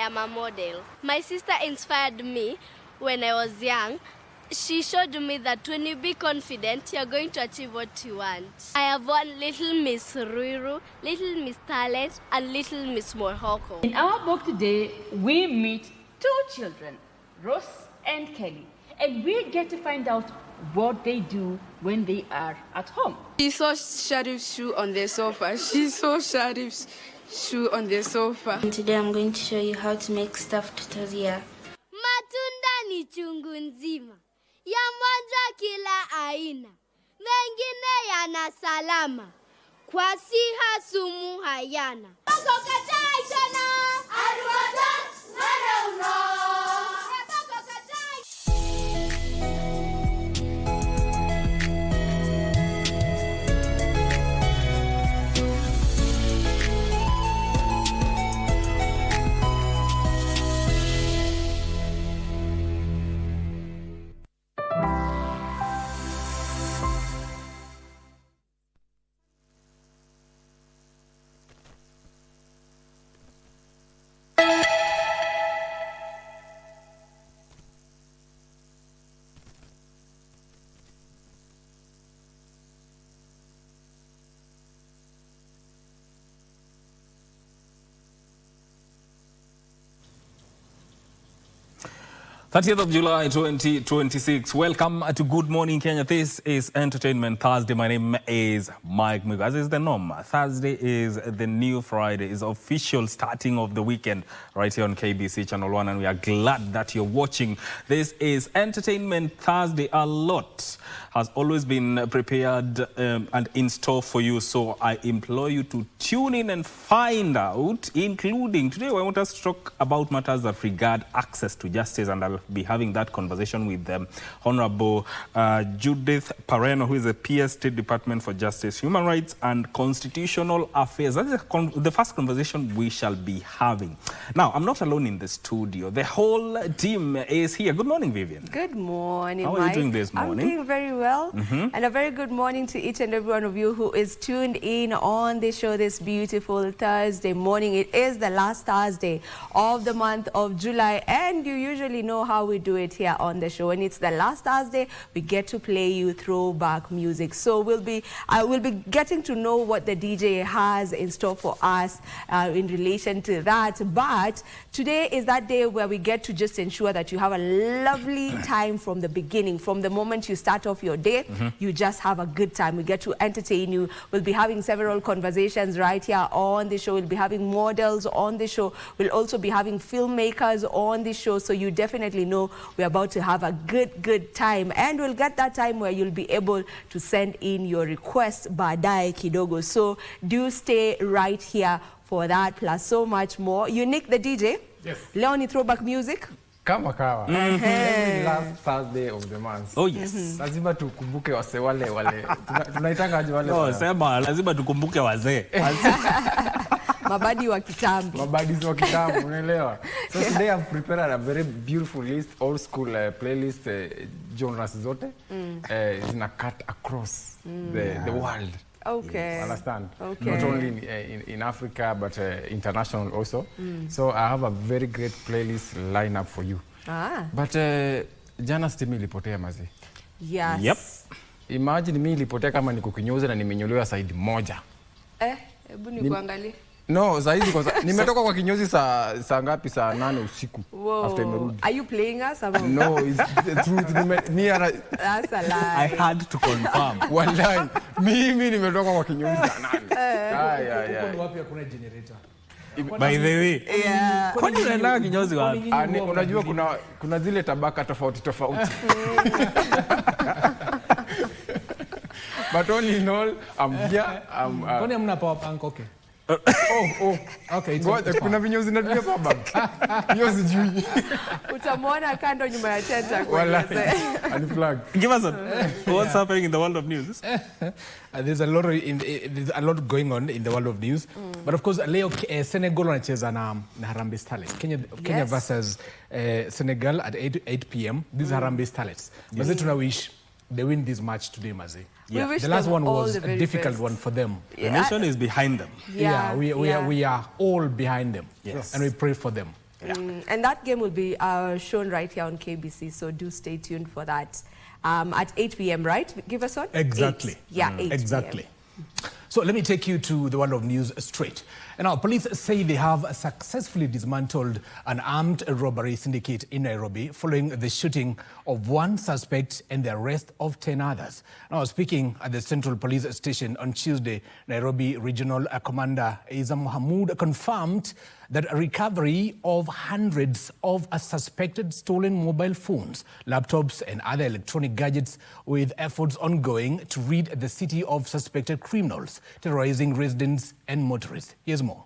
am a model. My sister inspired me when I was young. She showed me that when you be confident, you're going to achieve what you want. I have won Little Miss Ruiru, Little Miss Talent, and Little Miss Mohoko. In our book today, we meet two children, Rose and Kelly, and we get to find out what they do when they are at home. She saw Sharif's shoe on the sofa. She saw Sharif's shoe on the sofa. And today I'm going to show you how to make stuffed toria. Matunda ni chungu nzima, ya moja kila aina, mengine yana salama, kwa siha sumu hayana. Kokotai sana, aruata, uno. July 2026. Welcome to Good Morning Kenya. This is Entertainment Thursday. My name is Mike Mugo. As is the norm, Thursday is the new Friday. It's official starting of the weekend right here on KBC Channel 1, and we are glad that you're watching. This is Entertainment Thursday. A lot has always been prepared and in store for you, so I implore you to tune in and find out, including today I want us to talk about matters that regard access to justice, and I'll be having that conversation with Honorable Judith Pareno, who is a PS State Department for Justice, Human Rights and Constitutional Affairs. That is the first conversation we shall be having. Now, I'm not alone in the studio. The whole team is here. Good morning, Vivian. Good morning, How are Mike. you doing this morning? I'm doing very well. And a very good morning to each and every one of you who is tuned in on the show this beautiful Thursday morning. It is the last Thursday of the month of July, and you usually know how we do it here on the show. And it's the last Thursday, we get to play you throwback music. So we'll be getting to know what the DJ has in store for us in relation to that. But today is that day where we get to just ensure that you have a lovely time from the beginning. From the moment you start off your day, you just have a good time. We get to entertain you. We'll be having several conversations right here on the show. We'll be having models on the show. We'll also be having filmmakers on the show. So you definitely know we're about to have a good time. And we'll get that time where you'll be able to send in your requests baadaye kidogo. So do stay right here for that, plus so much more. Unique the DJ. Yes. Leonie throwback music. Kama kawa. Every last Thursday of the month. Oh yes. Lazima tukumbuke wase wale. Tunaitanga aje wale? No, sema lazima tukumbuke wazee. Mabadi wa kitambo. Mabadi wa kitambo, unaelewa? So today I've prepared a very beautiful list, old school playlist, genres zote. Zina cut across the world. Okay. You understand? Okay. Not only in Africa, but international also. So I have a very great playlist lineup for you. But jana stima ilipotea mazi. Yes. Yep. Imagine mimi ilipotea kama niko kinyozi na nimenyolewa side moja. Hebu nikuangalie. No, saizi kwa nimetoka kwa kinyozi saa ngapi? Saa 8 usiku. After imerudi. Are you playing us? No, it's the truth. That's a lie. I had to confirm. Wallahi, mimi nimetoka kwa kinyozi saa 8. Huko wapi hakuna generator? By the way. Yeah. Kwani unaenda kinyozi wapi? Unajua kuna zile tabaka tofauti. But all in all, I'm here. Kwani hamna power bank? Okay. Okay, kuna vinyozi natumia power bank. Hiyo sijui. Utamwona kando nyuma ya tenta kwa unplug. Give us what's happening in the world of news. There's a lot going on in the world of news. But of course, leo Senegal wanacheza na Harambee Starlets. Kenya versus Senegal at 8 p.m. These Harambee Starlets. Maze tuna wish they win this match today, Maze. Yeah. The last one was a difficult one for them. The nation is behind them. We are all behind them. Yes. And we pray for them. And that game will be shown right here on KBC, so do stay tuned for that. At 8 p.m., right? Give us on? Exactly. 8. Yeah, 8 Exactly. PM. So let me take you to the world of news straight. And now police say they have successfully dismantled an armed robbery syndicate in Nairobi following the shooting of one suspect and the arrest of 10 others. Now speaking at the Central Police Station on Tuesday, Nairobi Regional Commander Isa Mohamud confirmed that a recovery of hundreds of suspected stolen mobile phones, laptops and other electronic gadgets, with efforts ongoing to rid the city of suspected criminals terrorizing residents and motorists. Here's more.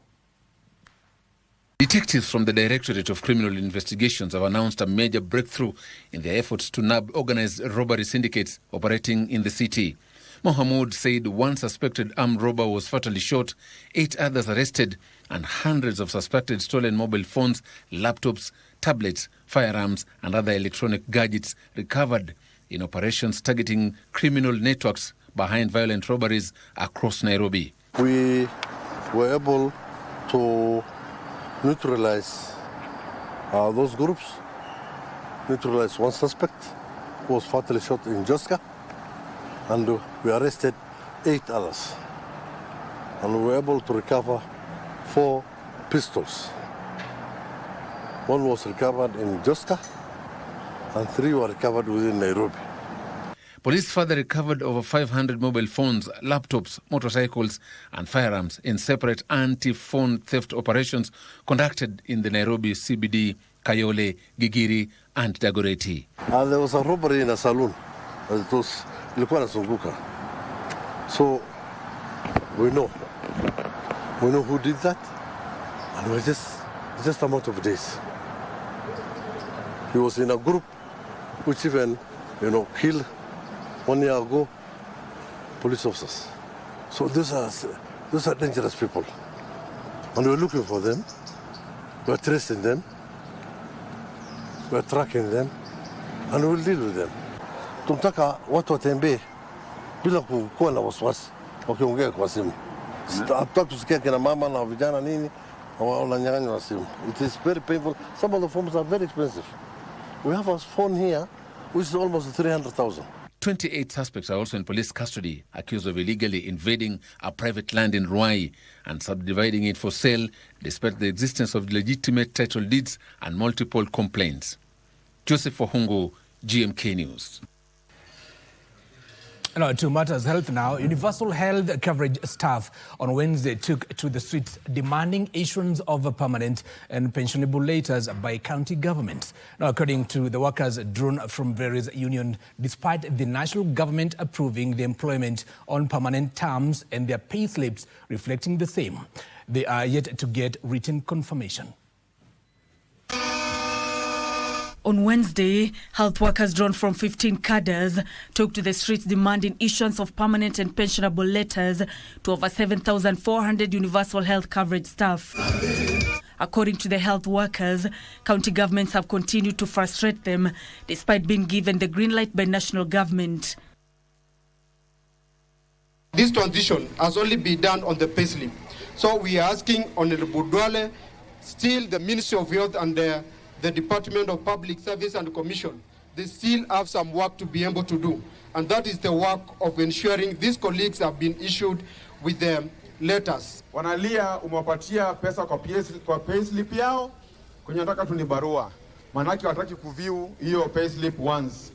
Detectives from the Directorate of Criminal Investigations have announced a major breakthrough in their efforts to nab organized robbery syndicates operating in the city. Mohamud said one suspected armed robber was fatally shot, 8 others arrested, and hundreds of suspected stolen mobile phones, laptops, tablets, firearms, and other electronic gadgets recovered in operations targeting criminal networks behind violent robberies across Nairobi. We were able to neutralize those groups, neutralize one suspect who was fatally shot in Joska, and we arrested 8 others. And we were able to recover 4 pistols. One was recovered in Joska, and 3 were recovered within Nairobi. Police further recovered over 500 mobile phones, laptops, motorcycles, and firearms in separate anti-phone theft operations conducted in the Nairobi CBD, Kayole, Gigiri, and Dagoretti. There was a robbery in a saloon. It was ilikuwa inazunguka. So we know who did that, and we're just a matter of days. He was in a group which even, killed 1 year ago police officers. So those are dangerous people, and we're looking for them. We're tracing them. We're tracking them, and we'll deal with them. Tunataka watu watembee bila kuwa na wasiwasi wakiongea kwa simu. Hatutaki kusikia kina mama na vijana nini wananyang'anywa simu. It is very painful. Some of the phones are very expensive. We have a phone here which is almost 300,000. 28 suspects are also in police custody, accused of illegally invading a private land in Ruai and subdividing it for sale, despite the existence of legitimate title deeds and multiple complaints. Joseph Ohungu, GMK News. Now, to matters health now, universal health coverage staff on Wednesday took to the streets demanding issuance of permanent and pensionable letters by county governments. Now, according to the workers drawn from various unions, despite the national government approving the employment on permanent terms and their pay slips reflecting the same, they are yet to get written confirmation. On Wednesday, health workers drawn from 15 cadres took to the streets demanding issuance of permanent and pensionable letters to over 7,400 universal health coverage staff. According to the health workers, county governments have continued to frustrate them despite being given the green light by national government. This transition has only been done on the payslip. So we are asking Honorable Duale, still the Ministry of Health and the Department of Public Service and Commission, they still have some work to be able to do. And that is the work of ensuring these colleagues have been issued with the letters. Wanalia umewapatia pesa kwa payslip yao, kwenye nataka tu ni barua. Manake wataki kuview hiyo payslip once.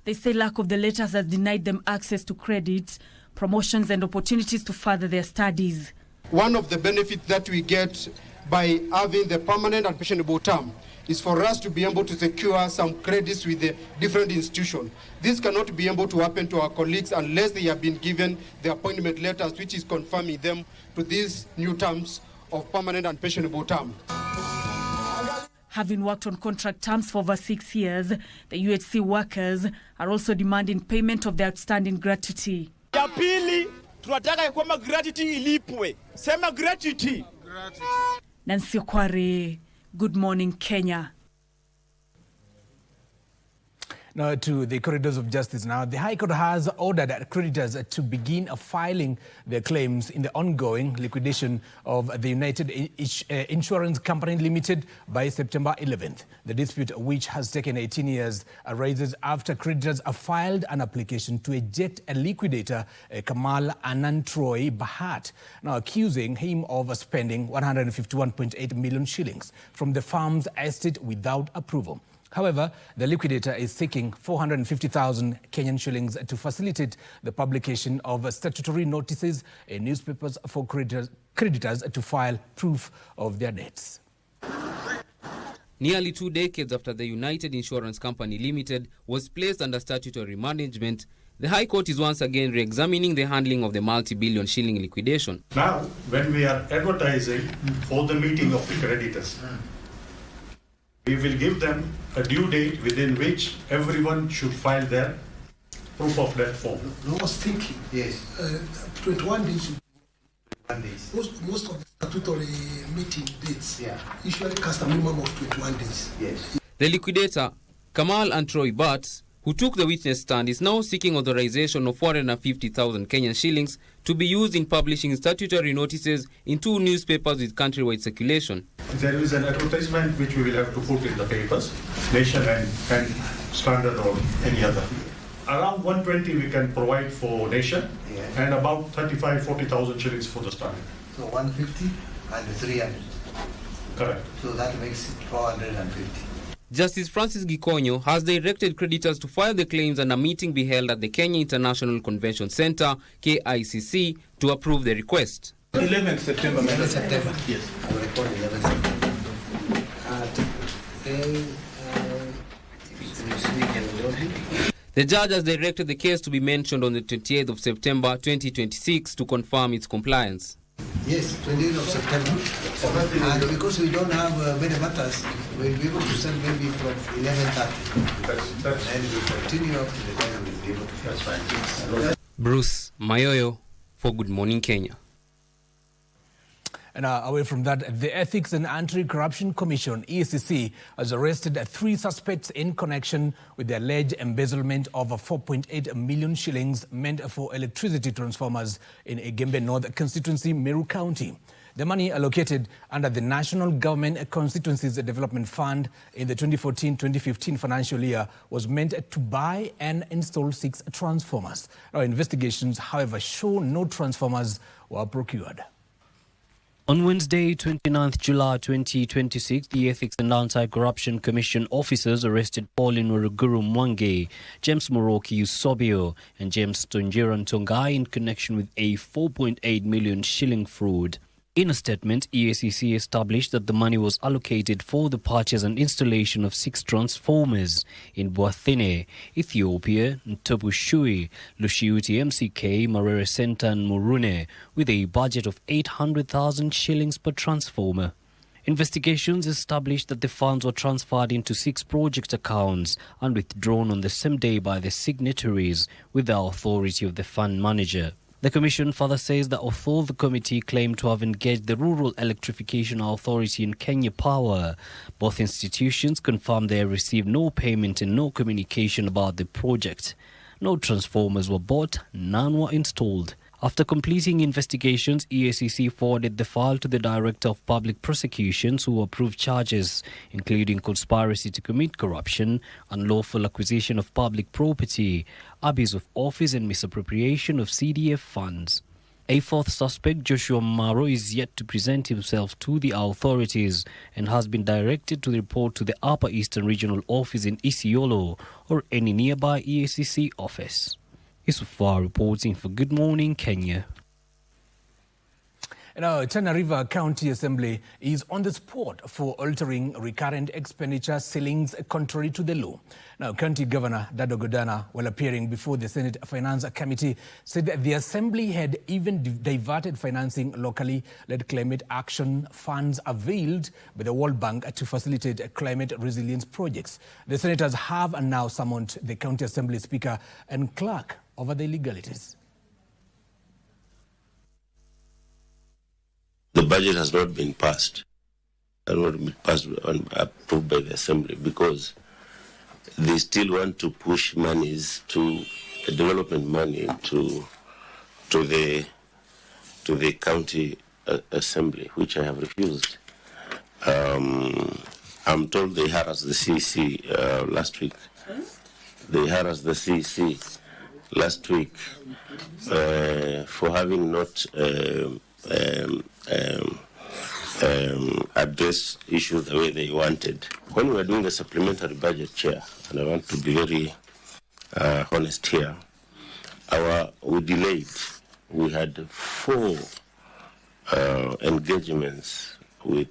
They say lack of the letters has denied them access to credit, promotions and opportunities to further their studies. One of the benefits that we get by having the permanent and pensionable term is for us to be able to secure some credits with the different institutions. This cannot be able to happen to our colleagues unless they have been given the appointment letters, which is confirming them to these new terms of permanent and pensionable term. Having worked on contract terms for over 6 years, the UHC workers are also demanding payment of their outstanding gratuity. Ya pili, tunataka kwamba gratuity ilipwe. Sema gratuity. Nancy Okware, Good Morning Kenya. Now to the corridors of justice now. The High Court has ordered creditors to begin filing their claims in the ongoing liquidation of the United Insurance Company Limited by September 11th. The dispute, which has taken 18 years, arises after creditors have filed an application to eject a liquidator, Kamal Anantroy Bahat, now accusing him of spending 151.8 million shillings from the firm's estate without approval. However, the liquidator is seeking 450,000 Kenyan shillings to facilitate the publication of statutory notices in newspapers for creditors to file proof of their debts. Nearly 2 decades after the United Insurance Company Limited was placed under statutory management, the High Court is once again re-examining the handling of the multi-billion shilling liquidation. Now, when we are advertising for the meeting of the creditors, we will give them a due date within which everyone should file their proof of debt form. I was thinking, yes, 21 days. Most of the statutory meeting dates usually cast a minimum of 21 days. Yes. The liquidator, Kamal Antroy Bahat, who took the witness stand, is now seeking authorization of 450,000 Kenyan shillings to be used in publishing statutory notices in 2 newspapers with countrywide circulation. There is an advertisement which we will have to put in the papers, Nation and Standard or any other. Around 120 we can provide for Nation and about 40,000 shillings for the Standard. So 150 and 300. Correct. So that makes it 450. Justice Francis Gikonyo has directed creditors to file the claims and a meeting be held at the Kenya International Convention Center, KICC, to approve the request. 11th September. 11th September. Yes. I will record 11th September. The judge has directed the case to be mentioned on the 28th of September 2026 to confirm its compliance. Yes, 28th of September. And because we don't have many matters, we'll be able to send maybe from 11:30. And we'll continue up to the time we'll be able to finish. Bruce Mayoyo for Good Morning Kenya. And away from that, the Ethics and Anti-Corruption Commission, EACC, has arrested 3 suspects in connection with the alleged embezzlement of 4.8 million shillings meant for electricity transformers in Igembe North Constituency, Meru County. The money allocated under the National Government Constituencies Development Fund in the 2014-2015 financial year was meant to buy and install 6 transformers. Now, investigations, however, show no transformers were procured. On Wednesday, 29th July 2026, the Ethics and Anti-Corruption Commission officers arrested Pauline Waruguru Mwangi, James Moroki Usobio, and James Tonjiran Tongai in connection with a 4.8 million shilling fraud. In a statement, EACC established that the money was allocated for the purchase and installation of 6 transformers in Bwathine, Ethiopia, Ntobushui, Lushiuti MCK, Marere Center and Murune, with a budget of 800,000 shillings per transformer. Investigations established that the funds were transferred into 6 project accounts and withdrawn on the same day by the signatories with the authority of the fund manager. The Commission further says that although the committee claimed to have engaged the Rural Electrification Authority and Kenya Power, both institutions confirmed they received no payment and no communication about the project. No transformers were bought, none were installed. After completing investigations, EACC forwarded the file to the Director of Public Prosecutions, who approved charges, including conspiracy to commit corruption, unlawful acquisition of public property, abuse of office and misappropriation of CDF funds. A 4th suspect, Joshua Maro, is yet to present himself to the authorities and has been directed to report to the Upper Eastern Regional Office in Isiolo or any nearby EACC office. Isufar reporting for Good Morning Kenya. Now, Tana River County Assembly is on the spot for altering recurrent expenditure ceilings contrary to the law. Now, County Governor Dado Godana, while appearing before the Senate Finance Committee, said that the Assembly had even diverted financing locally led climate action funds availed by the World Bank to facilitate climate resilience projects. The senators have now summoned the County Assembly Speaker and clerk over the illegalities. The budget has not been passed. Has not been passed and approved by the Assembly because they still want to push monies to development money to the county assembly, which I have refused. I'm told they harassed the CC last week. They harassed the CC last week for having not addressed issues the way they wanted. When we were doing the supplementary budget, Chair, and I want to be very honest here, we delayed. We had 4 engagements with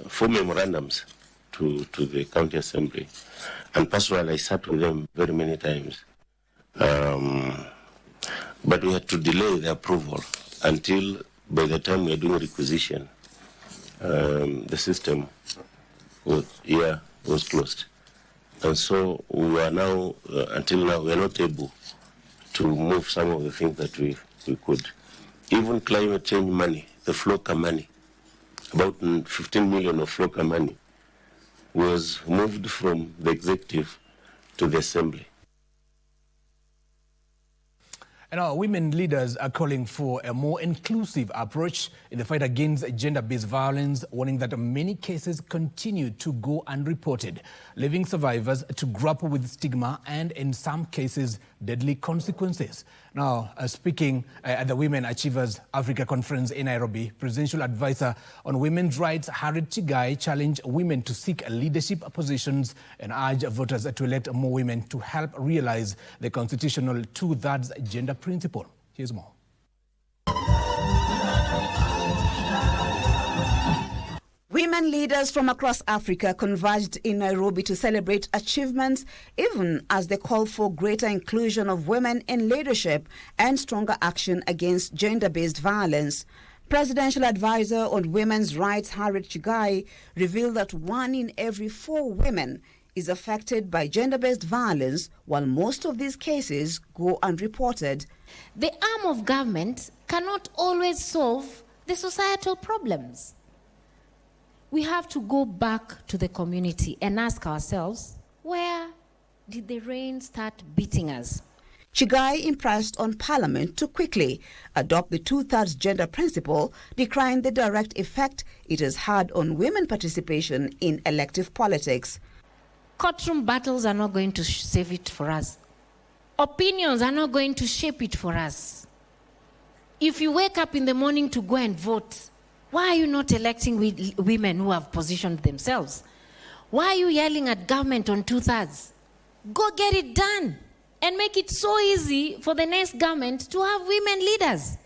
4 memorandums to the county assembly. And personally, I sat with them very many times. But we had to delay the approval until by the time we were doing requisition, the system was closed. And so we are now, until now, we are not able to move some of the things that we could. Even climate change money, the FLOCA money, about 15 million of FLOCA money, was moved from the executive to the assembly. And our women leaders are calling for a more inclusive approach in the fight against gender-based violence, warning that many cases continue to go unreported, leaving survivors to grapple with stigma and, in some cases, deadly consequences. Now, speaking at the Women Achievers Africa Conference in Nairobi, Presidential Advisor on Women's Rights Harriet Chigai challenged women to seek leadership positions and urged voters to elect more women to help realize the constitutional 2/3 gender principle. Here's more. Women leaders from across Africa converged in Nairobi to celebrate achievements, even as they call for greater inclusion of women in leadership and stronger action against gender-based violence. Presidential Advisor on Women's Rights Harriet Chigai revealed that 1 in every 4 women is affected by gender-based violence, while most of these cases go unreported. The arm of government cannot always solve the societal problems. We have to go back to the community and ask ourselves, where did the rain start beating us? Chigai impressed on Parliament to quickly adopt the 2/3 gender principle, decrying the direct effect it has had on women participation in elective politics. Courtroom battles are not going to save it for us. Opinions are not going to shape it for us. If you wake up in the morning to go and vote, why are you not electing women who have positioned themselves? Why are you yelling at government on 2/3? Go get it done and make it so easy for the next government to have women leaders.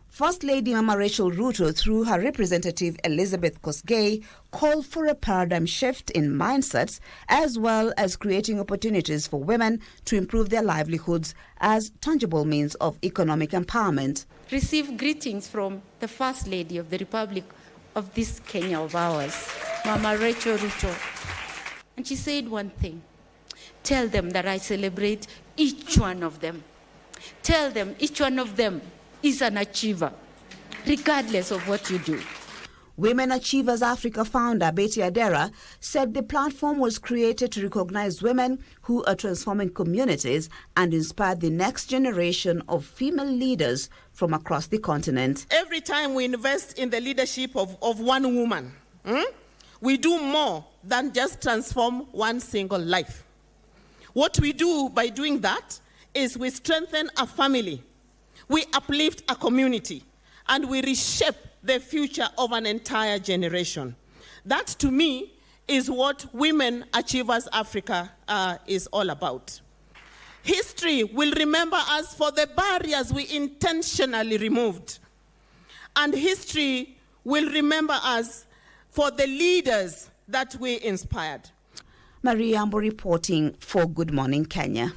First Lady Mama Rachel Ruto, through her representative Elizabeth Kosgei, called for a paradigm shift in mindsets as well as creating opportunities for women to improve their livelihoods as tangible means of economic empowerment. Receive greetings from the First Lady of the Republic of this Kenya of ours, Mama Rachel Ruto. And she said one thing: tell them that I celebrate each one of them. Tell them each one of them is an achiever, regardless of what you do. Women Achievers Africa founder Betty Adera said the platform was created to recognize women who are transforming communities and inspire the next generation of female leaders from across the continent. Every time we invest in the leadership of one woman, we do more than just transform one single life. What we do by doing that is we strengthen a family, we uplift a community, and we reshape the future of an entire generation. That, to me, is what Women Achievers Africa is all about. History will remember us for the barriers we intentionally removed. And history will remember us for the leaders that we inspired. Maria Ambo reporting for Good Morning Kenya.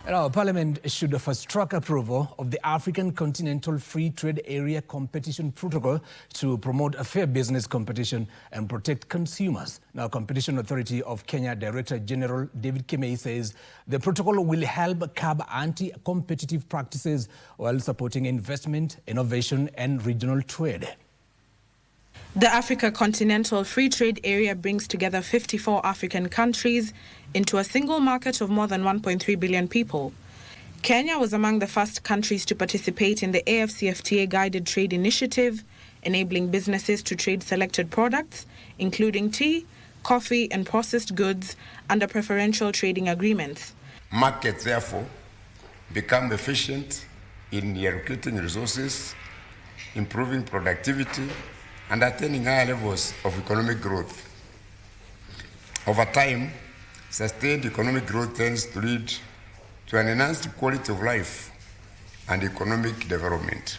Our Parliament should fast-track approval of the African Continental Free Trade Area Competition Protocol to promote a fair business competition and protect consumers. Now, Competition Authority of Kenya Director General David Kemei says the protocol will help curb anti-competitive practices while supporting investment, innovation, and regional trade. The Africa Continental Free Trade Area brings together 54 African countries into a single market of more than 1.3 billion people. Kenya was among the first countries to participate in the AfCFTA Guided Trade Initiative, enabling businesses to trade selected products, including tea, coffee, and processed goods under preferential trading agreements. Markets, therefore, become efficient in allocating resources, improving productivity, and attaining higher levels of economic growth. Over time, sustained economic growth tends to lead to an enhanced quality of life and economic development.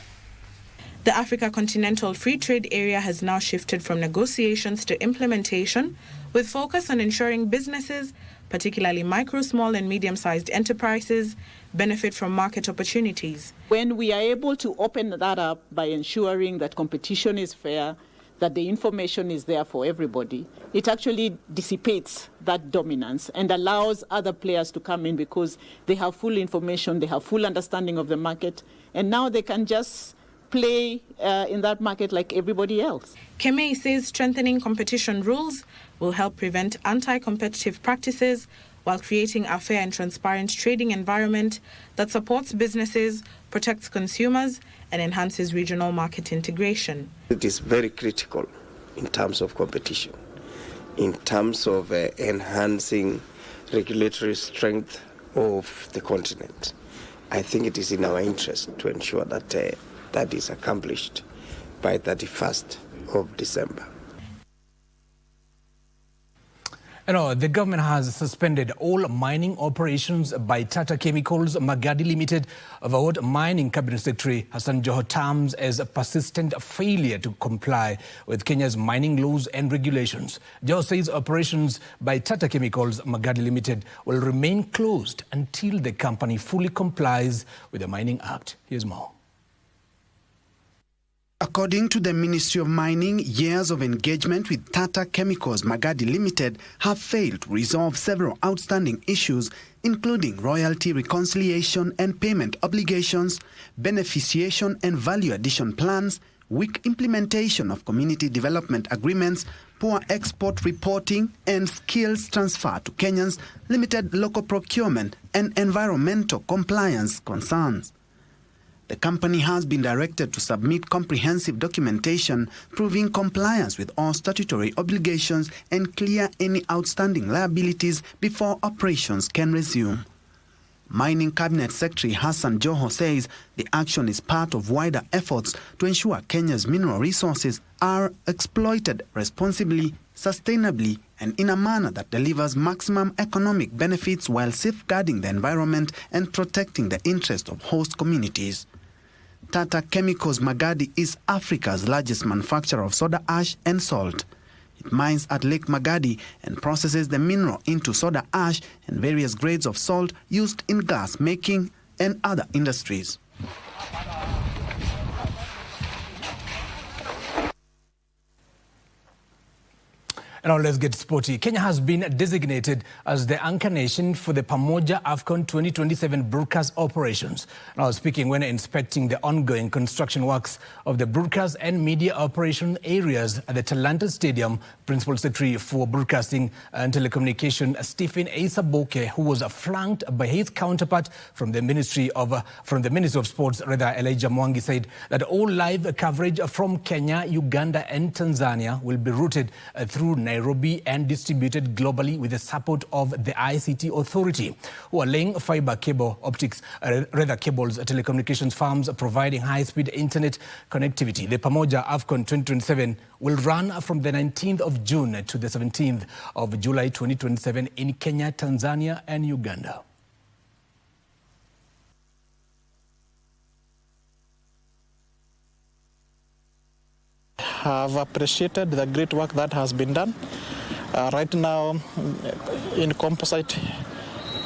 The Africa Continental Free Trade Area has now shifted from negotiations to implementation, with focus on ensuring businesses, particularly micro, small, and medium-sized enterprises, benefit from market opportunities. When we are able to open that up by ensuring that competition is fair, that the information is there for everybody, it actually dissipates that dominance and allows other players to come in because they have full information, they have full understanding of the market, and now they can just play in that market like everybody else. Kemei says strengthening competition rules will help prevent anti-competitive practices while creating a fair and transparent trading environment that supports businesses, protects consumers, and enhances regional market integration. It is very critical in terms of competition, in terms of enhancing regulatory strength of the continent. I think it is in our interest to ensure that that is accomplished by 31st of December. The government has suspended all mining operations by Tata Chemicals Magadi Limited over what Mining Cabinet Secretary Hassan Joho terms as a persistent failure to comply with Kenya's mining laws and regulations. Joho says operations by Tata Chemicals Magadi Limited will remain closed until the company fully complies with the Mining Act. Here's more. According to the Ministry of Mining, years of engagement with Tata Chemicals Magadi Limited have failed to resolve several outstanding issues, including royalty reconciliation and payment obligations, beneficiation and value addition plans, weak implementation of community development agreements, poor export reporting, and skills transfer to Kenyans, limited local procurement, and environmental compliance concerns. The company has been directed to submit comprehensive documentation proving compliance with all statutory obligations and clear any outstanding liabilities before operations can resume. Mining Cabinet Secretary Hassan Joho says the action is part of wider efforts to ensure Kenya's mineral resources are exploited responsibly, sustainably, and in a manner that delivers maximum economic benefits while safeguarding the environment and protecting the interest of host communities. Tata Chemicals Magadi is Africa's largest manufacturer of soda ash and salt. It mines at Lake Magadi and processes the mineral into soda ash and various grades of salt used in glass making and other industries. And now let's get sporty. Kenya has been designated as the anchor nation for the Pamoja AFCON 2027 broadcast operations. Now speaking when inspecting the ongoing construction works of the broadcast and media operation areas at the Talanta Stadium, Principal Secretary for Broadcasting and Telecommunication Stephen Eisaboke, who was flanked by his counterpart from the Ministry of Sports, Elijah Mwangi, said that all live coverage from Kenya, Uganda, and Tanzania will be routed through Nairobi and distributed globally with the support of the ICT Authority, who are laying fiber cables, telecommunications firms providing high-speed internet connectivity. The Pamoja AFCON 2027 will run from the 19th of June to the 17th of July 2027 in Kenya, Tanzania, and Uganda. Have appreciated the great work that has been done. Right now, in composite,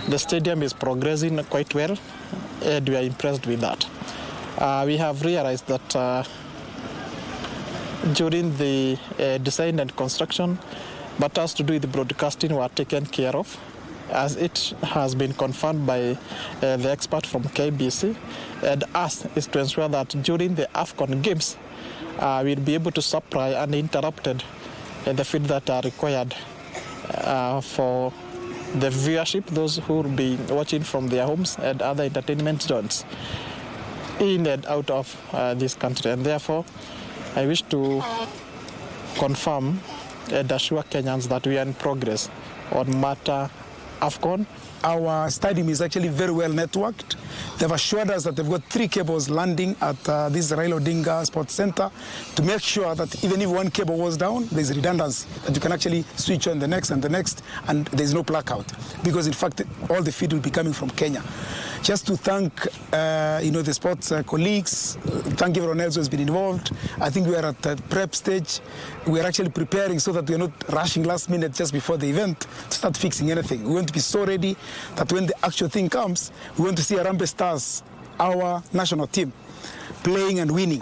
the stadium is progressing quite well, and we are impressed with that. We have realized that during the design and construction, matters to do with the broadcasting were taken care of, as it has been confirmed by the expert from KBC, and us is to ensure that during the AFCON Games, we'll be able to supply uninterrupted the feed that are required for the viewership, those who will be watching from their homes and other entertainment zones in and out of this country. And therefore, I wish to confirm and assure Kenyans that we are in progress on matter AFCON. Our stadium is actually very well networked. They've assured us that they've got 3 cables landing at this Raila Odinga Sports Center to make sure that even if one cable was down, there's redundancy, that you can actually switch on the next, and there's no blackout. Because in fact, all the feed will be coming from Kenya. Just to thank the sports colleagues, thank everyone else who has been involved. I think we are at the prep stage. We are actually preparing so that we are not rushing last minute just before the event to start fixing anything. We want to be so ready that when the actual thing comes, we want to see Harambee Stars, our national team, playing and winning.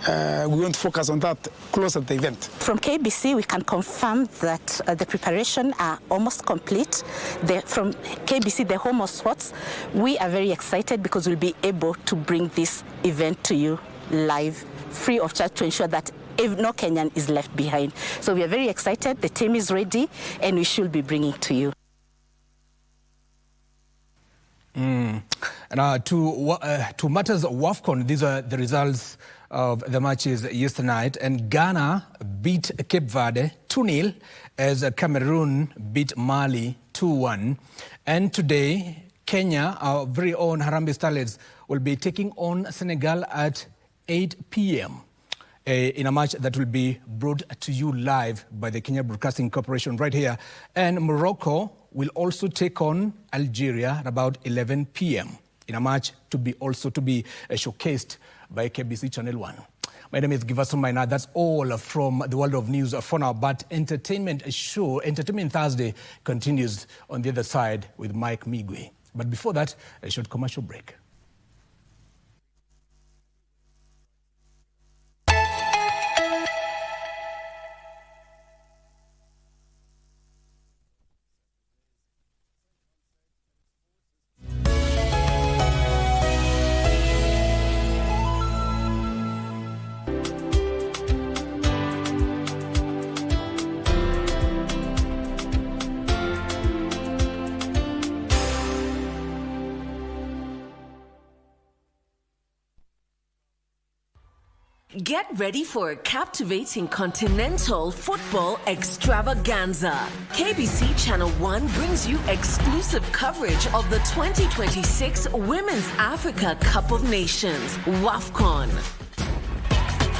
We want to focus on that close at the event. From KBC, we can confirm that the preparation are almost complete. From KBC, the home of sports, we are very excited because we'll be able to bring this event to you live, free of charge, to ensure that if no Kenyan is left behind. So we are very excited, the team is ready, and we should be bringing to you. And to matters of WAFCON, these are the results of the matches yesterday night. And Ghana beat Cape Verde 2-0 as Cameroon beat Mali 2-1. And today, Kenya, our very own Harambee Starlets, will be taking on Senegal at 8 p.m. In a match that will be brought to you live by the Kenya Broadcasting Corporation right here. And Morocco will also take on Algeria at about 11 p.m. in a match to be showcased by KBC Channel 1. My name is Givasun Maina. That's all from the world of news for now. But Entertainment Thursday continues on the other side with Mike Migwe. But before that, a short commercial break. Get ready for a captivating continental football extravaganza. KBC Channel 1 brings you exclusive coverage of the 2026 Women's Africa Cup of Nations, WAFCON.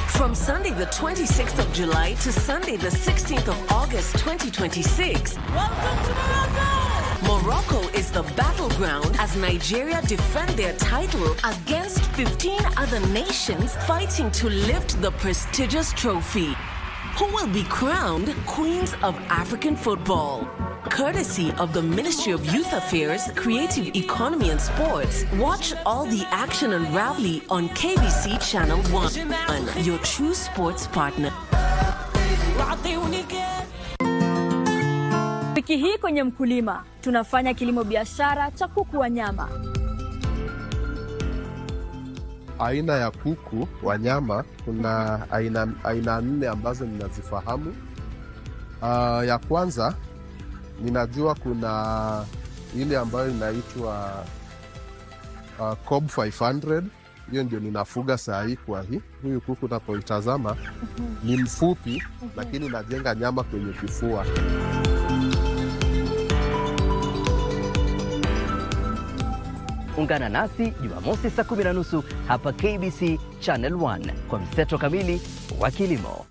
From Sunday the 26th of July to Sunday the 16th of August 2026. Welcome to Morocco! Morocco is the battleground as Nigeria defend their title against 15 other nations fighting to lift the prestigious trophy. Who will be crowned Queens of African Football? Courtesy of the Ministry of Youth Affairs, Creative Economy and Sports. Watch all the action unraveling on KBC Channel 1, your true sports partner. Wiki hii kwenye Mkulima tunafanya kilimo biashara cha kuku wa nyama. Aina ya kuku wa nyama kuna aina 4 ambazo ninazifahamu. Ya kwanza ninajua kuna ile ambayo inaitwa Cob 500. Hiyo ndio ninafuga saa hii. Kwa hii huyu kuku unapoitazama ni mfupi, lakini inajenga nyama kwenye kifua. Ungana nasi Jumamosi saa 10:30 hapa KBC Channel 1 kwa mseto kamili wa kilimo.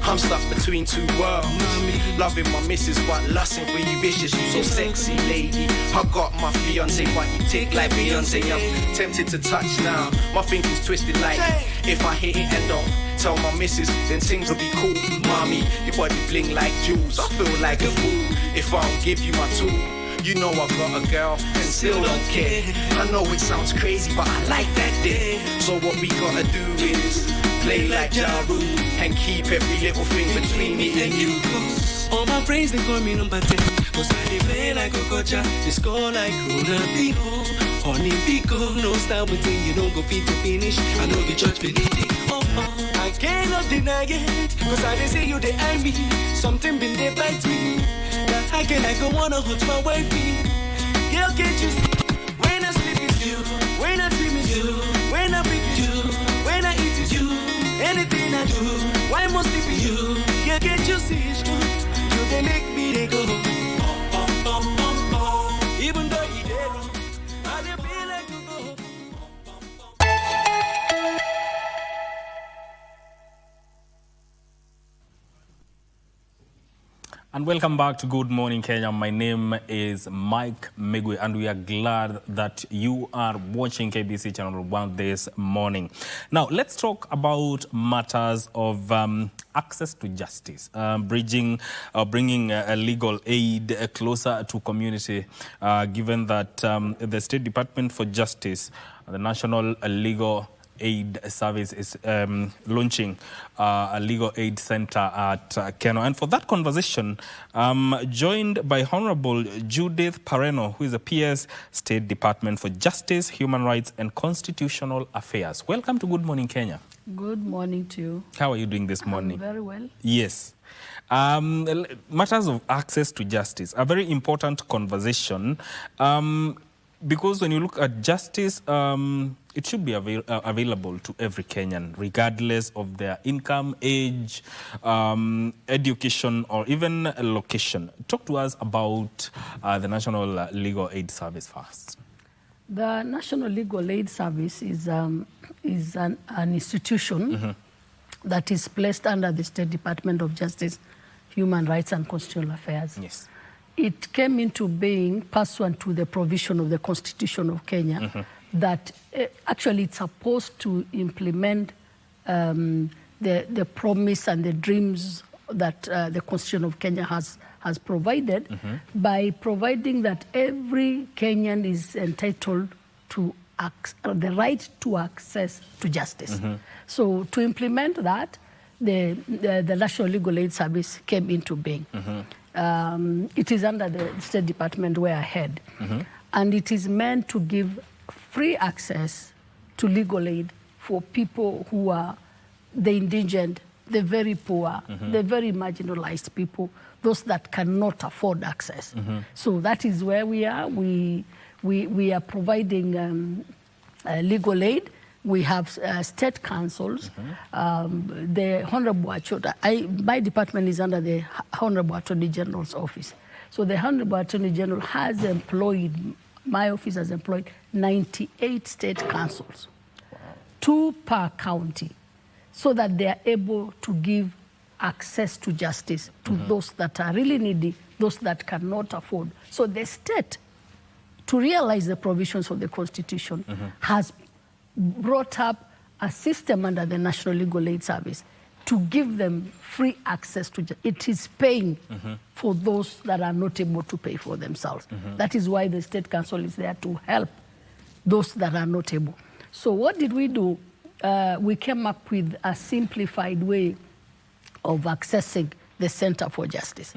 I'm stuck between two worlds. Loving my missus, but lusting for you vicious. You so sexy, lady. I got my fiance, but you tick like Beyonce. I'm tempted to touch now. My thinking's twisted like if I hit it and don't tell my missus, then things will be cool. Mommy, your body bling like jewels. I feel like a fool if I don't give you my tool. You know I got a girl and still don't care. I know it sounds crazy, but I like that dick. So what we gotta do is play like Ja Rule and keep every little thing between me and you. All my friends, they call me number 10. Cause I dey play like Okocha, they score like Ronaldinho. Honey Pico, no style within, you don't go fit to finish. I know the church believe it. I cannot deny it. Cause I dey see you, they eye me. Something been there bite me. That I go wanna hurt my wifey. Girl, can't you see? When I sleep with you, when I dream with you, when I breathe with you, when I eat with you, anything I do, why must it be you? Girl, can't you see it's true? You they make me they go. Even though you did wrong, I dey feel like to go. And welcome back to Good Morning Kenya. My name is Mike Migwe, and we are glad that you are watching KBC Channel 1 this morning. Now, let's talk about matters of access to justice, bringing legal aid closer to community, given that the State Department for Justice, the National Legal Aid Service is launching a legal aid center at Keno. And for that conversation, joined by Honorable Judith Pareno, who is a PS, State Department for Justice, Human Rights and Constitutional Affairs. Welcome to Good Morning Kenya. Good morning to you. How are you doing this morning? Very well. Yes. Matters of access to justice, a very important conversation. Because when you look at justice, it should be available to every Kenyan, regardless of their income, age, education, or even location. Talk to us about the National Legal Aid Service first. The National Legal Aid Service is an institution that is placed under the State Department of Justice, Human Rights and Constitutional Affairs. Yes. It came into being pursuant to the provision of the Constitution of Kenya that actually it's supposed to implement the promise and the dreams that the Constitution of Kenya has provided by providing that every Kenyan is entitled to the right to access to justice. So to implement that, the National Legal Aid Service came into being. It is under the State Department where I head. And it is meant to give free access to legal aid for people who are the indigent, the very poor, the very marginalized people, those that cannot afford access. So that is where we are. We are providing legal aid. We have state councils. The Honorable my department is under the Honorable Attorney General's office. So the Honorable Attorney General has employed my office has employed 98 state councils, 2 per county, so that they are able to give access to justice to those that are really needy, those that cannot afford. So the state, to realize the provisions of the Constitution, has brought up a system under the National Legal Aid Service to give them free access to justice. It is paying for those that are not able to pay for themselves. That is why the State Council is there to help those that are not able. So what did we do? We came up with a simplified way of accessing the Center for Justice.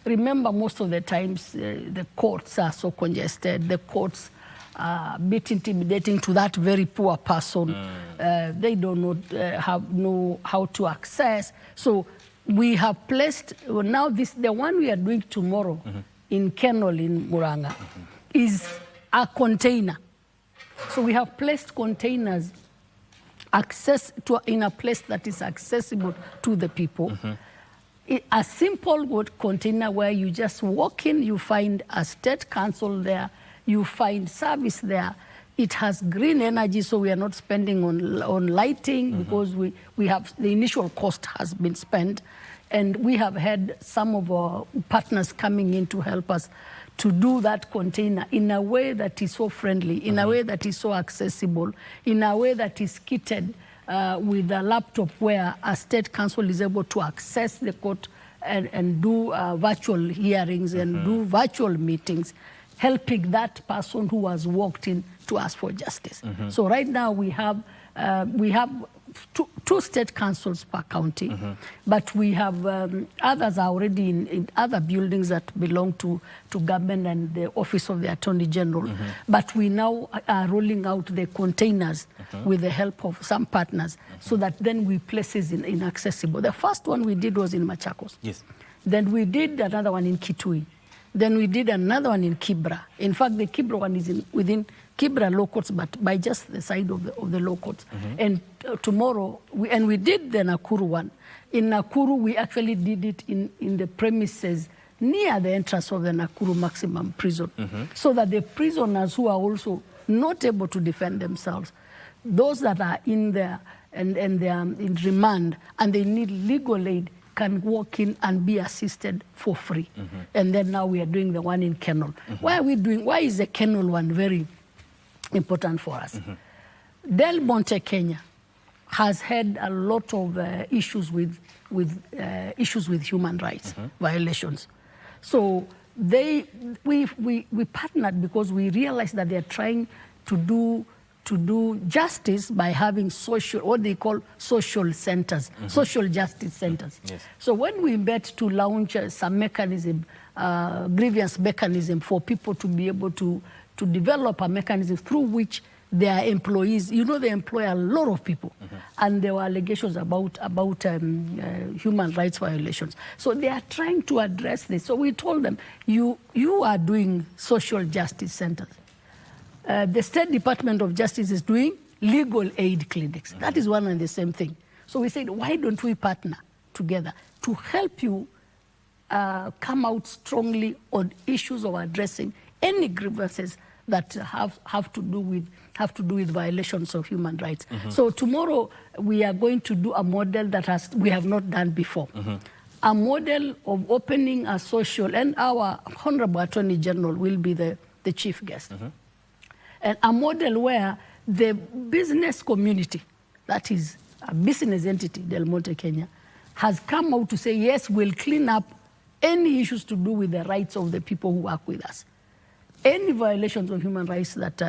Remember, most of the times the courts are so congested, the courts are a bit intimidating to that very poor person. They don't know how to access. So we have placed, now the one we are doing tomorrow in Kenol in Muranga is a container. So we have placed containers in a place that is accessible to the people. A simple container where you just walk in, you find a state council there, you find service there. It has green energy, so we are not spending on lighting because we have the initial cost has been spent, and we have had some of our partners coming in to help us to do that container in a way that is so friendly, in a way that is so accessible, in a way that is kitted with a laptop where a state council is able to access the court and do virtual hearings and do virtual meetings, helping that person who has walked in to ask for justice. So right now we have two state councils per county, but we have others are already in other buildings that belong to government and the Office of the Attorney General. But we now are rolling out the containers with the help of some partners so that then we place it in inaccessible. The first one we did was in Machakos. Yes. Then we did another one in Kitui. Then we did another one in Kibra. In fact, the Kibra one is within Kibra law courts, but by just the side of the law courts. And tomorrow, we did the Nakuru one. In Nakuru, we actually did it in the premises near the entrance of the Nakuru Maximum Prison, so that the prisoners who are also not able to defend themselves, those that are in there and they are in remand and they need legal aid, can walk in and be assisted for free. And then now we are doing the one in Kenol. Why is the Kenol one very important for us? Del Monte, Kenya has had a lot of issues with human rights violations. So we partnered because we realized that they're trying to do justice by having what they call social centers, social justice centers. Yes. So when we met to launch some mechanism, grievance mechanism for people to be able to develop a mechanism through which their employees, they employ a lot of people, and there were allegations about human rights violations. So they are trying to address this. So we told them, you are doing social justice centers. The State Department of Justice is doing legal aid clinics. That is one and the same thing. So we said, why don't we partner together to help you come out strongly on issues of addressing any grievances that have to do with violations of human rights. So tomorrow we are going to do a model that we have not done before. A model of opening a social, and our Honorable Attorney General will be the chief guest. And a model where the business community, that is a business entity, Del Monte, Kenya, has come out to say, yes, we'll clean up any issues to do with the rights of the people who work with us. Any violations of human rights that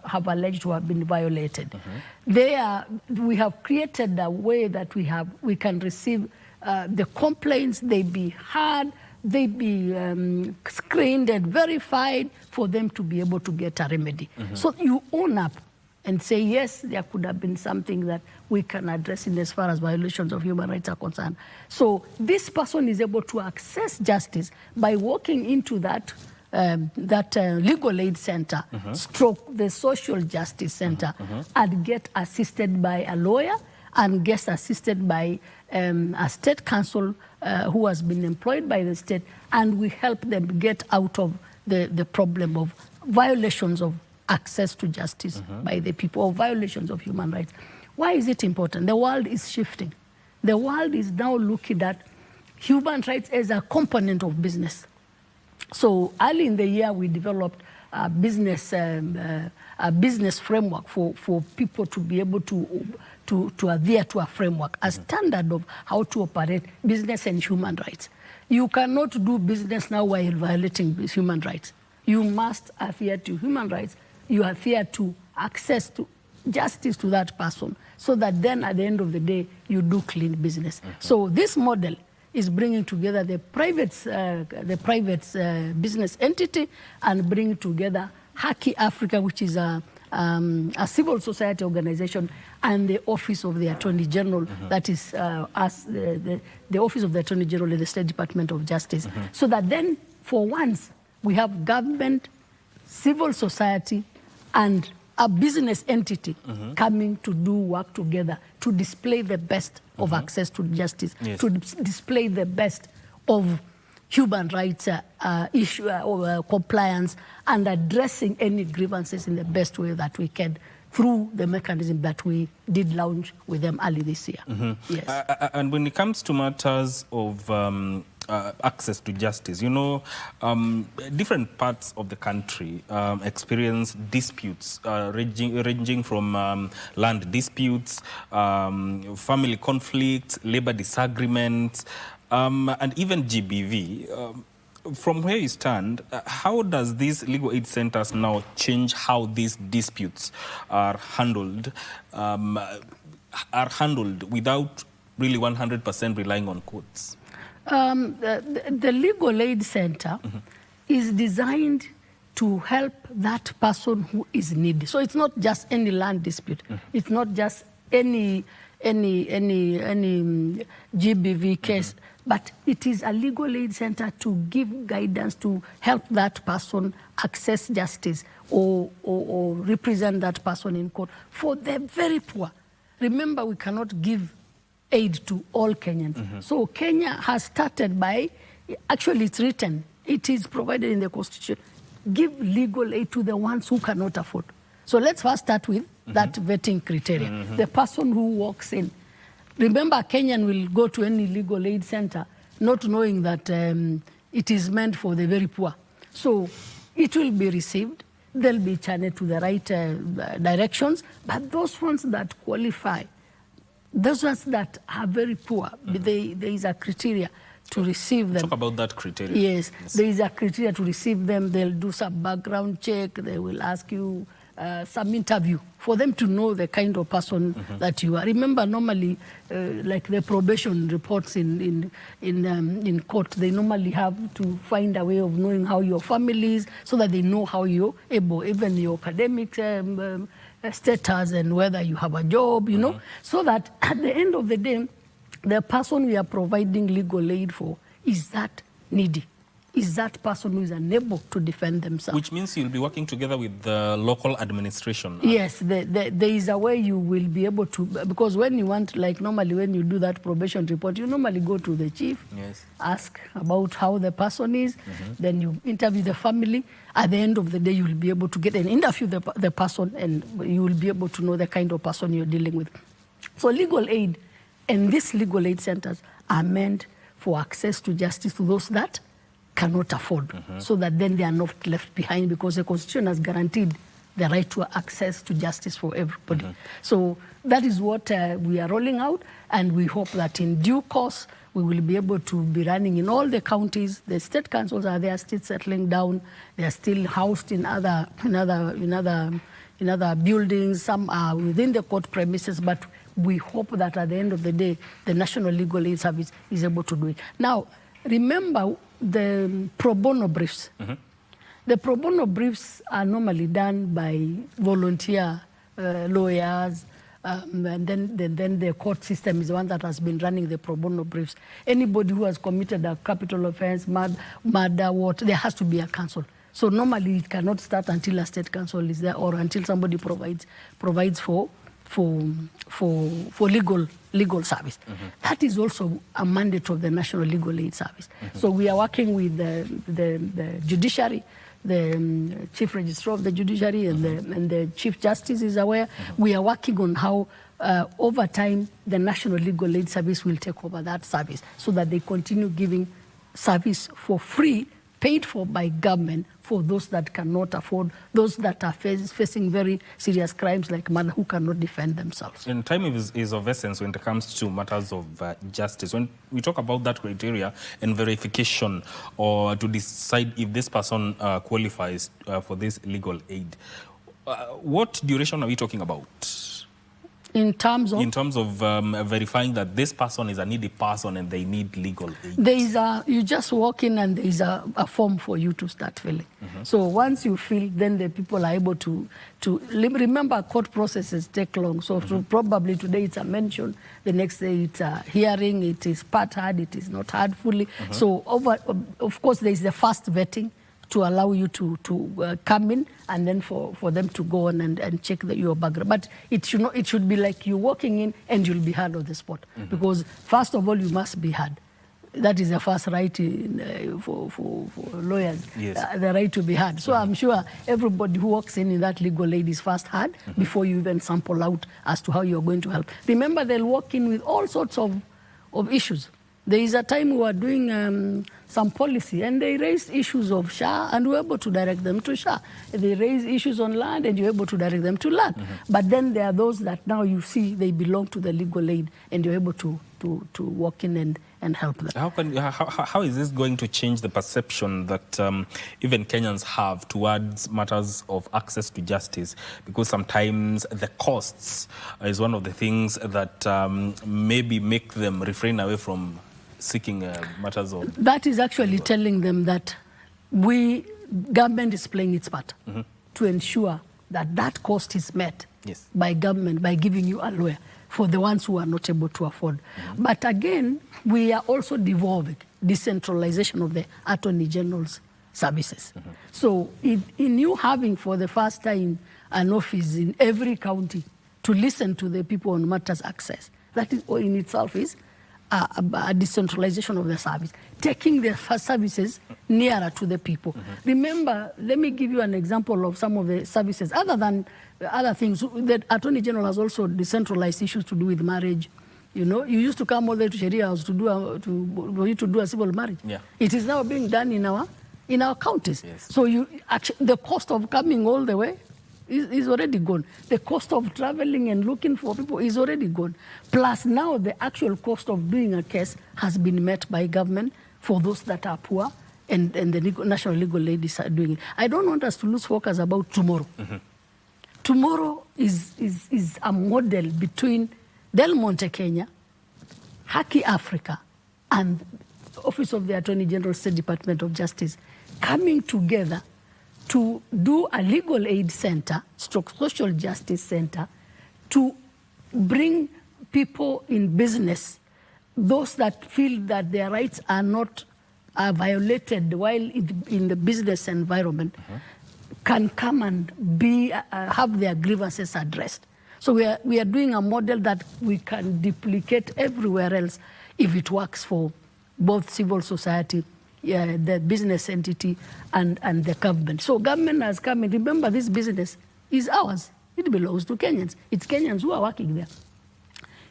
have alleged to have been violated. We have created a way that we can receive the complaints, they be heard, they be screened and verified for them to be able to get a remedy. So you own up and say, yes, there could have been something that we can address in as far as violations of human rights are concerned. So this person is able to access justice by walking into that legal aid center, stroke the social justice center, and get assisted by a lawyer and get assisted by a state council who has been employed by the state, and we help them get out of the problem of violations of access to justice by the people, or violations of human rights. Why is it important? The world is shifting. The world is now looking at human rights as a component of business. So early in the year, we developed a business framework for people to be able to adhere to a framework, a standard of how to operate business and human rights. You cannot do business now while violating human rights. You must adhere to human rights. You adhere to access to justice to that person, so that then at the end of the day, you do clean business. So this model is bringing together the private business entity and bringing together Haki Africa, which is a civil society organization, and the Office of the Attorney General, that is the Office of the Attorney General in the State Department of Justice. So that then, for once, we have government, civil society, and a business entity coming to do work together to display the best of access to justice, to display the best of human rights compliance, and addressing any grievances in the best way that we can through the mechanism that we did launch with them early this year. Yes. And when it comes to matters of access to justice, you know, different parts of the country experience disputes ranging from land disputes, family conflicts, labor disagreements, and even GBV. From where you stand, how does these legal aid centers now change how these disputes are handled without really 100% relying on courts? The legal aid center is designed to help that person who is needy. So it's not just any land dispute. It's not just any GBV case, but it is a legal aid center to give guidance to help that person access justice or represent that person in court. For the very poor, remember, we cannot give aid to all Kenyans. So Kenya has started by, actually it's written, it is provided in the Constitution, give legal aid to the ones who cannot afford. So let's first start with that vetting criteria. The person who walks in. Remember, a Kenyan will go to any legal aid center not knowing that it is meant for the very poor. So it will be received, they'll be channeled to the right directions, but those ones that qualify, those ones that are very poor, there is a criteria to receive them. Talk about that criteria. Yes, there is a criteria to receive them. They'll do some background check. They will ask you some interview for them to know the kind of person that you are. Remember, normally, like the probation reports in court, they normally have to find a way of knowing how your family is, so that they know how you're able, even your academic status and whether you have a job, you know, so that at the end of the day, the person we are providing legal aid for is that needy, is that person who is unable to defend themselves. Which means you'll be working together with the local administration. Yes, there is a way you will be able to, because when you want, like normally when you do that probation report, you normally go to the chief, ask about how the person is, then you interview the family. At the end of the day, you will be able to get an interview the person, and you will be able to know the kind of person you're dealing with. So legal aid and these legal aid centers are meant for access to justice to those that cannot afford, so that then they are not left behind, because the Constitution has guaranteed the right to access to justice for everybody. So that is what we are rolling out, and we hope that in due course we will be able to be running in all the counties. The state councils are there, still settling down. They are still housed in other buildings. Some are within the court premises, but we hope that at the end of the day, the National Legal Aid Service is able to do it. Now, remember the pro bono briefs. The pro bono briefs are normally done by volunteer lawyers, and then the court system is the one that has been running the pro bono briefs. Anybody who has committed a capital offense, murder, there has to be a counsel. So normally it cannot start until a state counsel is there, or until somebody provides for legal service. That is also a mandate of the National Legal Aid Service. So we are working with the judiciary Chief Registrar of the Judiciary and the Chief Justice is aware. We are working on how over time the National Legal Aid Service will take over that service so that they continue giving service for free, paid for by government, for those that cannot afford, those that are facing very serious crimes like murder, who cannot defend themselves. And time is of essence when it comes to matters of justice. When we talk about that criteria and verification, or to decide if this person qualifies for this legal aid, what duration are we talking about? In terms of verifying that this person is a needy person and they need legal aid. You just walk in and there is a form for you to start filling. So once you fill, then the people are able to remember, court processes take long. So probably today it's a mention, the next day it's a hearing, it is part heard, it is not heard fully. So of course there is the first vetting to allow you to come in, and then for them to go on and check your background. But it should be like you walking in and you'll be heard on the spot. Because first of all, you must be heard. That is the first right for lawyers, the right to be heard. So I'm sure everybody who walks in that legal aid is first heard before you even sample out as to how you're going to help. Remember, they'll walk in with all sorts of issues. There is a time we were doing some policy and they raised issues of SHA and we were able to direct them to SHA. They raised issues on land and you're able to direct them to land. But then there are those that now you see they belong to the legal aid and you're able to walk in and help them. How is this going to change the perception that even Kenyans have towards matters of access to justice? Because sometimes the costs is one of the things that maybe make them refrain away from seeking matters of... That is actually telling them that government is playing its part to ensure that that cost is met by government by giving you a lawyer for the ones who are not able to afford. But again, we are also devolving decentralization of the Attorney General's services. So in you having for the first time an office in every county to listen to the people on matters access, that is in itself is a decentralization of the service, taking the services nearer to the people. Remember, let me give you an example of some of the services. Other than other things, the Attorney General has also decentralized issues to do with marriage. You know, you used to come all the way to Sharia House to do a civil marriage. It is now being done in our counties. So the cost of coming all the way is already gone. The cost of traveling and looking for people is already gone. Plus now the actual cost of doing a case has been met by government for those that are poor, and the National Legal Aid is doing it. I don't want us to lose focus about tomorrow. Tomorrow is a model between Del Monte, Kenya, Haki Africa, and Office of the Attorney General, State Department of Justice, coming together to do a legal aid center, social justice center, to bring people in business, those that feel that their rights are not violated while in the business environment, can come and have their grievances addressed. So we are doing a model that we can duplicate everywhere else if it works for both civil society, the business entity, and the government. So government has come in. Remember, this business is ours. It belongs to Kenyans. It's Kenyans who are working there.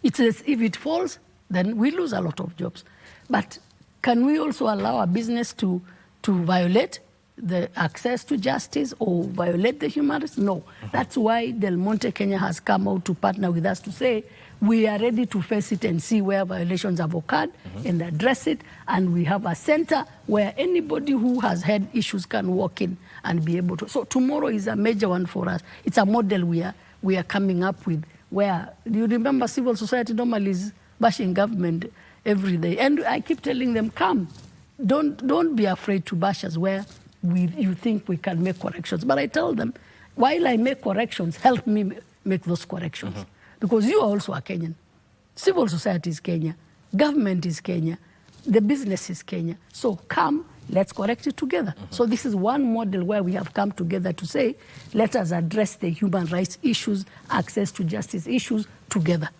It says if it falls, then we lose a lot of jobs. But can we also allow a business to violate the access to justice or violate the human rights? No. That's why Del Monte Kenya has come out to partner with us to say we are ready to face it and see where violations have occurred and address it. And we have a center where anybody who has had issues can walk in and be able to. So tomorrow is a major one for us. It's a model we are coming up with where, do you remember civil society normally is bashing government every day? And I keep telling them, come, don't be afraid to bash us where you think we can make corrections. But I tell them, while I make corrections, help me make those corrections. Because you are also a Kenyan. Civil society is Kenya. Government is Kenya. The business is Kenya. So come, let's correct it together. So this is one model where we have come together to say, let us address the human rights issues, access to justice issues together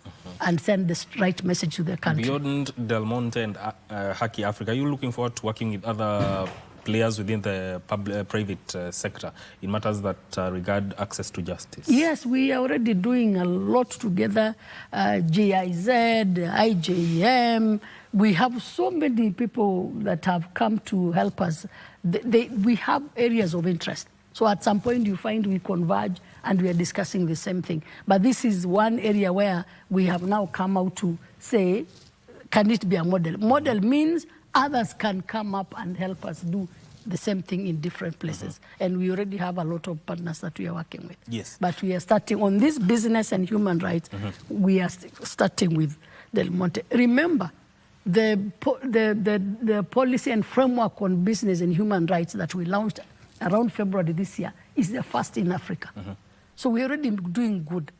and send the right message to the country. Beyond Del Monte and Haki Africa, are you looking forward to working with other players within the private sector in matters that regard access to justice? Yes, we are already doing a lot together. GIZ, IJM. We have so many people that have come to help us. We have areas of interest. So at some point you find we converge and we are discussing the same thing. But this is one area where we have now come out to say, can it be a model? Model means others can come up and help us do the same thing in different places. And we already have a lot of partners that we are working with. Yes. But we are starting on this business and human rights. We are starting with Del Monte. Remember, the policy and framework on business and human rights that we launched around February this year is the first in Africa. So we're already doing good.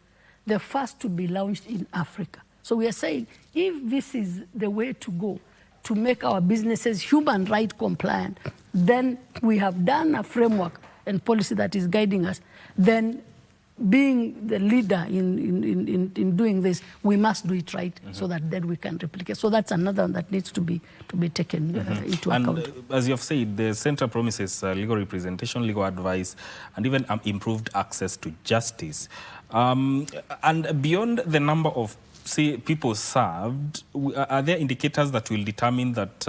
The first to be launched in Africa. So we are saying, if this is the way to go to make our businesses human rights compliant, then we have done a framework and policy that is guiding us. Then being the leader in doing this, we must do it right so that then we can replicate. So that's another one that needs to be taken into account. And as you have said, the center promises legal representation, legal advice, and even improved access to justice. And beyond the number of people served, are there indicators that will determine that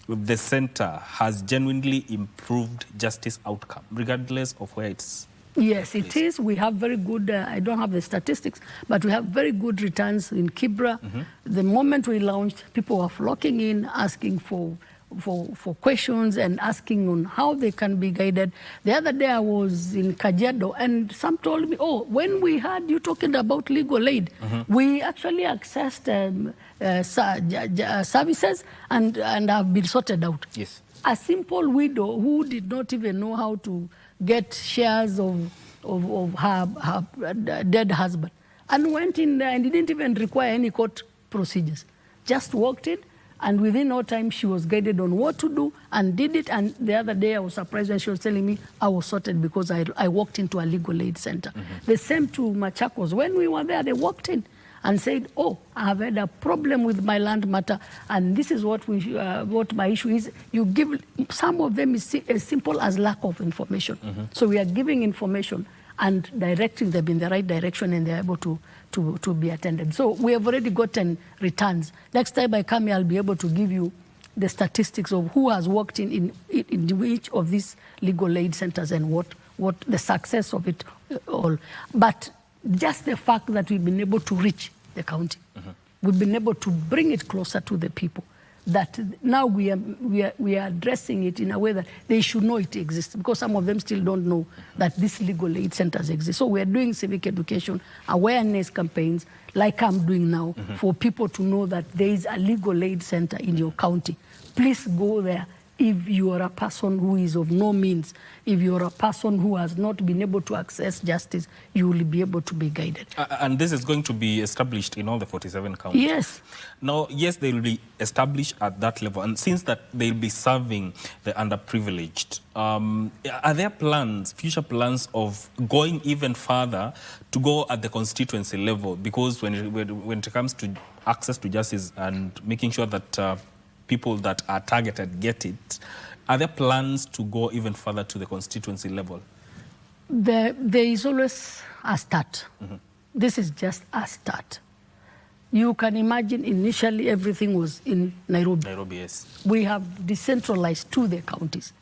the center has genuinely improved justice outcome, regardless of where it's? Yes, it is. We have very good, I don't have the statistics, but we have very good returns in Kibra. The moment we launched, people were flocking in, asking for questions and asking on how they can be guided. The other day I was in Kajiado and some told me, oh, when we heard you talking about legal aid, we actually accessed services and have been sorted out. Yes. A simple widow who did not even know how to get shares of her dead husband and went in there and didn't even require any court procedures. Just walked in, and within no time she was guided on what to do and did it. And the other day I was surprised when she was telling me I was sorted because I walked into a legal aid center. The same to Machakos. When we were there, they walked in and said, oh, I have had a problem with my land matter, and this is what my issue is. You give, some of them is as simple as lack of information. So we are giving information and directing them in the right direction, and they're able to be attended. So we have already gotten returns. Next time I come here, I'll be able to give you the statistics of who has worked in each of these legal aid centers and what the success of it all. But just the fact that we've been able to reach the county, we've been able to bring it closer to the people, that now we are addressing it in a way that they should know it exists, because some of them still don't know that these legal aid centers exist. So we are doing civic education, awareness campaigns, like I'm doing now, for people to know that there is a legal aid center in your county. Please go there. If you are a person who is of no means, if you are a person who has not been able to access justice, you will be able to be guided. And this is going to be established in all the 47 counties? Yes. Now, yes, they will be established at that level. And since that they'll be serving the underprivileged, are there plans, future plans of going even further to go at the constituency level? Because when it comes to access to justice and making sure that people that are targeted get it, are there plans to go even further to the constituency level? There is always a start. This is just a start. You can imagine initially everything was in Nairobi. Nairobi, yes. We have decentralized to the counties.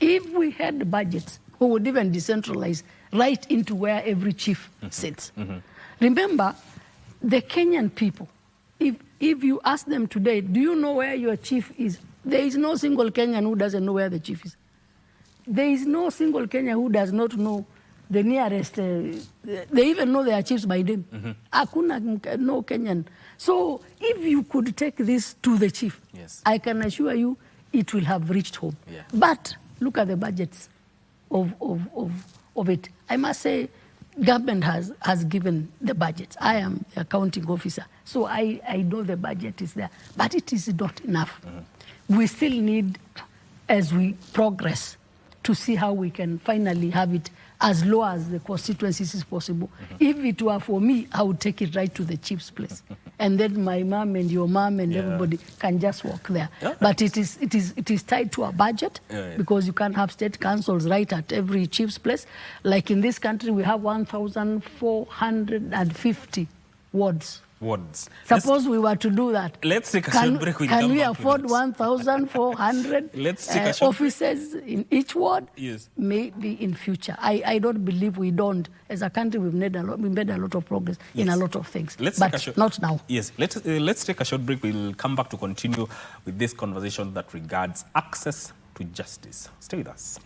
If we had budgets, we would even decentralize right into where every chief sits. Remember, the Kenyan people, if you ask them today, do you know where your chief is? There is no single Kenyan who doesn't know where the chief is. There is no single Kenyan who does not know the nearest. They even know their chiefs by name. Hakuna no Kenyan. So if you could take this to the chief, yes, I can assure you it will have reached home. Yeah. But look at the budgets of it. I must say, government has given the budgets. I am the accounting officer, so I know the budget is there, but it is not enough. We still need, as we progress, to see how we can finally have it as low as the constituencies is possible. If it were for me, I would take it right to the chief's place. And then my mom and your mom and everybody can just walk there. But it is tied to a budget because you can't have state councils right at every chief's place. Like in this country, we have 1,450 wards. Suppose we were to do that. Let's take a short break. Can we afford 1,400 officers in each ward? Yes. Maybe in future. I don't believe we don't. As a country, we made a lot of progress in a lot of things. But not now. Yes. Let's take a short break. We'll come back to continue with this conversation that regards access to justice. Stay with us.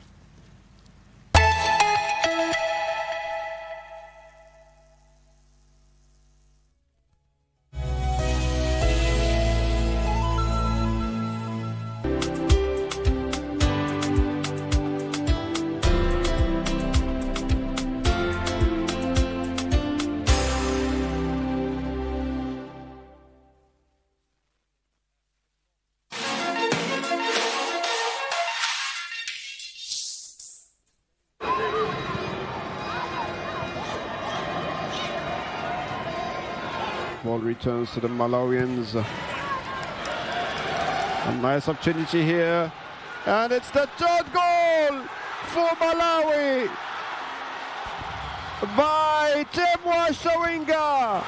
Ball returns to the Malawians. A nice opportunity here. And it's the third goal for Malawi by Temwa Shawinga.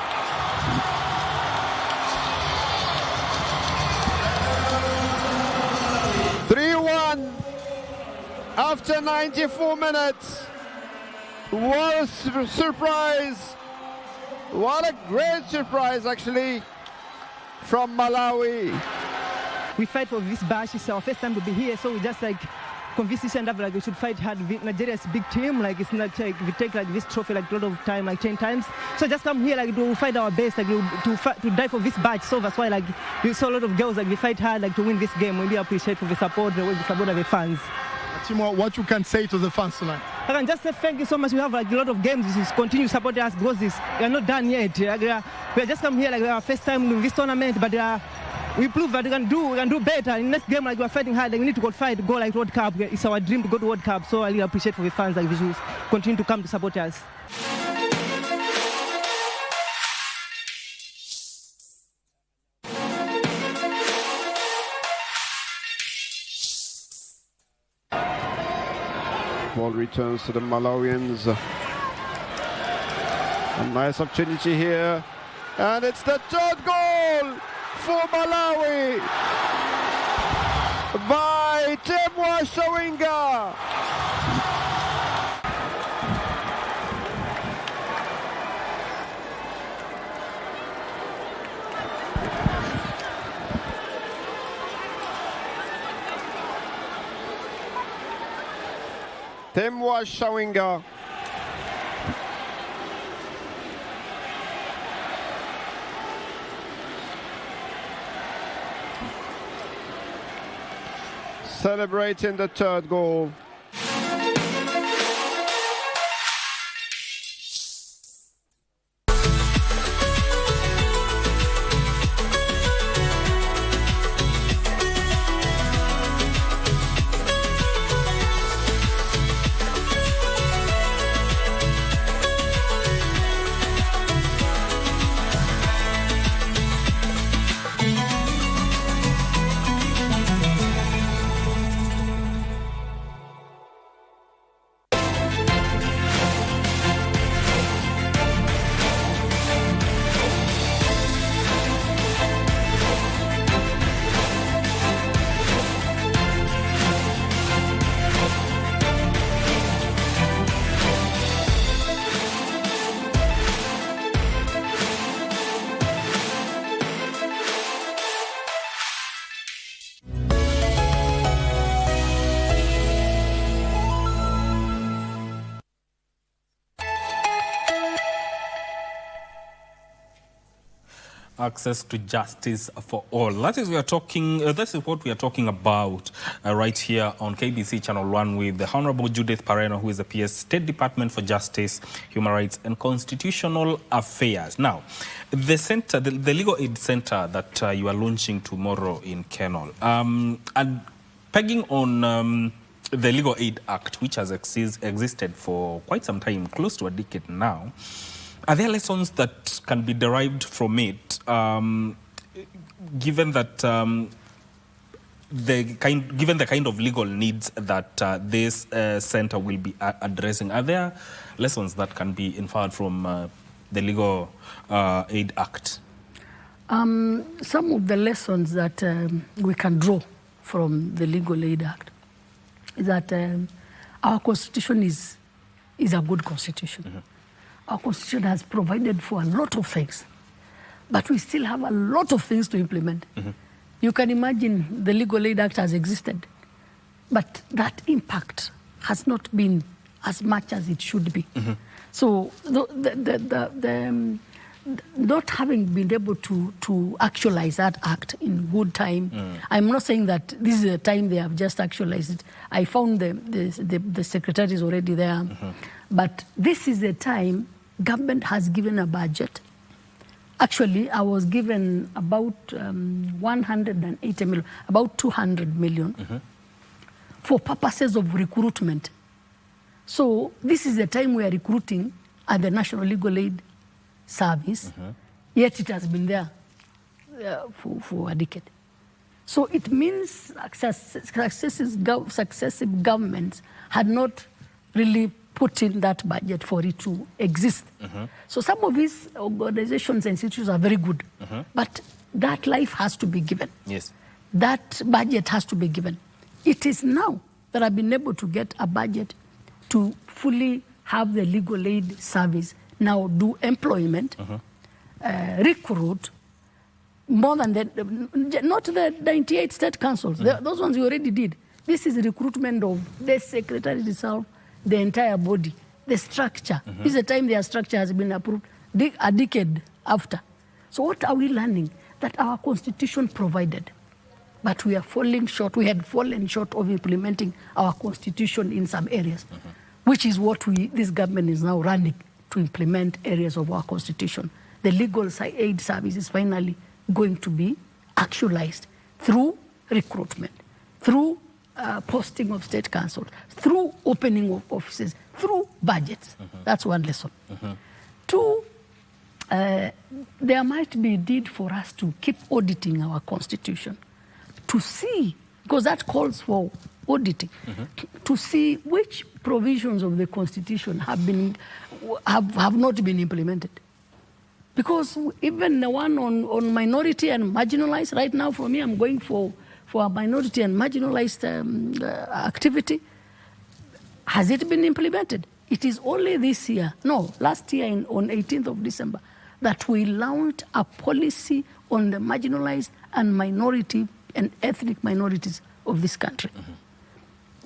After 94 minutes. What a surprise. What a great surprise, actually, from Malawi. We fight for this badge. It's our first time to be here, so we just like convince each other like we should fight hard. Nigeria is a big team. Like it's not like we take like this trophy like a lot of time, like 10 times. So just come here like to fight our best, like to die for this badge. So that's why like we saw a lot of girls like we fight hard like to win this game. We really appreciate for the support, the way we support the fans. Timo, what you can say to the fans tonight? I can just say thank you so much. We have like a lot of games. This is continue supporting us because we are not done yet. We are just come here like our first time in this tournament, but we prove that we can do better. In next game, like we are fighting hard. Like, we need to go like World Cup. It's our dream to go to World Cup. So I really appreciate for the fans like we should continue to come to support us. Ball returns to the Malawians. A nice opportunity here. And it's the third goal for Malawi by Temwa Shawinga. Temwa Shawinga. Celebrating the third goal. Access to justice for all. That is what we are talking about right here on KBC Channel 1 with the Honorable Judith Pareno, who is the PS State Department for Justice, Human Rights and Constitutional Affairs. Now, the center, the Legal Aid Center that you are launching tomorrow in Kenol, and pegging on the Legal Aid Act, which has existed for quite some time, close to a decade now, are there lessons that can be derived from it, given that given the kind of legal needs that this center will be addressing? Are there lessons that can be inferred from the Legal Aid Act? Some of the lessons that we can draw from the Legal Aid Act is that our constitution is a good constitution. Mm-hmm. Our constitution has provided for a lot of things, but we still have a lot of things to implement. Mm-hmm. You can imagine the Legal Aid Act has existed, but that impact has not been as much as it should be. Mm-hmm. So not having been able to actualize that act in good time, I'm not saying that this is the time they have just actualized it. I found the secretaries already there, but this is the time government has given a budget. Actually, I was given about 180 million, about 200 million for purposes of recruitment. So this is the time we are recruiting at the National Legal Aid Service, yet it has been there for a decade. So it means successive governments had not really put in that budget for it to exist. So some of these organizations and institutions are very good, but that life has to be given. Yes. That budget has to be given. It is now that I've been able to get a budget to fully have the legal aid service now do employment, recruit, more than that, not the 98 state councils. Those ones we already did. This is recruitment of the secretary itself, the entire body, the structure. This is the time their structure has been approved, a decade after. So what are we learning? That our constitution provided, but we are falling short. We had fallen short of implementing our constitution in some areas, which is what this government is now running to implement areas of our constitution. The legal aid service is finally going to be actualized through recruitment, through posting of state councils, through opening of offices, through budgets. That's one lesson. Two, there might be need for us to keep auditing our constitution to see, because that calls for auditing, to see which provisions of the constitution have not been implemented. Because even the one on minority and marginalized, right now for me, I'm going for a minority and marginalized activity. Has it been implemented? It is only this year, last year on 18th of December, that we launched a policy on the marginalized and minority and ethnic minorities of this country.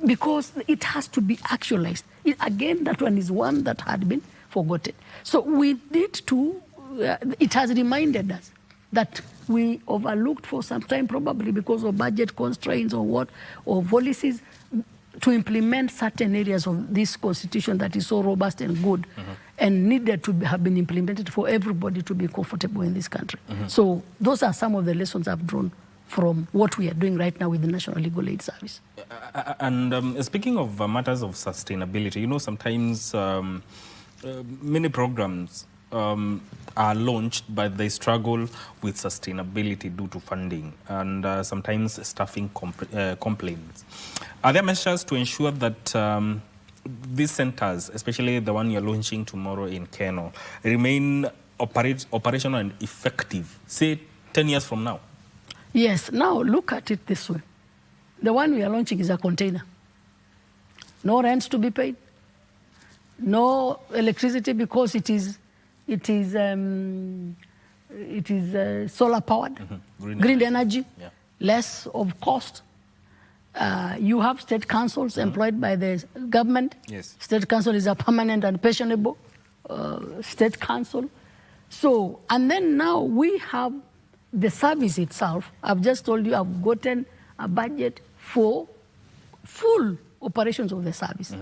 Because it has to be actualized. Again, that one is one that had been forgotten. So we need to, it has reminded us that we overlooked for some time, probably because of budget constraints or policies, to implement certain areas of this constitution that is so robust and good and needed to have been implemented for everybody to be comfortable in this country. So those are some of the lessons I've drawn from what we are doing right now with the National Legal Aid Service. And speaking of matters of sustainability, sometimes many programs are launched, but they struggle with sustainability due to funding and sometimes staffing complaints. Are there measures to ensure that these centers, especially the one you're launching tomorrow in Keno, remain operational and effective, say 10 years from now? Yes. Now look at it this way. The one we are launching is a container. No rent to be paid. No electricity because it is solar powered, green energy, less of cost. You have state councils employed by the government. Yes. State council is a permanent and pensionable state council. So, and then now we have the service itself. I've just told you I've gotten a budget for full operations of the service.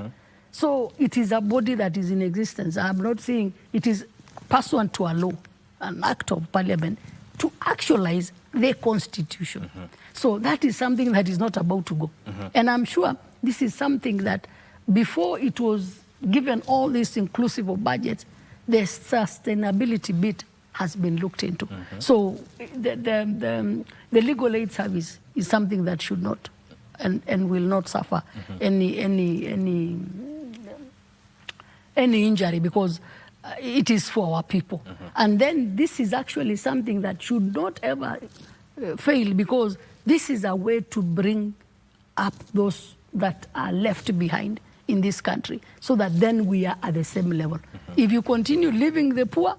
So it is a body that is in existence. I'm not saying it is pursuant to a law, an act of parliament, to actualize the constitution. So that is something that is not about to go. And I'm sure this is something that before it was given all these inclusive of budgets, the sustainability bit has been looked into. So the legal aid service is something that should not and will not suffer any injury, because it is for our people. And then this is actually something that should not ever fail, because this is a way to bring up those that are left behind in this country, so that then we are at the same level. If you continue leaving the poor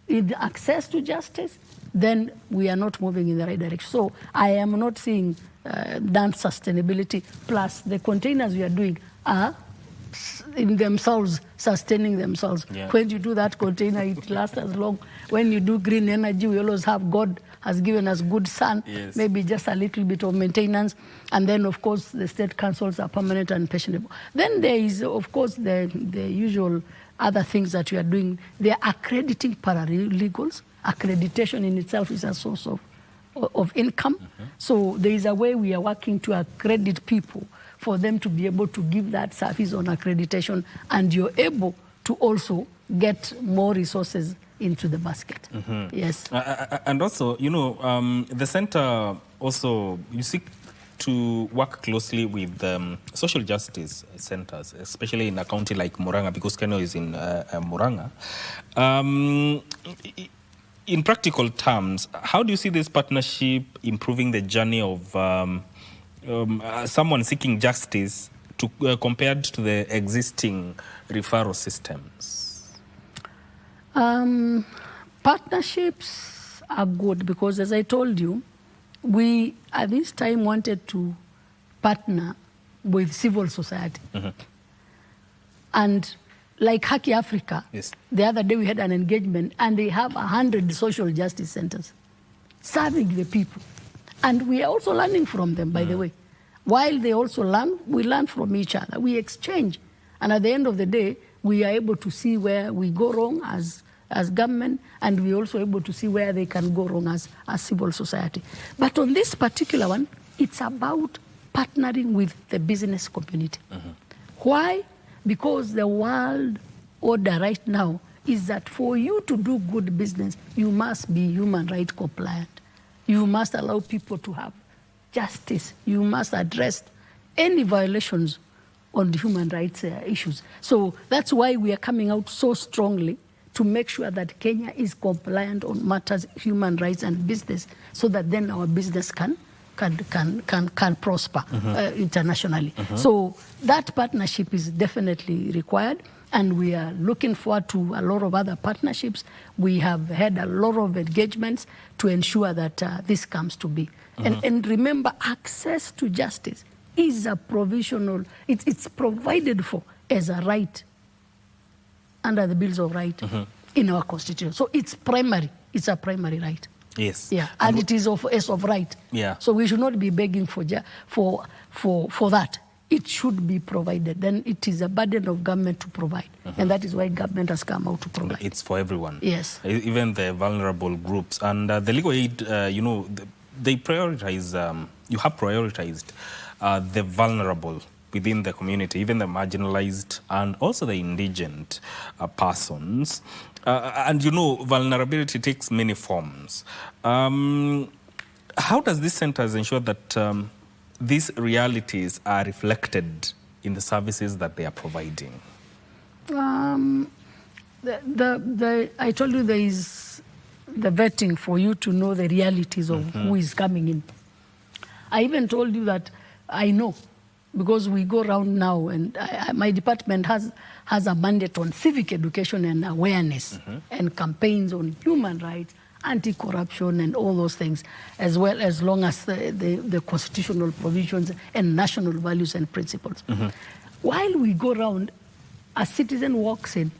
in access to justice, then we are not moving in the right direction. So I am not seeing that sustainability, plus the containers we are doing are in themselves sustaining themselves. When you do that container, it lasts as long. When you do green energy, we always have God has given us good sun, maybe just a little bit of maintenance. And then, of course, the state councils are permanent and pensionable. Then there is, of course, the usual other things that we are doing. They are accrediting paralegals. Accreditation in itself is a source of income. So there is a way we are working to accredit people for them to be able to give that service on accreditation, and you're able to also get more resources into the basket. Yes. And also, you know, the center also, you seek to work closely with social justice centers, especially in a county like Murang'a, because Kenya is in Murang'a. In practical terms, how do you see this partnership improving the journey of someone seeking justice compared to the existing referral systems? Partnerships are good, because as I told you, we at this time wanted to partner with civil society. And like Haki Africa, the other day we had an engagement, and they have 100 social justice centers serving the people. And we are also learning from them, by the way. While they also learn, we learn from each other. We exchange. And at the end of the day, we are able to see where we go wrong as government, and we're also able to see where they can go wrong as civil society. But on this particular one, it's about partnering with the business community. Why? Because the world order right now is that for you to do good business, you must be human rights compliant. You must allow people to have justice. You must address any violations on the human rights issues. So that's why we are coming out so strongly to make sure that Kenya is compliant on matters human rights and business, so that then our business can prosper internationally. So that partnership is definitely required, and we are looking forward to a lot of other partnerships. We have had a lot of engagements to ensure that this comes to be. And remember, access to justice is a provisional, it's provided for as a right under the Bills of Rights in our Constitution. So it's primary, it's a primary right. Yes. Yeah, and it is of right. Yeah. So we should not be begging for that. It should be provided. Then it is a burden of government to provide. And that is why government has come out to provide. It's for everyone. Yes. Even the vulnerable groups. And the legal aid, you know, they prioritize, you have prioritized the vulnerable within the community, even the marginalized and also the indigent persons. And you know, vulnerability takes many forms. How does this centers ensure that these realities are reflected in the services that they are providing? I told you there is the vetting for you to know the realities of who is coming in. I even told you that I know, because we go around now, and my department has a mandate on civic education and awareness and campaigns on human rights, anti-corruption and all those things, as well as long as the constitutional provisions and national values and principles. While we go around, a citizen walks in,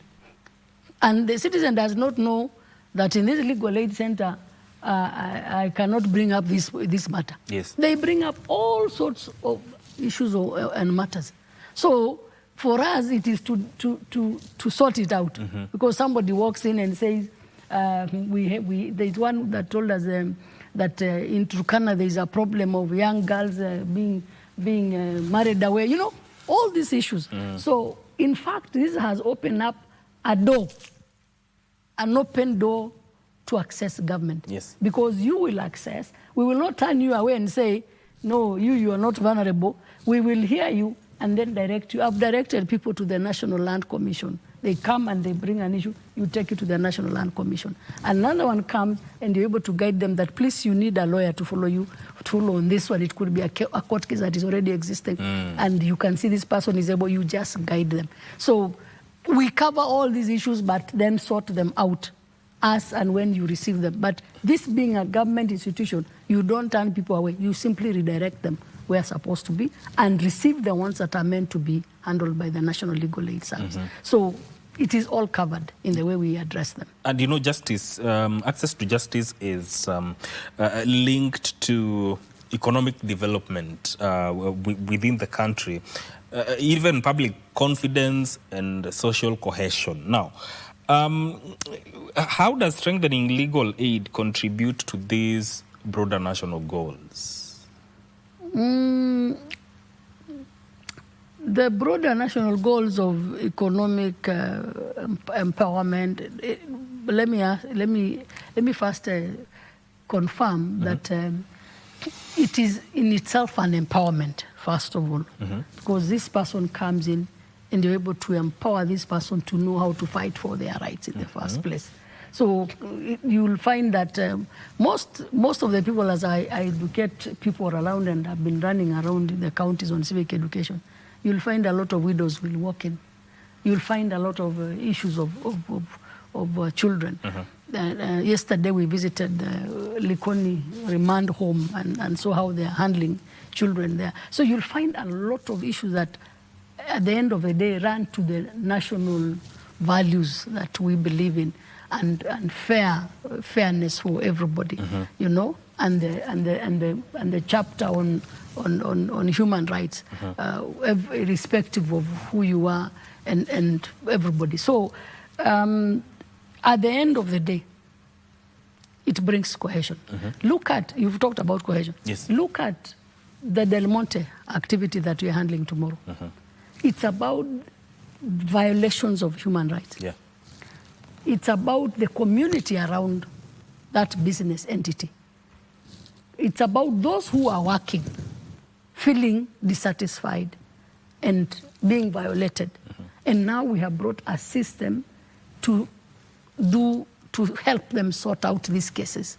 and the citizen does not know that in this legal aid center, I cannot bring up this matter. Yes. They bring up all sorts of issues and matters. So for us, it is to sort it out, because somebody walks in and says, there's one that told us that in Turkana there is a problem of young girls being being married away, you know, all these issues. So, in fact, this has opened up a door, an open door to access government. Yes. Because you will access, we will not turn you away and say, no, you are not vulnerable. We will hear you and then direct you. I've directed people to the National Land Commission. They come and they bring an issue, you take it to the National Land Commission. Another one comes and you're able to guide them that, please, you need a lawyer to follow you, to follow on this one. It could be a court case that is already existing. And you can see this person is able, you just guide them. So we cover all these issues, but then sort them out as and when you receive them. But this being a government institution, you don't turn people away. You simply redirect them where they're supposed to be and receive the ones that are meant to be handled by the National Legal Aid Service. So it is all covered in the way we address them. And you know, justice, access to justice is linked to economic development within the country, even public confidence and social cohesion. Now, how does strengthening legal aid contribute to these broader national goals? The broader national goals of economic empowerment. Let me first confirm that it is in itself an empowerment, first of all, because this person comes in and you're able to empower this person to know how to fight for their rights in the first place. So you'll find that most of the people, as I educate people around and have been running around in the counties on civic education, you'll find a lot of widows will walk in. You'll find a lot of issues of children. Yesterday we visited the Likoni remand home and saw how they're handling children there. So you'll find a lot of issues that at the end of the day run to the national values that we believe in and fairness for everybody, you know, and the chapter on human rights, irrespective of who you are and everybody. So at the end of the day, it brings cohesion. Look at, you've talked about cohesion. Yes. Look at the Del Monte activity that we're handling tomorrow. It's about violations of human rights. Yeah. It's about the community around that business entity. It's about those who are working, feeling dissatisfied and being violated. And now we have brought a system to help them sort out these cases.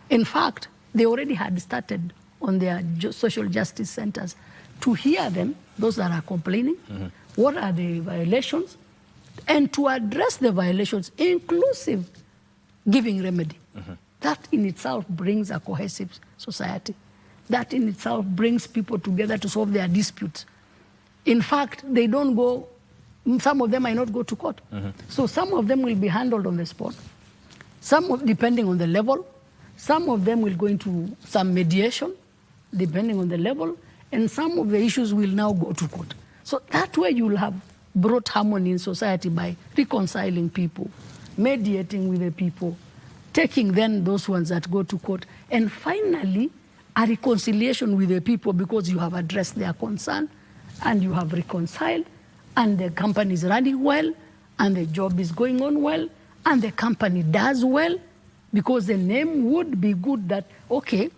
In fact, they already had started on their social justice centers to hear them, those that are complaining, what are the violations, and to address the violations, inclusive giving remedy. That in itself brings a cohesive society. That in itself brings people together to solve their disputes. In fact, they don't go, some of them might not go to court. So some of them will be handled on the spot. Some, depending on the level, some of them will go into some mediation, depending on the level, and some of the issues will now go to court. So that way you'll have brought harmony in society by reconciling people, mediating with the people, taking then those ones that go to court, and finally a reconciliation with the people because you have addressed their concern and you have reconciled and the company is running well and the job is going on well and the company does well because the name would be good that, okay,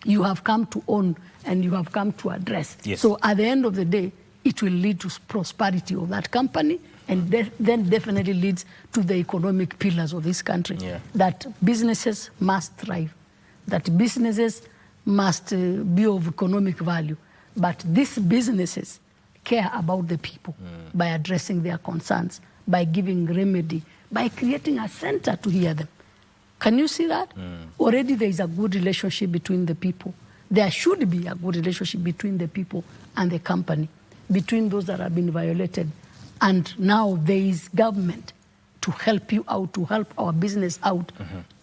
you have come to own and you have come to address. Yes. So at the end of the day, it will lead to prosperity of that company and then definitely leads to the economic pillars of this country. Yeah. That businesses must thrive, that businesses must be of economic value. But these businesses care about the people by addressing their concerns, by giving remedy, by creating a center to hear them. Can you see that? Already there is a good relationship between the people. There should be a good relationship between the people and the company, between those that have been violated. And now there is government to help you out, to help our business out,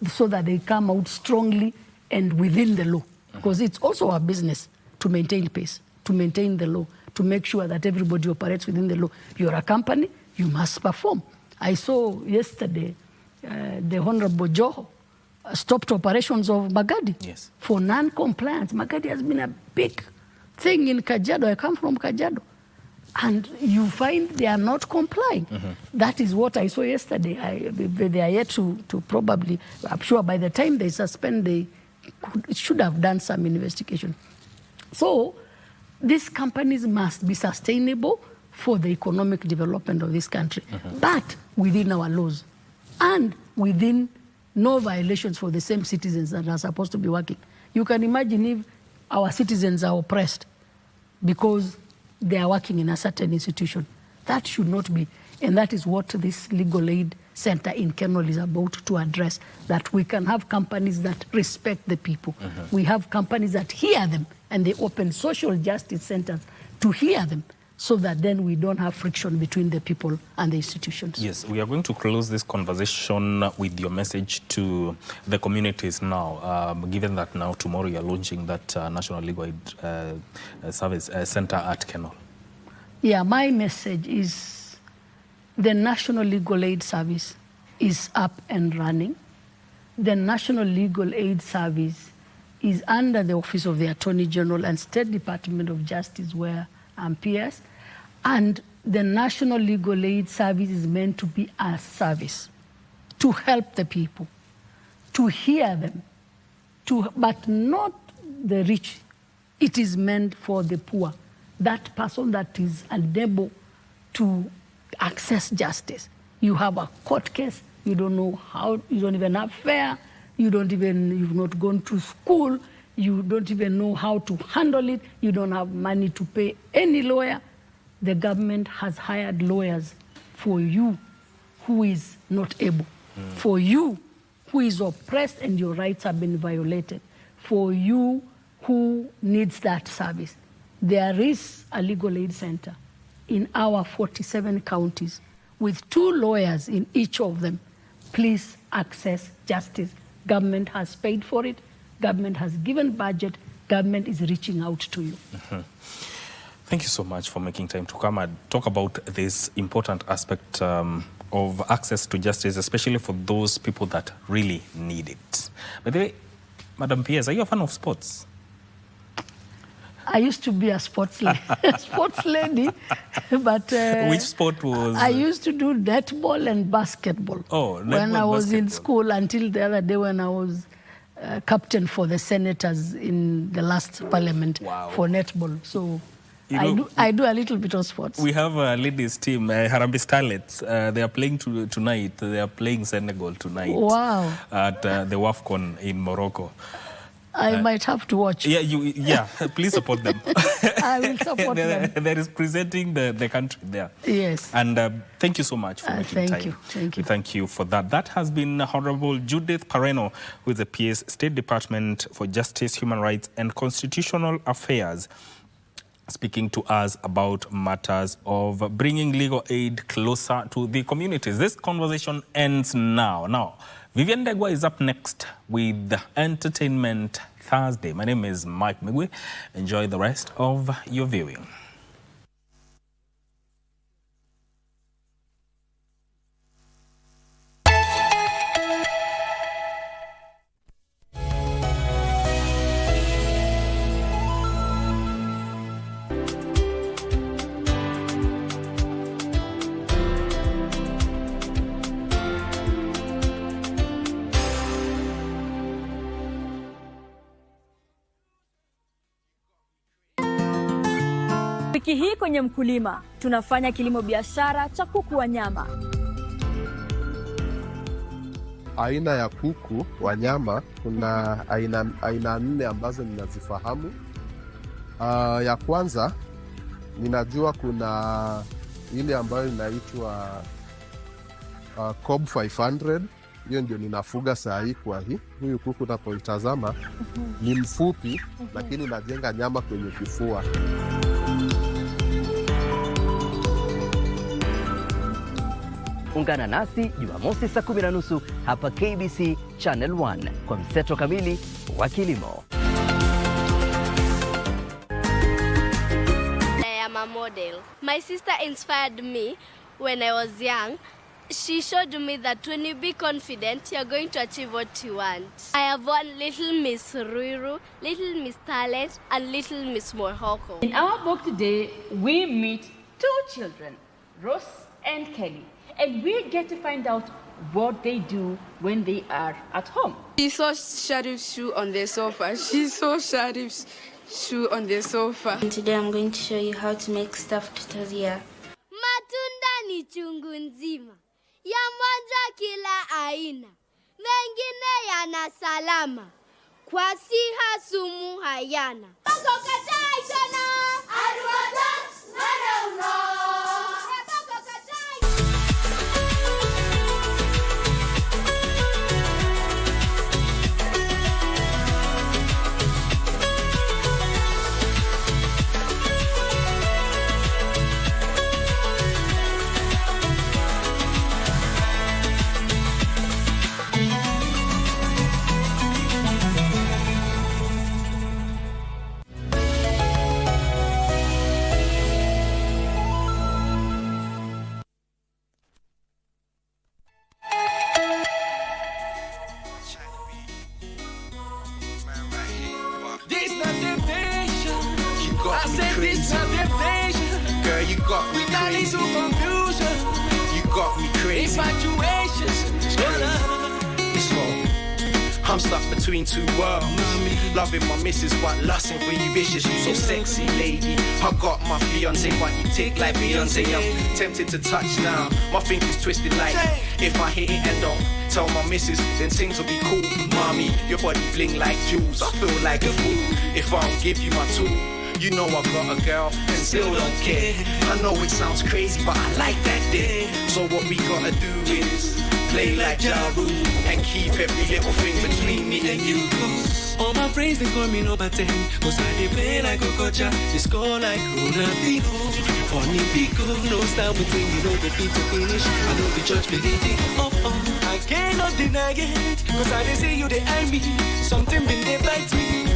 so that they come out strongly and within the law. Because it's also our business to maintain pace, to maintain the law, to make sure that everybody operates within the law. You're a company, you must perform. I saw yesterday the Honorable Joho stopped operations of Magadi for non-compliance. Magadi has been a big thing in Kajiado. I come from Kajiado. And you find they are not complying. That is what I saw yesterday. They are yet to probably, I'm sure by the time they suspend, they should have done some investigation. So these companies must be sustainable for the economic development of this country, but within our laws and within no violations for the same citizens that are supposed to be working. You can imagine if our citizens are oppressed because they are working in a certain institution. That should not be. And that is what this legal aid center in Kenol is about to address, that we can have companies that respect the people. We have companies that hear them, and they open social justice centers to hear them, so that then we don't have friction between the people and the institutions. Yes, we are going to close this conversation with your message to the communities now, given that now tomorrow you are launching that National Legal Aid Service Center at Kenol. Yeah, my message is the National Legal Aid Service is up and running. The National Legal Aid Service is under the Office of the Attorney General and State Department of Justice, where PS, and the National Legal Aid Service is meant to be a service to help the people, to hear them, but not the rich. It is meant for the poor, that person that is unable to access justice. You have a court case, you don't know how, you don't even have fare, you've not gone to school, you don't even know how to handle it, you don't have money to pay any lawyer. The government has hired lawyers for you who is not able, for you who is oppressed and your rights have been violated, for you who needs that service. There is a legal aid center in our 47 counties with 2 lawyers in each of them. Please access justice. Government has paid for it. Government has given budget. Government is reaching out to you. Thank you so much for making time to come and talk about this important aspect of access to justice, especially for those people that really need it. By the way, Madam PS, are you a fan of sports? I used to be a sports lady, but which sport was? I used to do netball and basketball. Oh, netball, when I was basketball. in school until the other day when I was captain for the senators in the last parliament for netball. So I do a little bit of sports. We have a ladies team, Harambee Starlets. They are playing tonight. They are playing Senegal tonight. Wow! At the WAFCON in Morocco. I might have to watch. Yeah, please support them. I will support them. They're representing the country there. Yes. And thank you so much for making time. Thank you. Thank you for that. That has been Honorable Judith Pareno, who is the PS State Department for Justice, Human Rights and Constitutional Affairs, speaking to us about matters of bringing legal aid closer to the communities. This conversation ends now. Now, Vivian Degwa is up next with Entertainment Thursday. My name is Mike Migwe. Enjoy the rest of your viewing. Wiki hii kwenye Mkulima tunafanya kilimo biashara cha kuku wa nyama. Aina ya kuku wa nyama kuna aina 4 ambazo ninazifahamu. Ya kwanza ninajua kuna ile ambayo inaitwa Cob 500. Hiyo ndio ninafuga saa hii. Kwa huyu kuku unapoitazama ni mfupi, lakini inajenga nyama kwenye kifua. Ungana nasi Jumamosi saa 10:30 hapa KBC Channel 1 kwa mseto kamili wa kilimo. I am a model. My sister inspired me when I was young she showed me that when you be confident, you're going to achieve what you want. I have won Little Miss Ruiru, Little Miss Talent, and Little Miss Mohoko. In our book today, we meet two children, Rose and Kelly, and we get to find out what they do when they are at home. She saw Sharif's shoe on the sofa. She saw Sharif's shoe on the sofa. And today I'm going to show you how to make stuffed tortilla. Matunda ni chungu nzima, ya moja kila aina, mengine yana salama, kwa siha sumu hayana. Kokotai sana, aruwatat, maneuno. Girl, you got me crazy. You got me crazy. It's wrong. I'm stuck between two worlds. Loving my missus, but lusting for you vicious. You so sexy, lady. I got my fiance, but you tick like Beyonce. I'm tempted to touch now. My fingers twisted like if I hit it and don't tell my missus, then things will be cool. Mommy, your body bling like jewels. I feel like a fool if I don't give you my tool. You know I got a girl and still don't care. I know it sounds crazy, but I like that dick. So what we gotta do is play like Ja Rule and keep every little thing between me and you. All my friends, they call me number 10, cause I dey play like Okocha, they score like Ronaldinho. Funny Pico, no style between you know the beat to finish. I know the judge believe it. I cannot deny it, cause I dey see you, they eye me. Something been there bite me.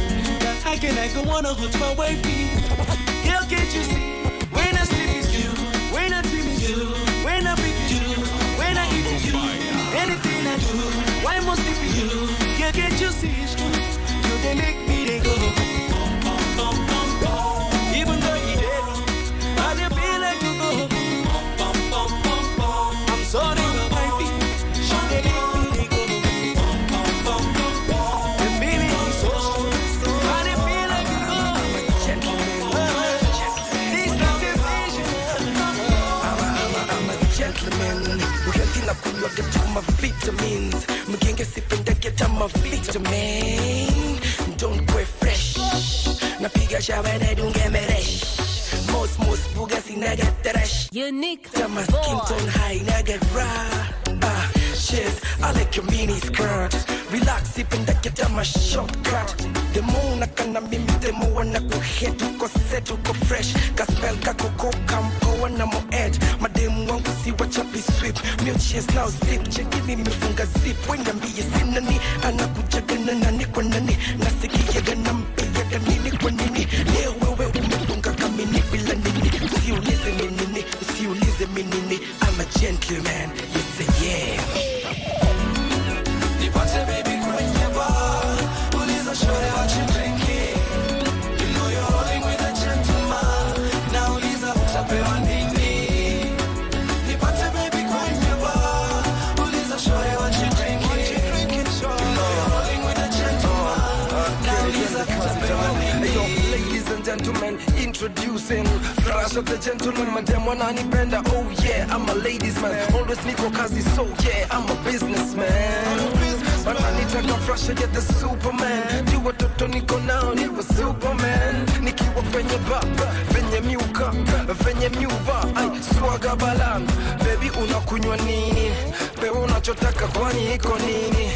How can I go on a hot my wifey? Girl, can't you see? When I sleep is you, when I dream is you, when I breathe is you, when I eat is you, anything I do, why must it be you? Girl, can't you see it's true? You they make me they go. Even though you dead, I dey feel like you go. I'm sorry, my wifey, she they make me they go. The feeling is so strong. Get to my vitamins. Mugenge sipenda get my vitamin. Don't go fresh. Napiga shower na dunge meresh. Most buga sina get trash. Unique. My skin tone high na get raw. Cheers, I like your mini skirt. Relax sipenda get my shortcut. The moon akana mimi the moon na kuhead uko set uko fresh. Gospel kako go kampo na mo edge. Madem wangu si wachapi sweep. Mio cheers now zip. Chekini mifunga zip. Wenda miye sinani. Anakujaga na nani kwa nani. Nasikiyaga na mpiyaga nini kwa nini. Leo wewe umefunga kamini bila nini. Usiulize minini. Usiulize minini. I'm a gentleman. You say yeah. Nipate baby kwenye bar. Uliza shore what you drinking. You know you're rolling with a gentleman. Now uliza utapewa nini. Nipate baby kwenye bar. Uliza shore what you drinking. You know you're rolling with a gentleman. Now uliza utapewa nini. Hey yo, ladies and gentlemen, introducing Flash of the gentleman, madam wananipenda. Oh yeah, I'm a ladies man. Always niko kazi, so yeah, I'm a businessman. Wananitaka Flash, I get the Superman. Di watoto niko nao, niwa Superman. Nikiwa kwenye bar, venye miuka, venye miuva, ay, swaga balan. Baby unakunywa nini? Pewa unachotaka kwani iko nini?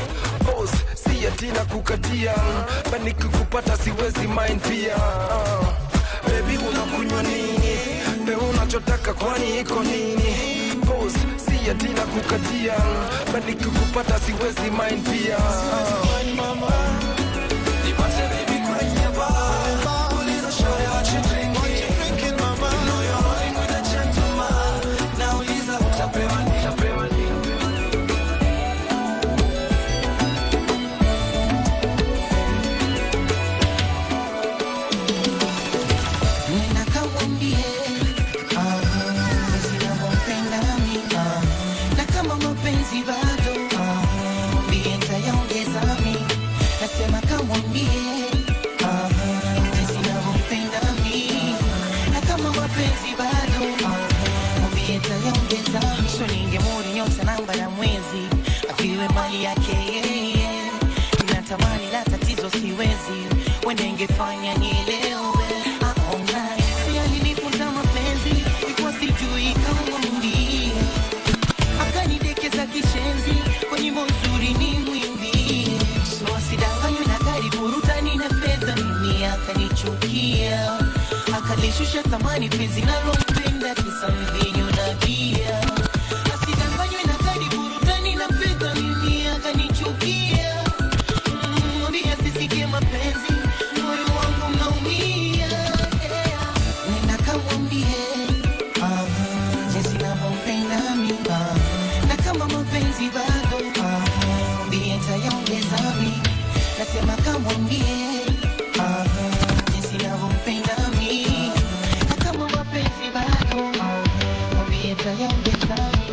Pose, si atina kukatia. Bani kukupata siwezi mind pia. Baby unakunywa nini? Pewa unachotaka kwani iko nini? Pose, si atina kukatia. Bani kukupata siwezi mind pia. Mama, nipate baby kwenye bar. Uliza shore what you drinking, mama. You know you're rolling with a gentleman. Now uliza utapewa nini? kama mapenzi bado mwambie nitayaongeza mimi. Nasema kamwambie jinsi navyompenda mimi. Na kama mapenzi bado mwambie nitayaongeza mimi. So ningemuri nyota namba na mwezi afiwe mali yake yeye. Natamani la tatizo siwezi wende ingefanya nielewe. Si alinifunza mapenzi ikuwa sijui kamwambie. Akanidekeza kishenzi kwa nyimbo nzuri ni mwimbie. So asidanganywe na gari burutani na fedha mimi akanichukia. Akalishusha thamani penzi nalompenda kisa mvinyo na bia. Asidanganywe na gari burutani na fedha mimi akanichukia. Mwambie asisikie mapenzi moyo wangu unaumia. Nenda kamwambie jinsi navyompenda mimi. Na kama mapenzi bado mwambie nitayaongeza mimi. Nasema kamwambie jinsi navyompenda mimi. Na kama mapenzi bado mwambie nitayaongeza mimi.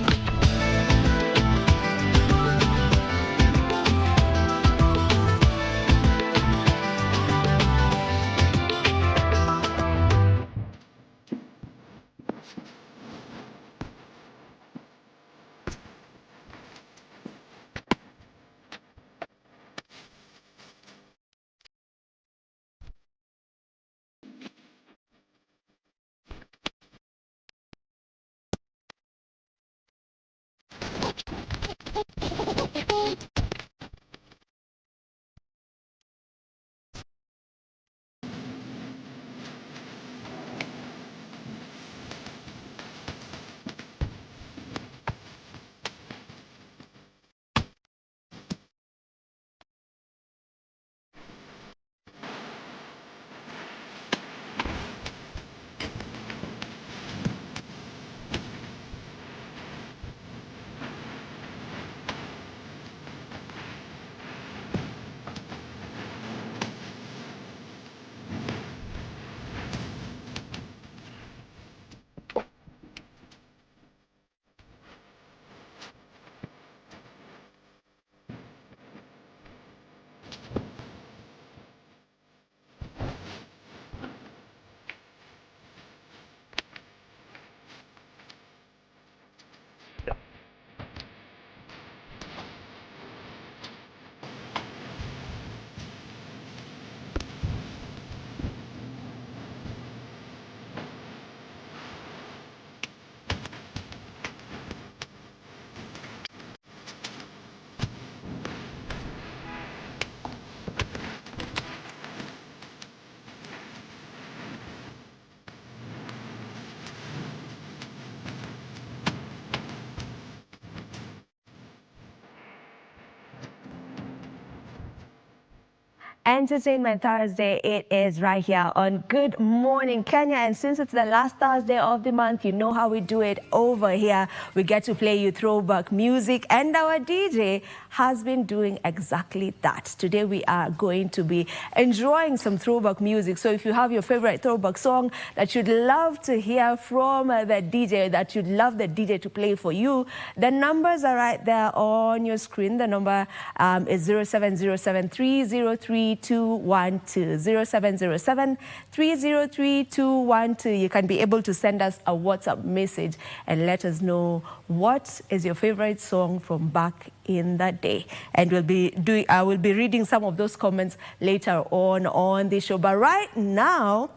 Entertainment Thursday, it is right here on Good Morning Kenya. And since it's the last Thursday of the month, you know how we do it over here. We get to play you throwback music, and our DJ has been doing exactly that. Today we are going to be enjoying some throwback music. So if you have your favorite throwback song that you'd love to hear from the DJ, that you'd love the DJ to play for you, the numbers are right there on your screen. The number is 0707-303-212, 0707-303-212. You can be able to send us a WhatsApp message and let us know what is your favorite song from back in the day. And I will be reading some of those comments later on the show. But right now,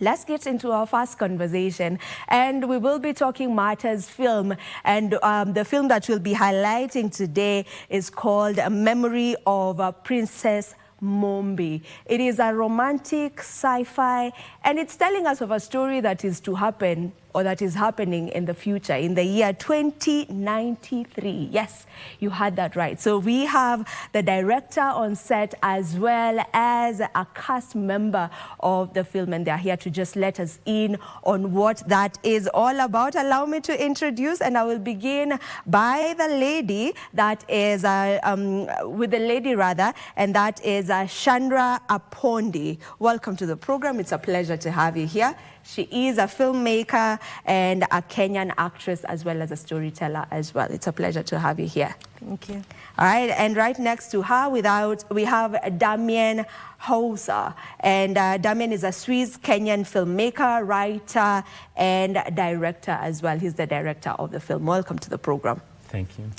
let's get into our first conversation, and we will be talking Martha's film. And the film that we'll be highlighting today is called A Memory of Princess Mombi. It is a romantic sci-fi, and it's telling us of a story that is to happen, or that is happening in the future, in the year 2093. Yes, you heard that right. So we have the director on set as well as a cast member of the film, and they're here to just let us in on what that is all about. Allow me to introduce, and I will begin by the lady that is, with the lady rather, and that is Chandra Apondi. Welcome to the program. It's a pleasure to have you here. she is a filmmaker and a Kenyan actress as well as a storyteller as well. It's a pleasure to have you here. Thank you. All right, and right next to her we have Damien Hauser. And Damien is a Swiss Kenyan filmmaker, writer, and director as well. He's the director of the film. Welcome to the program. Thank you.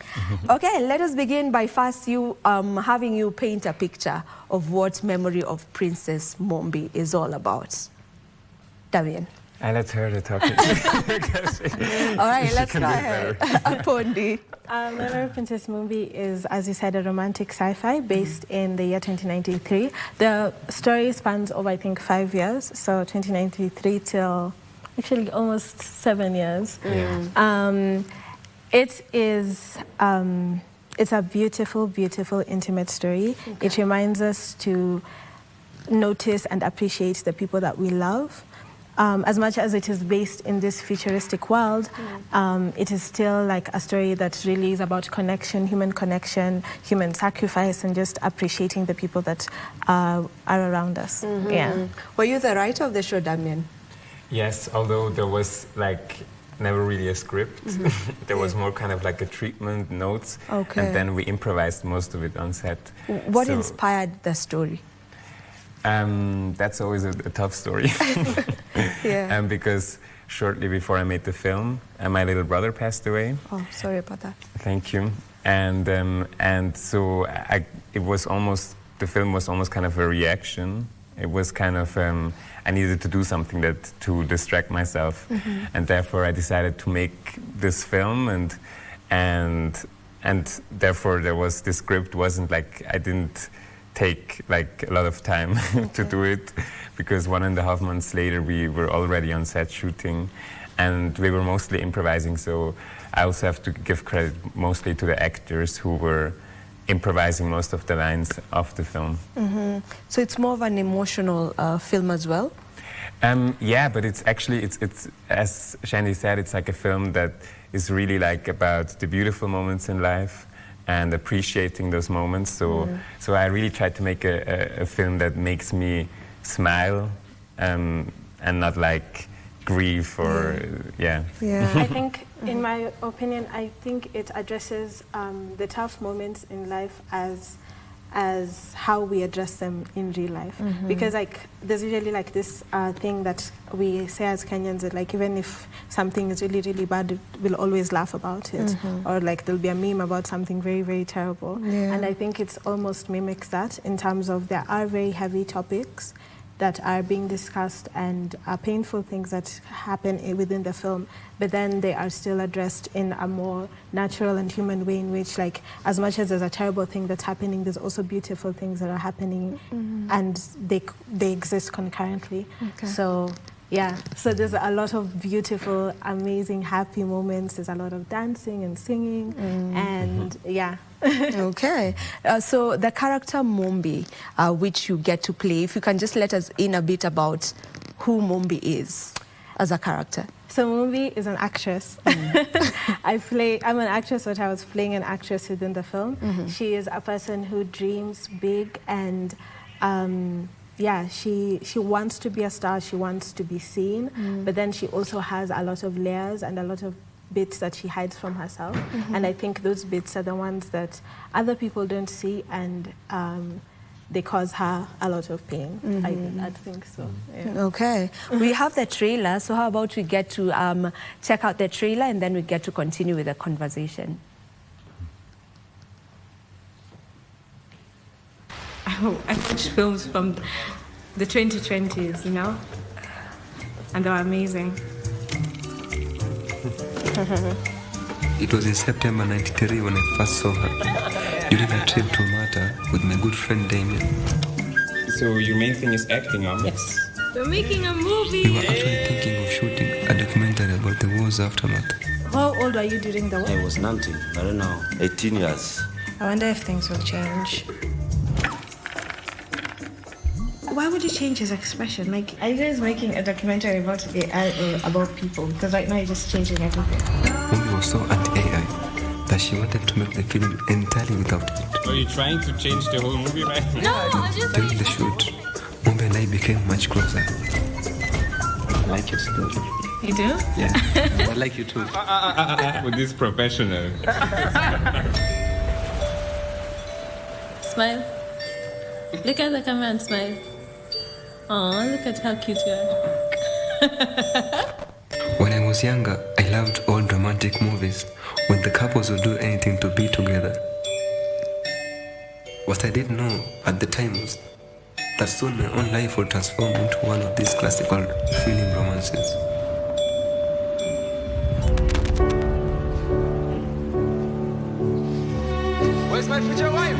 Okay, let us begin by first having you paint a picture of what Memory of Princess Mombi is all about. Damien. I let her talk. All right, let's go ahead. Pondi. Memory of Princess Mombi is, as you said, a romantic sci-fi based in the year 2093. The story spans over, I think, 5 years, so 2093 till actually almost 7 years. Yeah. It is, it's a beautiful, beautiful, intimate story. Okay. It reminds us to notice and appreciate the people that we love. As much as it is based in this futuristic world, it is still like a story that really is about connection, human sacrifice, and just appreciating the people that are around us. Yeah. Were you the writer of the show, Damien? Yes, although there was like never really a script. There was more kind of like a treatment, notes, and then we improvised most of it on set. What inspired the story? That's always a tough story. Yeah. Because shortly before I made the film, my little brother passed away. Oh, sorry about that. Thank you. And so it was almost, the film was almost kind of a reaction. It was kind of, I needed to do something to distract myself. And therefore I decided to make this film, and therefore there was, the script wasn't like, I didn't take like a lot of time to do it, because 1.5 months later we were already on set shooting, and we were mostly improvising. So I also have to give credit mostly to the actors who were improvising most of the lines of the film. So it's more of an emotional film as well? Yeah, but it's actually, it's as Shandy said, it's like a film that is really like about the beautiful moments in life and appreciating those moments. So I really tried to make a film that makes me smile and not like grief or I think, in my opinion, I think it addresses the tough moments in life as how we address them in real life. Because like there's usually like this thing that we say as Kenyans, that like even if something is really, really bad, we'll always laugh about it. Or like there'll be a meme about something very, very terrible. And I think it's almost mimics that in terms of there are very heavy topics that are being discussed and painful things that happen within the film, but then they are still addressed in a more natural and human way, in which like as much as there's a terrible thing that's happening, there's also beautiful things that are happening, and they exist concurrently. So yeah, so there's a lot of beautiful, amazing, happy moments. There's a lot of dancing and singing, and yeah. Okay, so the character Mombi, which you get to play, if you can just let us in a bit about who Mombi is as a character. So Mombi is an actress. I'm an actress, but I was playing an actress within the film. She is a person who dreams big, and yeah, she wants to be a star, she wants to be seen, but then she also has a lot of layers and a lot of bits that she hides from herself. And I think those bits are the ones that other people don't see, and they cause her a lot of pain. I think so. Yeah. Okay, we have the trailer, so how about we get to check out the trailer, and then we get to continue with the conversation. I watched films from the 2020s, you know, and they were amazing. It was in September 93 when I first saw her, during a trip to Malta with my good friend Damien. So your main thing is acting, huh? Yes. We're making a movie! We were actually thinking of shooting a documentary about the war's aftermath. How old were you during the war? I was 19, I don't know, 18 years. I wonder if things will change. Why would you change his expression? Like, are you guys making a documentary about AI about people? Because right now you're just changing everything. Mombi was so anti-AI that she wanted to make the film entirely without it. Are you trying to change the whole movie right now? No, I'm just... During the shoot, Mombi and I became much closer. like your story. You do? Yeah. I like you too. With this professional. Smile. Look at the camera and smile. Oh, look at how cute you are. When I was younger, I loved old romantic movies when the couples would do anything to be together. What I didn't know at the time was that soon my own life would transform into one of these classical film romances. Where's my future wife?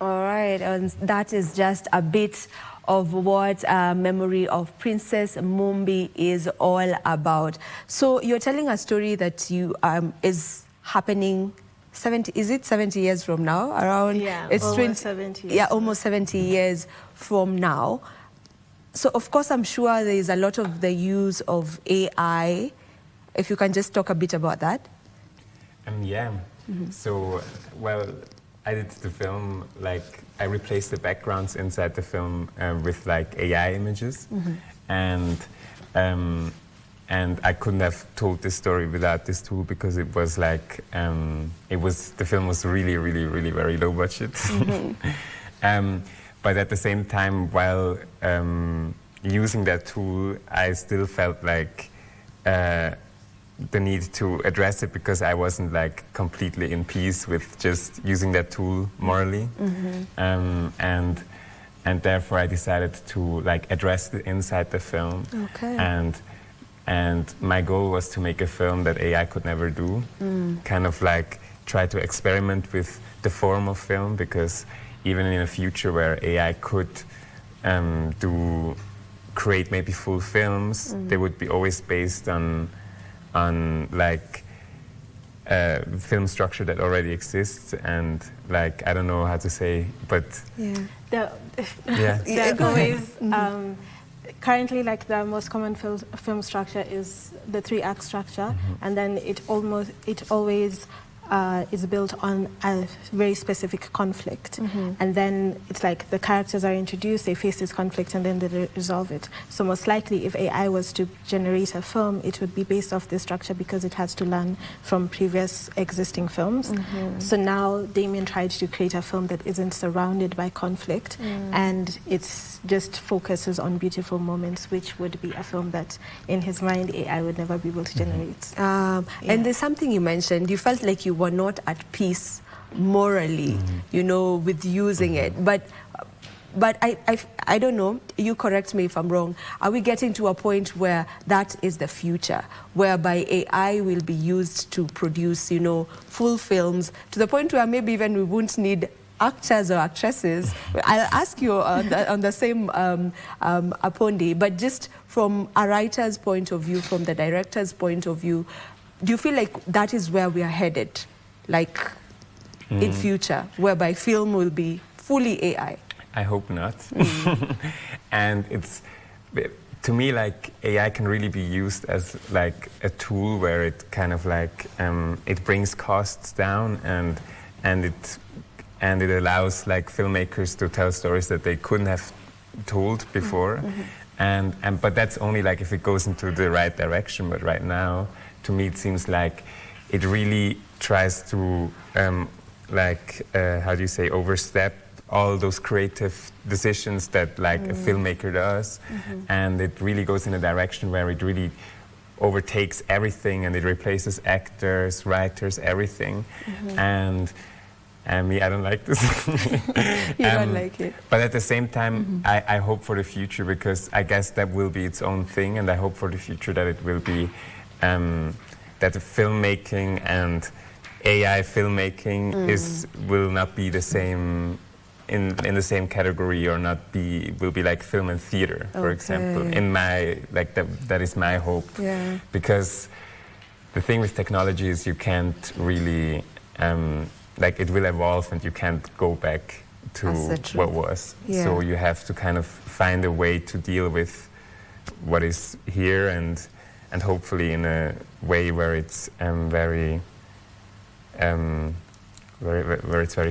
All right, and that is just a bit of what Memory of Princess Mumbi is all about. So you're telling a story that you is happening 70, is it 70 years from now? Around, Yeah, it's almost 70 years. Yeah, almost 70 years from now. So of course, I'm sure there is a lot of the use of AI. If you can just talk a bit about that. Yeah. So, well, I did the film, like, I replaced the backgrounds inside the film with, like, AI images. And I couldn't have told this story without this tool because it was, like, the film was really, really, really very low budget. But at the same time, while using that tool, I still felt like the need to address it because I wasn't like completely in peace with just using that tool morally, and therefore I decided to like address it inside the film. Okay. And my goal was to make a film that AI could never do, kind of like try to experiment with the form of film, because even in a future where AI could create maybe full films, they would be always based on like film structure that already exists, and like I don't know how to say, but They're always currently like the most common film structure is the 3-act structure, and then it always is built on a very specific conflict, and then it's like the characters are introduced, they face this conflict, and then they resolve it. So most likely, if AI was to generate a film, it would be based off this structure because it has to learn from previous existing films. So now Damien tried to create a film that isn't surrounded by conflict, and it's just focuses on beautiful moments, which would be a film that, in his mind, AI would never be able to generate. And there's something you mentioned. You felt like you were not at peace morally, you know, with using it. But I don't know, you correct me if I'm wrong. Are we getting to a point where that is the future, whereby AI will be used to produce, you know, full films, to the point where maybe even we won't need actors or actresses? I'll ask you on the same Apondi, but just from a writer's point of view, from the director's point of view, do you feel like that is where we are headed, like in future, whereby film will be fully AI? I hope not. And it's, to me, like AI can really be used as like a tool where it kind of like it brings costs down, and it allows like filmmakers to tell stories that they couldn't have told before. But that's only like if it goes into the right direction. But right now, to me, it seems like it really tries to how do you say, overstep all those creative decisions that like a filmmaker does, and it really goes in a direction where it really overtakes everything, and it replaces actors, writers, everything. And me, I don't like this. You don't like it. But at the same time, I hope for the future, because I guess that will be its own thing, and I hope for the future that it will be that the filmmaking and AI filmmaking will not be the same in the same category, or will be like film and theater, for example. In my that is my hope, because the thing with technology is you can't really it will evolve, and you can't go back to what was. So you have to kind of find a way to deal with what is here, and hopefully in a way where it's very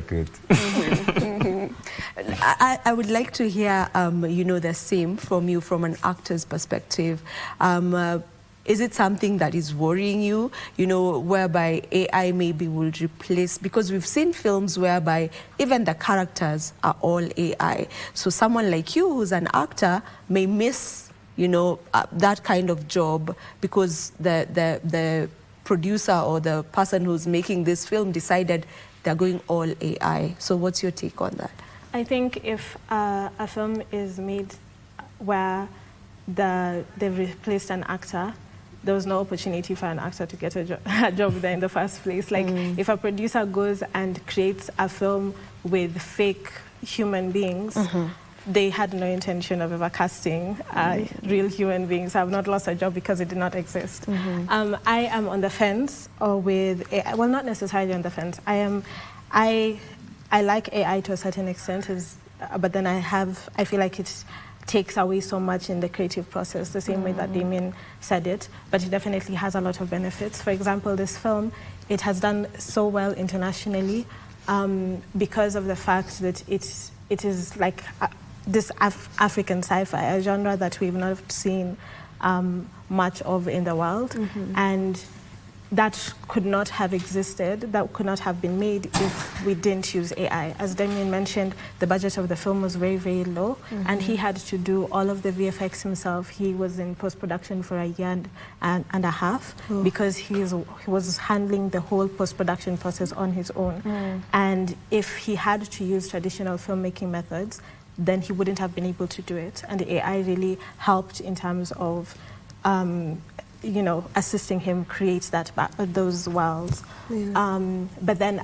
good. I would like to hear, the same from you from an actor's perspective. Is it something that is worrying you, whereby AI maybe will replace, because we've seen films whereby even the characters are all AI. So someone like you who's an actor may miss, that kind of job because the producer or the person who's making this film decided they're going all AI. So what's your take on that? I think if a film is made where they've replaced an actor, there was no opportunity for an actor to get a job there in the first place. Like, if a producer goes and creates a film with fake human beings, they had no intention of ever casting real human beings. I've not lost a job because it did not exist. I am on the fence, or with AI. Well, not necessarily on the fence. I like AI to a certain extent, but then I feel like it takes away so much in the creative process, the same way that Damien said it, but it definitely has a lot of benefits. For example, this film, it has done so well internationally because of the fact that it is like this African sci-fi, a genre that we've not seen much of in the world, and that could not have existed, that could not have been made if we didn't use AI. As Damien mentioned, the budget of the film was very, very low, and he had to do all of the VFX himself. He was in post-production for a year and a half because he was handling the whole post-production process on his own. And if he had to use traditional filmmaking methods, then he wouldn't have been able to do it. And the AI really helped in terms of assisting him create those worlds. But then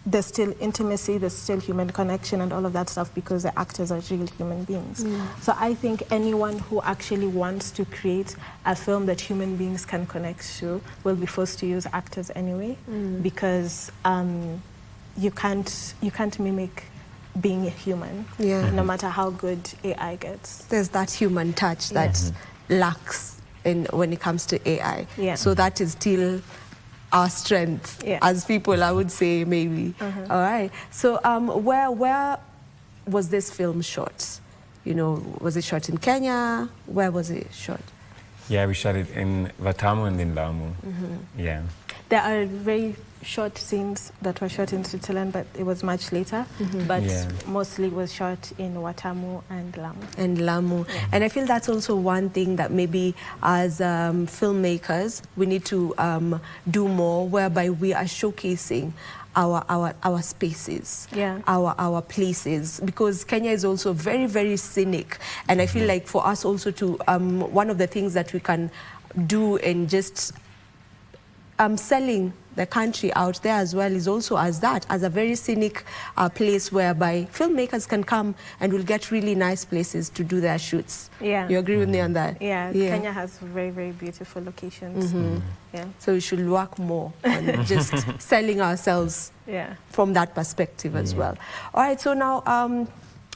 there's still intimacy, there's still human connection and all of that stuff because the actors are real human beings. So I think anyone who actually wants to create a film that human beings can connect to will be forced to use actors anyway, because you can't mimic being a human, no matter how good AI gets. There's that human touch that lacks when it comes to AI. So that is still our strength as people, I would say, maybe. All right. So where was this film shot? Was it shot in Kenya? Where was it shot? Yeah, we shot it in Watamu and in Lamu. Yeah. There are very short scenes that were shot in Switzerland, but it was much later. But mostly it was shot in Watamu and Lamu. And I feel that's also one thing that maybe as filmmakers we need to do more, whereby we are showcasing our spaces, our places, because Kenya is also very, very scenic. And I feel like for us also to, one of the things that we can do in just selling the country out there as well is also as a very scenic place whereby filmmakers can come and will get really nice places to do their shoots. You agree with me on that? Kenya has very, very beautiful locations. So we should work more on just selling ourselves from that perspective as well. All right, so now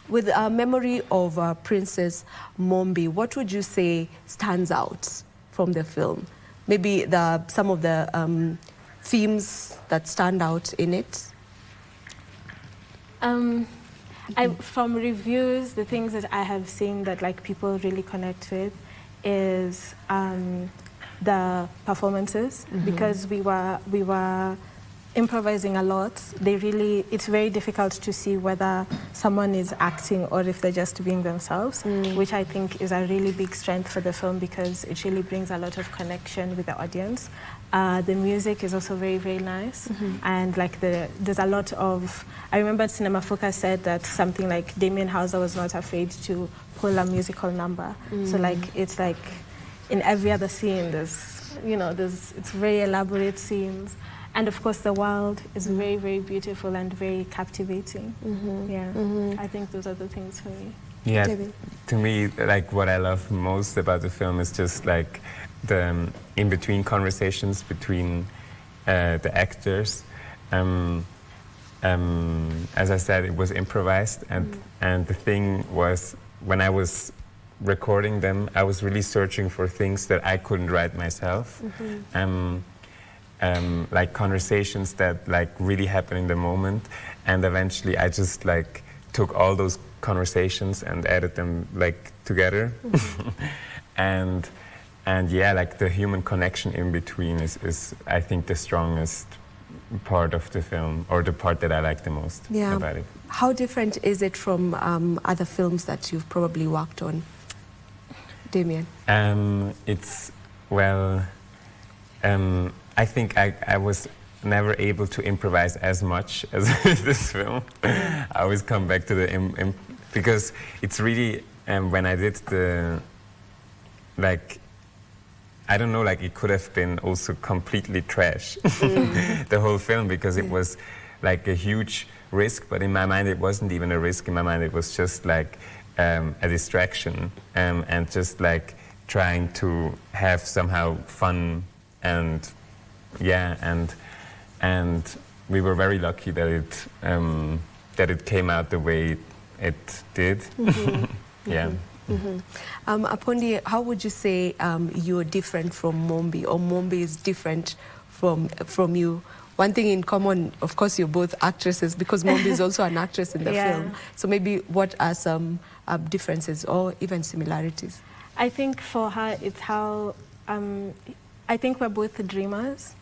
with a memory of Princess Mombi, what would you say stands out from the film? Maybe some of the themes that stand out in it? From reviews, the things that I have seen that people really connect with is the performances, because we were improvising a lot. It's very difficult to see whether someone is acting or if they're just being themselves, which I think is a really big strength for the film because it really brings a lot of connection with the audience. The music is also very, very nice. And there's a lot of, I remember Cinema Focus said that something like Damien Hauser was not afraid to pull a musical number. So it's like in every other scene, it's very elaborate scenes. And of course, the world is very, very beautiful and very captivating. I think those are the things for me. Yeah, to me, what I love most about the film is just the in-between conversations between the actors. As I said, it was improvised, and the thing was, when I was recording them, I was really searching for things that I couldn't write myself. Like conversations that like really happen in the moment, and eventually I just like took all those conversations and added them like together. and yeah, like the human connection in between is I think the strongest part of the film, or the part that I like the most about it. How different is it from other films that you've probably worked on, Damien? It's, well, I think I was never able to improvise as much as this film. I always come back to the because it's really, when I did the, like, I don't know, like it could have been also completely trash, the whole film, because it was like a huge risk, but in my mind it wasn't even a risk. In my mind it was just like a distraction, and just like trying to have somehow fun, and yeah, and we were very lucky that it came out the way it did. Yeah. Apondi, how would you say you're different from Mombi, or Mombi is different from you? One thing in common, of course, you're both actresses, because Mombi is also an actress in the film. So maybe what are some differences or even similarities? I think for her, it's how, I think we're both dreamers,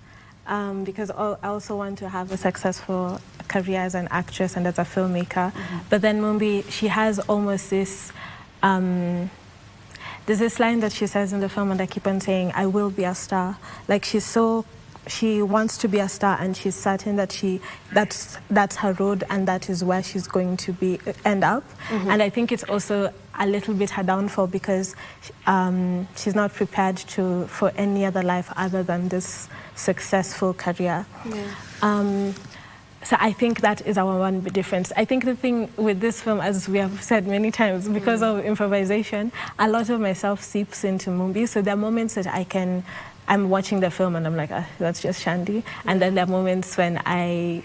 because I also want to have a successful career as an actress and as a filmmaker. But then Mombi, she has almost this, there's this line that she says in the film, and I keep on saying, I will be a star. Like she wants to be a star, and she's certain that that's her road, and that is where she's going to end up. And I think it's also a little bit her downfall, because she's not prepared for any other life other than this successful career. So I think that is our one difference. I think the thing with this film, as we have said many times, because of improvisation, a lot of myself seeps into Mombi. So there are moments that I'm watching the film and I'm like, that's just Shandy. And then there are moments when I